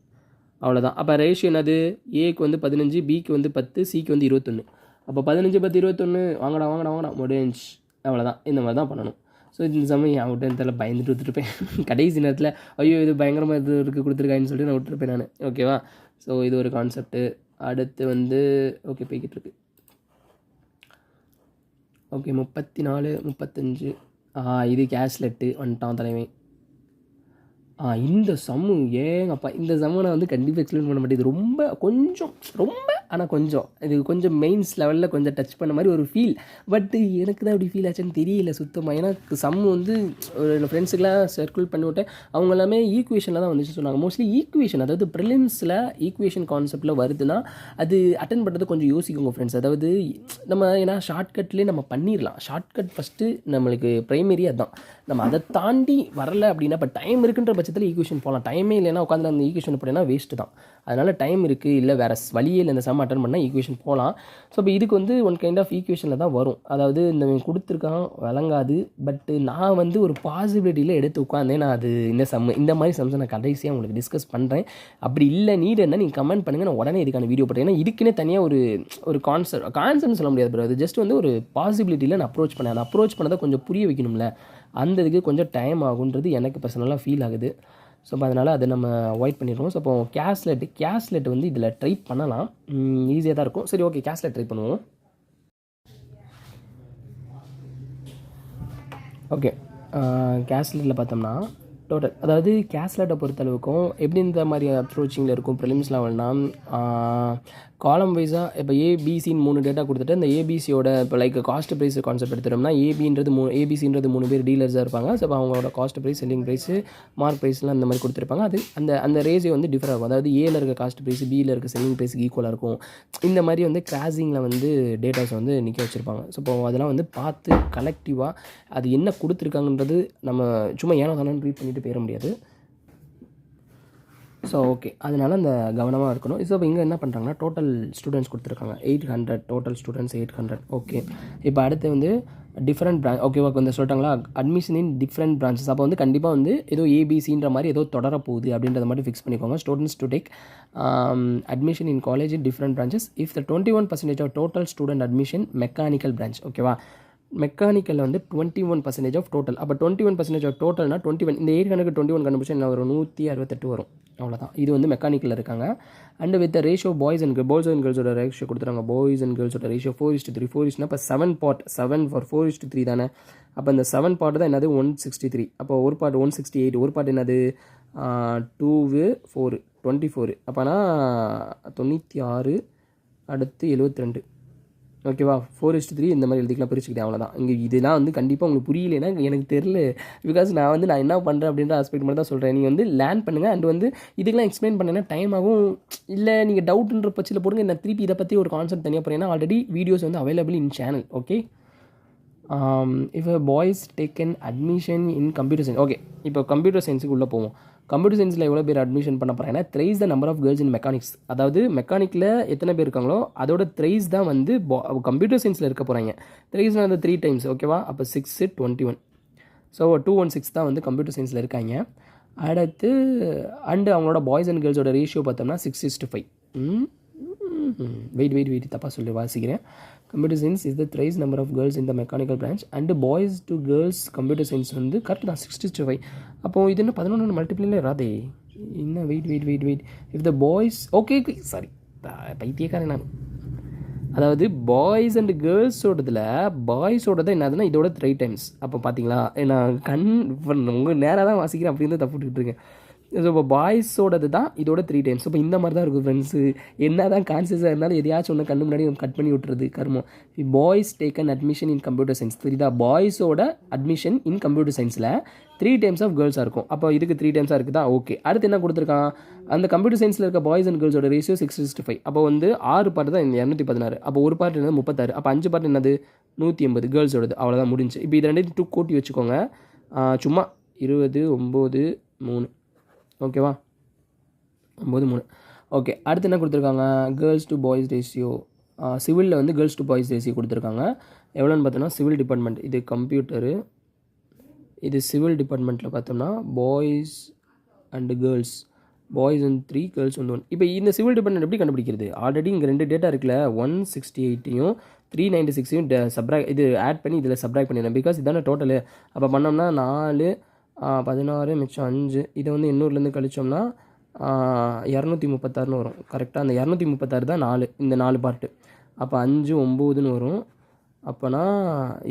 அவ்வளோதான். அப்போ ரேஷியோ என்னது? ஏக்கு வந்து 15, பிக்கு வந்து 10, சிக்கு வந்து 21. அப்போ 15, 10, 21 வாங்கடா முடிஞ்சு. அவ்வளோதான். இந்த மாதிரி தான் பண்ணணும். ஸோ இந்த சமயம் என் விட்டு பயந்துட்டு விட்டுருப்பேன். கடைசி நேரத்தில் ஐயோ இது பயங்கரமாக இது இருக்குது கொடுத்துருக்காங்கன்னு சொல்லிட்டு நான் விட்டுருப்பேன் நான். ஓகேவா? ஸோ இது ஒரு கான்செப்ட்டு. அடுத்து வந்து ஓகே போய்கிட்டு இருக்கு. ஓகே 34, 35. இது கேஷ்லெட்டு வந்துட்டான் தலைவன். இந்த சம்மு ஏங்கப்பா, இந்த சம்மை நான் வந்து கண்டிப்பாக எக்ஸ்பிளைன் பண்ண மாட்டேன். இது ரொம்ப ஆனால் கொஞ்சம் இது கொஞ்சம் மெயின்ஸ் லெவலில் கொஞ்சம் டச் பண்ண மாதிரி ஒரு ஃபீல். பட்டு எனக்கு தான் அப்படி ஃபீல் ஆச்சுன்னு தெரியல சுத்தமாக. ஏன்னா சம்மு வந்து என்னோடய ஃப்ரெண்ட்ஸுக்கெலாம் சர்க்கிள் பண்ணி விட்டேன். அவங்க எல்லாமே ஈக்குவேஷனில் தான் வந்துச்சு சொன்னாங்க. மோஸ்ட்லி ஈக்குவேஷன், அதாவது ப்ரிலிம்ஸில் ஈக்குவேஷன் கான்செப்டில் வருதுன்னா அது அட்டன் பண்ணுறது கொஞ்சம் யோசிக்கோங்க ஃப்ரெண்ட்ஸ். அதாவது நம்ம ஏன்னா ஷார்ட்கட்லேயே நம்ம பண்ணிடலாம். ஷார்ட்கட் ஃபஸ்ட்டு நம்மளுக்கு ப்ரைமரி அதுதான். நம்ம அதை தாண்டி வரலை அப்படின்னா இப்போ டைம் இருக்குன்ற பட்சத்தில் ஈக்குவேஷன் போகலாம். டைமே இல்லைன்னா உட்காந்து அந்த ஈக்குவேஷன் போட்டேன்னா வேஸ்ட்டு தான். அதனால் டைம் இருக்குது, இல்லை வேறு வழியே இல்லை இந்த சம் அட்டன் பண்ணால் ஈக்குவேஷன் போகலாம். ஸோ இப்போ இதுக்கு வந்து ஒன் கைண்ட் ஆஃப் ஈக்குவேஷனில் தான் வரும். அதாவது இந்த கொடுத்துருக்கான் விளங்காது. பட்டு நான் வந்து ஒரு பாசிபிலிட்டியில் எடுத்து உட்காந்தேன். நான் அது இந்த மாதிரி சம்ஸை நான் கடைசியாக உங்களுக்கு டிஸ்கஸ் பண்ணுறேன். அப்படி இல்லை நீட் இருந்தால் நீங்கள் கமெண்ட் பண்ணுங்கள், நான் உடனே இதுக்கான வீடியோ போட்டேன். ஏன்னா இதுக்குன்னே தனியாக ஒரு கான்செப்ட்னு சொல்ல முடியாது ப்ரோ. அது ஜஸ்ட் வந்து ஒரு பாசிபிலிட்டியில் நான் அப்ரோச் பண்ணேன். அந்த அப்ரோச் பண்ணதை கொஞ்சம் புரிய வைக்கணும்ல, அந்த இதுக்கு கொஞ்சம் டைம் ஆகுன்றது எனக்கு பர்சனலாக ஃபீல் ஆகுது. ஸோ இப்போ அதனால் அதை நம்ம அவாய்ட் பண்ணிடுவோம். ஸோ அப்போ கேஸ்லெட் வந்து இதில் ட்ரை பண்ணலாம், ஈஸியாக தான் இருக்கும். சரி ஓகே, கேஸ்லெட் ட்ரை பண்ணுவோம். ஓகே, கேஸ்லெட்டில் பார்த்தோம்னா டோட்டல், அதாவது கேஸ்லெட்டை பொறுத்தளவுக்கும் எப்படி இந்த மாதிரி அப்ரோச்சிங்கில் இருக்கும் ப்ரிலிம்ஸ் லெவல்னா காலம் வைஸாக இப்போ ஏபிசின்னு 3 டேட்டா கொடுத்துட்டு அந்த ஏபிசியோட இப்போ லைக் காஸ்ட் ப்ரைஸ் கான்செப்ட் எடுத்துட்டோம்னா ஏபிசின்றது 3 பேர் டீலர்ஸாக இருப்பாங்க. ஸோ இப்போ அவங்களோட cost price, selling price, mark ப்ரைஸ்லாம் அந்த மாதிரி கொடுத்துருப்பாங்க. அது அந்த ரேஷியோ வந்து டிஃபர் ஆகும். அதாவது ஏல இருக்க காஸ்ட் ப்ரைஸ் பியில் இருக்க செல்லிங் ப்ரைஸுக்கு ஈக்குவலாக இருக்கும். இந்த மாதிரி வந்து கிராசிங்கில் வந்து டேட்டாஸ் வந்து நிற்க வச்சுருப்பாங்க. ஸோ இப்போ அதெல்லாம் வந்து பார்த்து கலெக்டிவாக அது என்ன கொடுத்துருக்காங்கன்றது நம்ம சும்மா ஏனோ தானே ரீட் பண்ணிட்டு போயிட முடியாது. ஸோ ஓகே, அதனால் அந்த கவனமாக இருக்கணும். ஸோ இப்போ இங்கே என்ன பண்ணுறாங்கன்னா டோட்டல் ஸ்டூடெண்ட்ஸ் கொடுத்துருக்காங்க 800, டோட்டல் ஸ்டூடெண்ட்ஸ் 800. ஓகே, இப்போ அடுத்து வந்து டிஃப்ரெண்ட் பிரான்ச். ஓகேவா, கொஞ்சம் சொல்லிட்டாங்களா அட்மிஷன் இன் டிஃப்ரெண்ட் பிரான்ச்சஸ். அப்போ வந்து கண்டிப்பாக வந்து ஏதோ ஏபிசின்ற மாதிரி ஏதோ தொடர போகுது அப்படின்றத மட்டும் ஃபிக்ஸ் பண்ணிக்கோங்க. Students to take admission in college in different branches if the 21% of total student admission mechanical branch. ஓகேவா, மெக்கானிக்கலில் வந்து 21% ஆஃப் டோட்டல். அப்போ 21% ஆஃப் டோட்டல்னா 21, இந்த 800க்கு 21 கண்டுபிடிச்சா என்ன வரும்? 168 வரும். அவ்வளோதான். இது வந்து மெக்கானிக்கலில் இருக்காங்க. And with ratio boys and கேர்ள்ஸோட ரேஷியோ கொடுத்துறாங்க. பாய்ஸ் அண்ட் கேர்ள்ஸோட ரேஷியோ 4:3. 4:3 இப்போ 7 பார்ட் 7 ஃபார் 4:3 தானே. அப்போ இந்த 7 பார்ட் தான் என்னது 163. அப்போ ஒரு பார்ட் 168, ஒரு பார்ட் என்னது 2 4 24. அப்போனா 96, அடுத்து 72. ஓகேவா, 4:3 இந்த மாதிரி எழுதிக்கலாம், பிரிச்சுக்கிட்டேன். அவ்வளோதான். இங்கே இதெல்லாம் வந்து கண்டிப்பாக உங்களுக்கு புரியலைன்னா எனக்கு தெரியல. பிகாஸ் நான் என்ன பண்ணுறேன் அப்படின்ற ஆஸ்பெக்ட் மட்டும் தான் சொல்கிறேன். நீங்கள் வந்து லேர்ன் பண்ணுங்கள். அண்ட் வந்து இதுக்கெல்லாம் எக்ஸ்பிளைன் பண்ணேன்னா டைம் ஆகும். இல்லை நீங்கள் டவுட்ன்ற பட்சத்தில் போடுங்க, நான் திருப்பி இதை பற்றி ஒரு கான்செப்ட் தனியாக போகிறேன்னா ஆல்ரெடி வீடியோஸ் வந்து available in channel. Okay, if boys taken admission in computer science. Okay, இப்போ கம்ப்யூட்டர் சயின்ஸுக்கு உள்ளே போவோம். கம்ப்யூட்டர் சயின்ஸில் எவ்வளோ பேர் அட்மிஷன் பண்ண போகிறாங்கன்னா thrice the number of girls in mechanics. அதாவது மெக்கானிக்கில் எத்தனை பேர் இருக்காங்களோ அதோட த்ரைஸ் தான் வந்து கம்ப்யூட்டர் சயின்ஸில் இருக்க போகிறாங்க. த்ரைஸ்னால் அந்த 3 times. ஓகேவா, அப்போ 6 21. ஸோ 216 தான் வந்து கம்ப்யூட்டர் சயின்ஸில் இருக்காங்க. அடுத்து அண்டு அவங்களோட பாய்ஸ் அண்ட் கேர்ள்ஸோட ரேஷியோ பார்த்தோம்னா 6:5. வெயிட் தப்பாக சொல்லி வாசிக்கிறேன். Computer science is the thrice number of girls in the mechanical branch and boys to girls computer science வந்து கரெக்ட் தான் 6:5. அப்போது இது என்ன 11 மல்டிப்ளைல ராதே என்ன wait if the boys okay sorry பைத்தியக்காரன் நான். அதாவது பாய்ஸ் அண்ட் கேர்ள்ஸோடதில் பாய்ஸோடது என்னதுன்னா இதோட 3 டைம்ஸ். அப்போ பார்த்தீங்களா, நான் இப்போ உங்கள் நேராக தான் வாசிக்கிறேன் அப்படின்னு தப்பு விட்டுக்கிட்டு இருக்கேன். ஸோ இப்போ பாய்ஸோடது தான் இதோட 3 டைம்ஸ். இப்போ இந்த மாதிரி தான் இருக்கும் ஃப்ரெண்ட்ஸு. என்ன தான் கான்சியஸாக இருந்தாலும் எதையாச்சும் ஒன்று கண்ணு முன்னாடி கட் பண்ணி விட்டுறது கர்மம். Boys take an admission in computer science. தெரியுதா, பாய்ஸோட அட்மிஷன் இன் கம்ப்யூட்டர் சயின்ஸில் 3 டைம்ஸ் ஆஃப் கேர்ள்ஸாக இருக்கும். அப்போ இதுக்கு 3 டைம்ஸாக இருக்குதா, ஓகே. அடுத்து என்ன கொடுத்துருக்கான், அந்த கம்ப்யூட்டர் சயின்ஸில் இருக்க பாய்ஸ் அண்ட் கேர்ள்ஸோட ரேஷியோ 6:5. அப்போ வந்து 6 பார்ட் தான் இந்த 216. அப்போ ஒரு பார்ட் என்னது 36. அப்போ 5 பார்ட் என்னது 180 கேர்ள்ஸோடது. அவ்வளோதான் முடிஞ்சு. இப்போ இது 2 கூட்டி வச்சுக்கோங்க. சும்மா 20 9 3 ஓகேவா, 9 3 ஓகே. அடுத்து என்ன கொடுத்துருக்காங்க, கேர்ள்ஸ் டு பாய்ஸ் ரேஷியோ. சிவிலில் வந்து கேர்ள்ஸ் டு பாய்ஸ் ரேஷியோ கொடுத்துருக்காங்க. எவ்வளோன்னு பார்த்தோன்னா சிவில் டிபார்ட்மெண்ட், இது கம்ப்யூட்டரு, இது சிவில் டிபார்ட்மெண்ட்டில் பார்த்தோம்னா பாய்ஸ் அண்டு கேர்ள்ஸ், பாய்ஸ் வந்து 3 கேர்ள்ஸ் வந்து 1. இப்போ இந்த சிவில் டிபார்ட்மெண்ட் எப்படி கண்டுபிடிக்கிறது, ஆல்ரெடி இங்கே 2 டேட்டா இருக்குல்ல, 168யும் 396யும் இது ஆட் பண்ணி இதில் சப்ராக்ட் பண்ணிடுறேன். பிகாஸ் இதான டோட்டலு. அப்போ பண்ணோம்னா 4 16 மிச்சம் 5, இதை வந்து 800லேருந்து கழிச்சோம்னா 236ன்னு வரும். கரெக்டாக அந்த 236 தான் 4, இந்த 4 பார்ட்டு. அப்போ 5 9ன்னு வரும். அப்போனா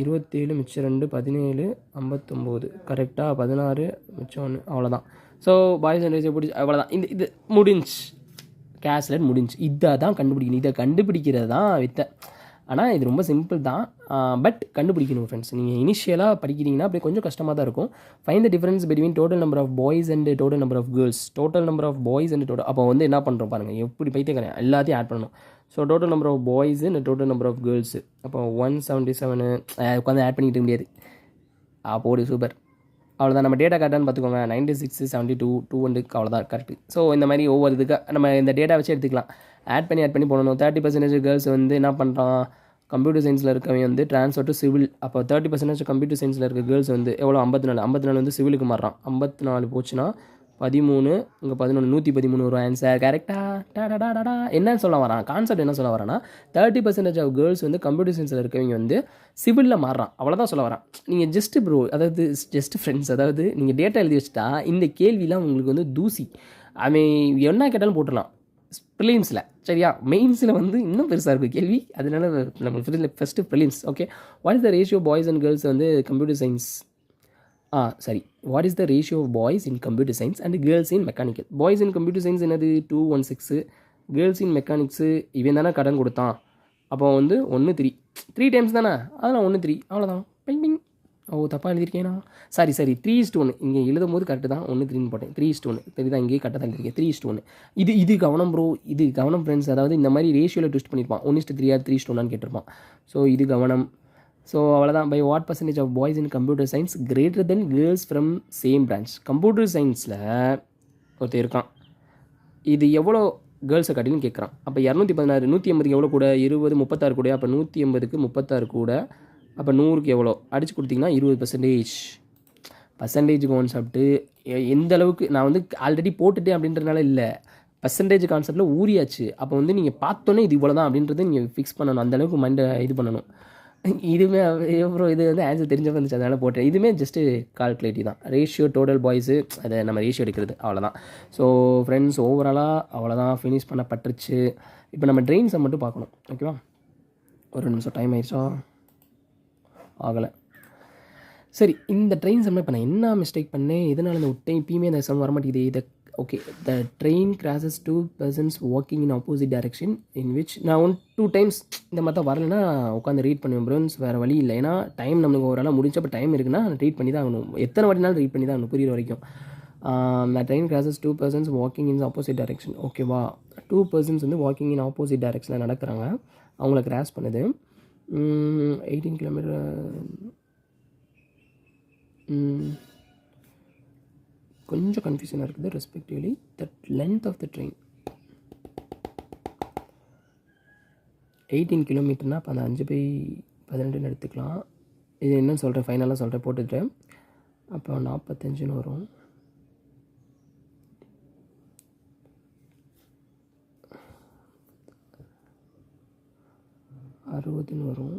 27 மிச்சம் 2 17 59 கரெக்டாக 16 மிச்சம் 1 அவ்வளோதான். ஸோ பாய்ஸ் அண்ட் ரேஷியோ பிடிச்சி அவ்வளோதான். இது முடிஞ்சு, கேஸ்லெட் முடிஞ்சு. இதை தான் கண்டுபிடிக்கணும். இதை கண்டுபிடிக்கிறது தான் வித்தை. ஆனால் இது ரொம்ப சிம்பிள் தான், பட் கண்டுபிடிக்கணும் ஃப்ரெண்ட்ஸ். நீங்கள் இனிஷியலாக படிக்கிறீங்கன்னா அப்படியே கொஞ்சம் கஷ்டமாக தான் இருக்கும். Find the difference between total number of boys and total number of girls. Total number of boys and total, அப்போ வந்து என்ன பண்ணுறோம் பாருங்கள், எப்படி பைத்தியக்காரன் எல்லாத்தையும் ஆட் பண்ணணும். So total number of boys and total number of girls. அப்போ 177 உட்காந்து ஆட் பண்ணிக்கிட்டு முடியாது. போடு சூப்பர். அவ்வளோதான். நம்ம டேட்டா கரெக்டானு பார்த்துக்கோங்க. 96 72 200 அவ்வளோதான் கரெக்டு. ஸோ இந்த மாதிரி ஒவ்வொரு இதுக்கு நம்ம இந்த டேட்டா வச்சு எடுத்துக்கலாம். ஆட் பண்ணி போடணும். 30% கேர்ள்ஸ் வந்து என்ன பண்ணுறான், கம்ப்யூட்டர் சயின்ஸில் இருக்கவங்க வந்து ட்ரான்ஸ்ஃபர் டு சிவில். அப்போ 30% கம்ப்யூட்டர் சயின்ஸில் இருக்க கேர்ள்ஸ் வந்து எவ்வளோ 54 வந்து சிவிலுக்கு மாறுறான். 54 போச்சுன்னா 13 இங்கே 11 113 வரும் ஆன்சர். கரெக்டாக என்னன்னு சொல்ல வரான், கான்செப்ட் என்ன சொல்ல வரான்னா 30% ஆஃப் கேர்ள்ஸ் வந்து கம்ப்யூட்டர் சயின்ஸில் இருக்கவங்க வந்து சிவிலில் மாறுறான். அவ்வளோதான் சொல்ல வரான். நீங்கள் ஜஸ்ட்டு ப்ரோ, அதாவது ஜஸ்ட் ஃப்ரெண்ட்ஸ், அதாவது நீங்கள் டேட்டா எழுதி வச்சுட்டா இந்த கேள்விலாம் உங்களுக்கு வந்து தூசி. அவன் என்ன கேட்டாலும் போட்டுடலாம் ப்ரிலிம்ஸில், சரியா. மெயின்ஸில் வந்து இன்னும் பெருசாக இருக்கும் கேள்வி. அதனால நம்ம first prelims. Okay, what is the ratio boys and girls வந்து computer science, what is the ratio of boys in computer science and girls in mechanical. Boys in computer science என்னது 216, கேர்ள்ஸ் இன் மெக்கானிக்ஸு இவன் தானே கடன் கொடுத்தான். அப்போ வந்து 1 3 times தானே, அதெல்லாம் 1 3 அவ்வளோதான். பிங் தப்பாக எழுதியிருக்கேனா, சாரி 3:1. இங்கே எழுதும் போது கரெக்டு தான், 1 3ன்னு போட்டேன். 3:1 தெரியுதா, இங்கேயே கரெக்டாக தான் எழுதியிருக்கேன். 3:1. இது கவனம் ப்ரோ, இது கவனம் ஃப்ரெண்ட்ஸ். அதாவது இந்த மாதிரி ரேஷியோவில் ட்விஸ்ட் பண்ணியிருப்பான். 1:3 3:1 கேட்டிருப்பான். ஸோ இது கவனம். ஸோ அவ்வளோதான். By what percentage of boys in computer science greater than girls from same branch. Computer சயின்ஸில் ஒருத்தர் இருக்கான், இது எவ்வளோ கேர்ள்ஸை காட்டிலும் கேட்குறான். அப்போ 216 180க்கு எவ்வளோ கூட, 20 36 கூட. அப்போ 180க்கு 36 கூட. அப்போ 100க்கு எவ்வளோ அடித்து கொடுத்தீங்கன்னா 20%. பர்சன்டேஜ் கான்செப்ட்டு எந்த அளவுக்கு நான் வந்து ஆல்ரெடி போட்டுட்டேன் அப்படின்றதுனால இல்லை, பர்சன்டேஜ் கான்செப்டில் ஊறியாச்சு. அப்போ வந்து நீங்கள் பார்த்தோன்னே இது இவ்வளோ தான் அப்படின்றத நீங்கள் ஃபிக்ஸ் பண்ணணும். அந்தளவுக்கு மைண்டை இது பண்ணணும். இதுவுமே அப்புறம் இது வந்து ஆன்சர் தெரிஞ்ச வந்துச்சு, அதனால் போட்டேன். இதுவுமே ஜஸ்ட்டு கால்குலேட்டிவ் தான். ரேஷியோ டோட்டல் பாய்ஸு அதை நம்ம ரேஷியோ எடுக்கிறது அவ்வளோதான். ஸோ ஃப்ரெண்ட்ஸ் ஓவராலாக அவ்வளோதான், ஃபினிஷ் பண்ணப்பட்டுருச்சு. இப்போ நம்ம ட்ரெயின்ஸை மட்டும் பார்க்கணும். ஓகேவா, ஒரு நிமிஷம் டைம் ஆயிடுச்சா, ஆகலை. சரி, இந்த ட்ரெயின் சம்மில் இப்போ நான் என்ன மிஸ்டேக் பண்ணேன், எதனால் இந்த விட்டேன், இப்பயுமே அந்த சம் வரமாட்டேங்குது. இதை okay, the train crosses 2 persons walking in opposite direction in which. நான் 2 times இந்த மாதிரி தான் வரலைன்னா உட்காந்து ரீட் பண்ணுவேன் ப்ரோன்ஸ், வேறு வழி இல்லை. ஏன்னா டைம் நம்மளுக்கு ஒரு ஆளாக முடிஞ்சப்போ டைம் இருக்குன்னா ரீட் பண்ணி தான் ஆகணும். எத்தனை வாட்டினாலும் ரீட் பண்ணி தான் ஆகணும் புரியுற வரைக்கும். The train crosses 2 persons walking in opposite direction. ஓகேவா, 2 persons வந்து வாக்கிங் இன் ஆப்போசிட் டைரக்ஷனில் நடக்கிறாங்க. அவங்கள கிராஸ் பண்ணுது. 18 கிலோமீட்டர். கொஞ்சம் கன்ஃபியூஷனாக இருக்குது. Respectively that length of the train 18 கிலோமீட்டர்னால் அப்போ அந்த 5/12 எடுத்துக்கலாம். இது என்னன்னு சொல்கிறேன், ஃபைனலாக சொல்கிறேன் போட்டுட்டு. அப்போ 45ன்னு வரும். அறுபதுன்னு வரும்.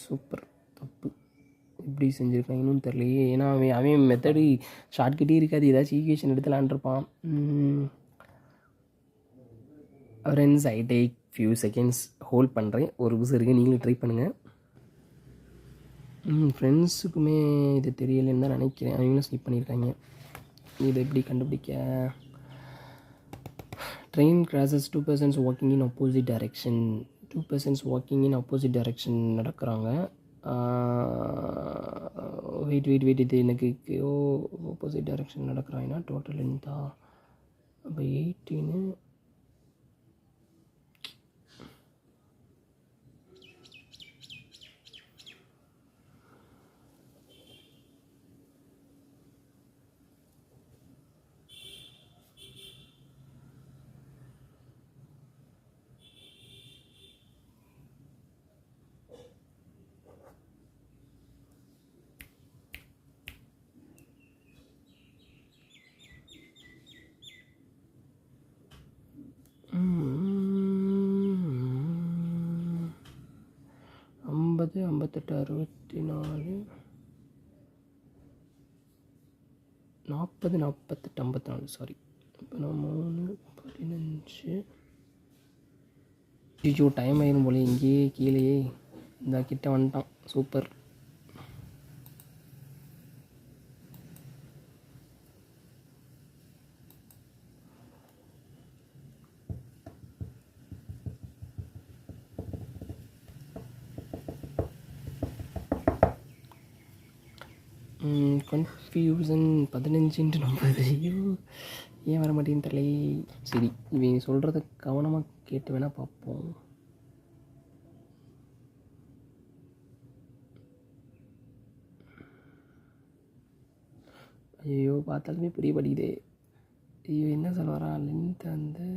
சூப்பர், தப்பு. எப்படி செஞ்சுருக்காங்கன்னு தெரியலையே. ஏன்னா அவன் மெத்தடு ஷார்ட்கட்டே இருக்காது, ஏதாச்சும் ஈக்குவேஷன் எடுத்துலான் இருப்பான். Friends, I take few seconds hold பண்ணுறேன். ஒரு நிமிஷம் இருக்குது, நீங்களும் ட்ரை பண்ணுங்கள். ஃப்ரெண்ட்ஸுக்குமே இது தெரியலைன்னு தான் நினைக்கிறேன். அவங்களும் ஸ்கிப் பண்ணியிருக்காங்க. இதை எப்படி கண்டுபிடிக்க? Train crosses 2 persons walking in opposite direction. 2 persons walking in opposite direction நடக்கிறாங்க. வெயிட் இது எனக்கு ஆப்போசிட் டைரெக்ஷன் நடக்கிறாங்கன்னா டோட்டல் லென்த்தா? அப்போ 18 50, 58, 64, 40, 48, 54. சாரி, இப்போ நான் 3, 15. ஐயோ, டைம் ஆயிரும் போல. இங்கேயே கீழேயே இந்த கிட்ட வந்துட்டான். சூப்பர். கன்ஃபியூசன் 15:40. ஐயோ, ஏன் வர மாட்டேன்னு தெரியல. சரி, இவன் சொல்கிறத கவனமாக கேட்டு வேணால் பார்ப்போம். ஐயோ, பார்த்தாலுமே புரிய படிக்குதே. ஐயோ, என்ன சொல்ல வரா? லென்த் வந்து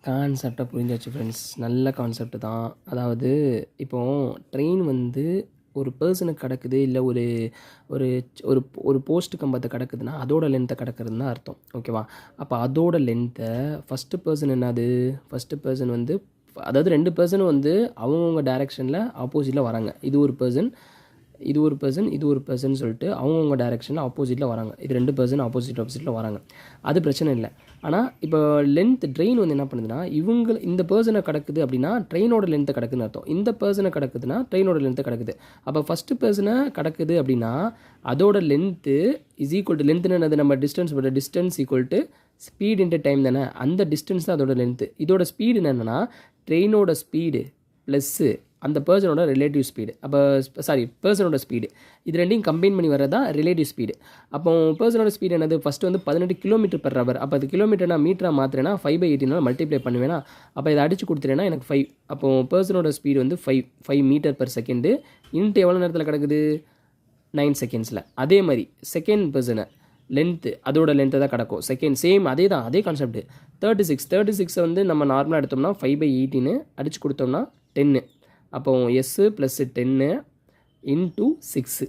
கான்செப்டை புரிஞ்சாச்சு ஃப்ரெண்ட்ஸ். நல்ல கான்செப்ட் தான். அதாவது இப்போது ட்ரெயின் வந்து ஒரு பர்சனுக்கு கிடக்குது, இல்லை ஒரு ஒரு ஒரு ஒரு போஸ்ட் கம்பத்தை கிடக்குதுன்னா அதோட லென்த்தை கிடக்குறதுன்னு தான் அர்த்தம். ஓகேவா? அப்போ அதோட லென்த்தை ஃபஸ்ட்டு பர்சன் என்னது? ஃபஸ்ட்டு பர்சன் வந்து, அதாவது 2 பர்சனும் வந்து அவங்கவுங்க டைரெக்ஷனில் ஆப்போசிட்டில் வராங்க. இது ஒரு பர்சன், இது ஒரு பர்சன் சொல்லிட்டு அவங்கவுங்க டைரெக்ஷனில் ஆப்போசிட்டில் வராங்க. இது 2 பர்சன் ஆப்போசிட்டில் வராங்க. அது பிரச்சனை இல்லை. ஆனால் இப்போ லென்த் ட்ரெயின் வந்து என்ன பண்ணுதுன்னா, இந்த பர்சனை கிடக்குது அப்படின்னா ட்ரெயினோட லென்த்தை கிடக்குதுன்னு அர்த்தம். இந்த பர்சனை கிடக்குதுன்னா ட்ரெயினோட லென்த்தை கிடக்குது. அப்போ ஃபஸ்ட்டு பர்சனை கிடக்குது அப்படின்னா அதோட லென்த்து இஸ் ஈக்குவல் டு, லென்த்துன்னு என்னது? நம்ம distance equal to speed into time தானே. அந்த டிஸ்டன்ஸ் தான் அதோட லென்த்து. இதோட ஸ்பீடு என்னென்னா ட்ரெயினோட ஸ்பீடு ப்ளஸ்ஸு அந்த பர்சனோட ரிலேட்டிவ் ஸ்பீடு. அப்போ பர்சனோட ஸ்பீடு, இது ரெண்டையும் கம்பைன் பண்ணி வர்றது தான் ரிலேட்டிவ் ஸ்பீடு. அப்போ பர்சனோட ஸ்பீடு என்னது? ஃபஸ்ட்டு வந்து 18 km/h. அப்போ அது கிலோமீட்டர் நான் மீட்டராக மாற்றுறேன்னா 5/18 மல்டிப்ளை பண்ணுவேன்னா, அப்போ இதை அடிச்சு கொடுத்துட்டேன்னா எனக்கு 5. அப்போது பர்சனோட ஸ்பீடு வந்து 5 m/s. இன்ட்டு எவ்வளோ நேரத்தில் கிடக்குது? 9 seconds. அதே மாதிரி செகண்ட் பர்சனை லென்த்து, அதோட லென்த்தை தான் கிடக்கும். செகண்ட் சேம் அதே தான், அதே கான்செப்ட். 36 வந்து நம்ம நார்மலாக எடுத்தோம்னா 5/18 அடிச்சு கொடுத்தோம்னா 10. அப்போ எஸ்ஸு ப்ளஸ் 10 இன்ட்டு 6.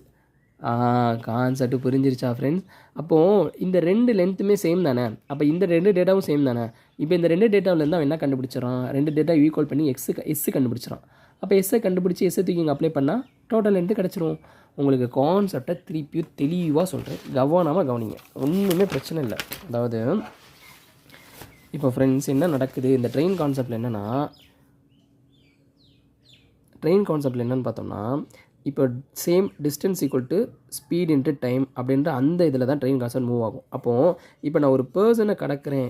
கான்செப்ட் புரிஞ்சிருச்சா ஃப்ரெண்ட்ஸ்? அப்போது இந்த 2 லென்த்துமே சேம் தானே. அப்போ இந்த 2 டேட்டாவும் சேம் தானே. இப்போ இந்த 2 டேட்டாவிலேருந்து அவன் என்ன கண்டுபிடிச்சிடறான்? 2 டேட்டா ஈக்குவல் பண்ணி எஸ் கண்டுபிடிச்சிடறான். அப்போ எஸ்ஸை கண்டுபிடிச்சி எஸ்ஸை தூக்கி இங்கே அப்ளை பண்ணால் டோட்டல் லென்த்து கிடச்சிரும். உங்களுக்கு கான்செப்டை திருப்பியும் தெளிவாக சொல்கிறேன், கவனமாக கவனிங்க. ஒன்றுமே பிரச்சனை இல்லை. அதாவது இப்போ ஃப்ரெண்ட்ஸ் என்ன நடக்குது இந்த ட்ரெயின் கான்செப்டில் என்னென்னு பார்த்தோம்னா, இப்போ same distance equal to speed into time அப்படின்ற அந்த இதில் தான் ட்ரெயின் கான்செப்ட் மூவ் ஆகும். அப்போது இப்போ நான் ஒரு பர்சனை கடக்கிறேன்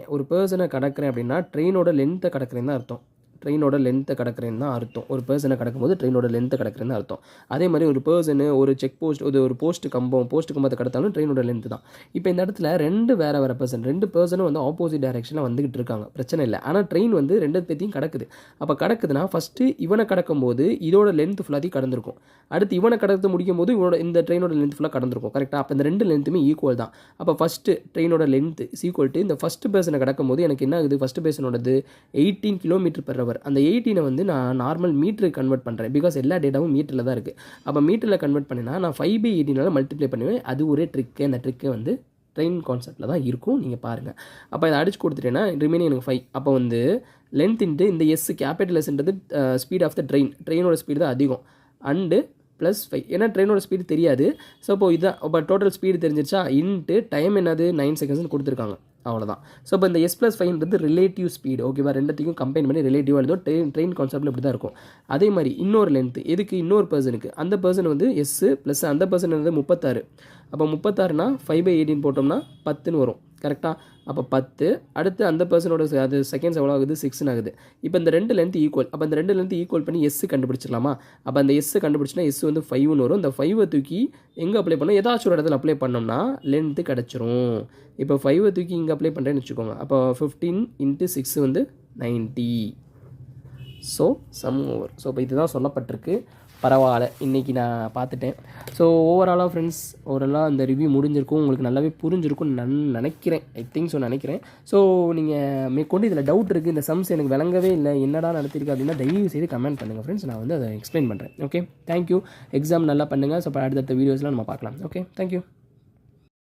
அப்படின்னா ட்ரெயினோட லென்த்தை கடக்கிறேன்னு தான் அர்த்தம். ட்ரெயினோட லென்த்தை கடக்கிறேன்னு தான் அர்த்தம். ஒரு பர்சனை கடக்கும்போது ட்ரெயினோட லென்த்தை கடக்கிறேன்னு அர்த்தம். அதே மாதிரி ஒரு பர்சனு ஒரு செக் போஸ்ட், ஒரு போஸ்ட் கம்பத்தை கடத்தாலும் ட்ரெயினோட லென்த்து தான். இப்போ இந்த இடத்துல 2 வேறு பர்சன், 2 பர்சனும் வந்து ஆப்போசிட் டைரெக்ஷனில் வந்துகிட்டு இருக்காங்க. பிரச்சனை இல்லை. ஆனால் ட்ரெயின் வந்து 2 பேர்த்தையும் கடக்குது. அப்போ கடக்குதுன்னா ஃபஸ்ட்டு இவனை கடக்கும்போது இதோட லென்த் ஃபுல்லாத்தையும் கடந்திருக்கும். அடுத்து இவனை கடந்து முடிக்கும் போது இந்த ட்ரெயினோட லென்த் ஃபுல்லாக கடந்திருக்கும். கரெக்டாக? அப்போ இந்த 2 லென்த்துமே ஈக்குவல் தான். அப்போ ஃபஸ்ட்டு ட்ரெயினோட லென்த் ஈக்குவல் டு இந்த ஃபஸ்ட்டு பர்சனை கடக்கும் போது எனக்கு என்ன ஆகுது? ஃபஸ்ட்டு பர்சனோடது 18 km/h. அந்த 18 வந்து நான் நார்மல் மீட்டருக்கு கன்வெர்ட் பண்ணுறேன். பிகாஸ் எல்லா டேட்டாவும் மீட்டரில் தான் இருக்குது. அப்போ மீட்டரில் கன்வெர்ட் பண்ணினா நான் 5/18 மல்டிப்ளை பண்ணுவேன். அது ஒரே ட்ரிக்கு. அந்த ட்ரிக்கு வந்து ட்ரெயின் கான்செப்டில் தான் இருக்கும். நீங்கள் பாருங்கள். அப்போ இதை அடிச்சு கொடுத்துட்டேன்னா ரிமைனிங் எனக்கு 5. அப்போ வந்து லென்த் இன்ட்டு இந்த எஸ் கேபிட்டல் எஸ்ன்றது ஸ்பீட் ஆஃப் த ட்ரெயினோட ஸ்பீடு தான் அதிகம் அண்டு +5 ஏன்னா ட்ரெயினோட ஸ்பீடு தெரியாது. ஸோ இப்போ இதுதான் இப்போ டோட்டல் ஸ்பீடு தெரிஞ்சிருச்சா இன்ட்டு டைம் என்னது 9 செகண்ட்ஸ்னு கொடுத்துருக்காங்க அவ்வளோதான். ஸோ இப்போ இந்த S+5ன்றது ரிலேட்டிவ் ஸ்பீடு ஓகேவா, ரெண்டுத்தையும் கம்பைன் பண்ணி ரிலேட்டிவாக எழுதும். ட்ரெயின் கான்செப்டில் இப்படி தான் இருக்கும். அதே மாதிரி இன்னொரு லென்த்து எதுக்கு இன்னொரு பர்சனுக்கு, அந்த பர்சன் வந்து எஸ் ப்ளஸ் அந்த பர்சன் வந்து 36. அப்போ 36னா 5/18 போட்டோம்னா 10ன்னு வரும் கரெக்டாக. அப்போ 10 அடுத்து அந்த பர்சனோட அது செகண்ட்ஸ் எவ்வளோ ஆகுது 6ன்னு ஆகுது. இப்போ இந்த 2 லென்த் ஈக்குவல், அப்போ அந்த 2 லென்த் ஈக்குவல் பண்ணி எஸ் கண்டுபிடிச்சிடலாமா. அப்போ அந்த எஸ் கண்டுபிடிச்சினா எஸ் வந்து 5ன்னு வரும். இந்த 5 தூக்கி எங்கே அப்ளை பண்ணோம், ஏதாச்சும் ஒரு இடத்துல அப்ளை பண்ணோம்னா லென்த்து கிடச்சிரும். இப்போ 5 தூக்கி இங்கே அப்ளை பண்ணுறேன்னு வச்சுக்கோங்க. அப்போ 15 × 6 வந்து 90. So some over. ஸோ இப்போ இதுதான் சொல்லப்பட்டிருக்கு. பரவாயில்ல, இன்றைக்கி நான் பார்த்துட்டேன். ஸோ ஓவராலாக ஃப்ரெண்ட்ஸ் ஓவராலாக அந்த ரிவ்யூ முடிஞ்சிருக்கும், உங்களுக்கு நல்லாவே புரிஞ்சிருக்கும்னு நான் நினைக்கிறேன். ஐ திங்க் ஸோ நினைக்கிறேன். ஸோ நீங்கள் மேற்கொண்டு இதில் டவுட் இருக்குது, இந்த சம்ஸ் எனக்கு விளங்கவே இல்லை என்னடா நடத்திருக்கு அப்படின்னா தயவு செய்து கமெண்ட் பண்ணுங்கள் ஃப்ரெண்ட்ஸ், நான் வந்து அதை எக்ஸ்பிளைன் பண்ணுறேன். Okay, thank you. எக்ஸாம் நல்லா பண்ணுங்கள். ஸோ அடுத்தடுத்த வீடியோஸ்லாம் நம்ம பார்க்கலாம். Okay, thank you.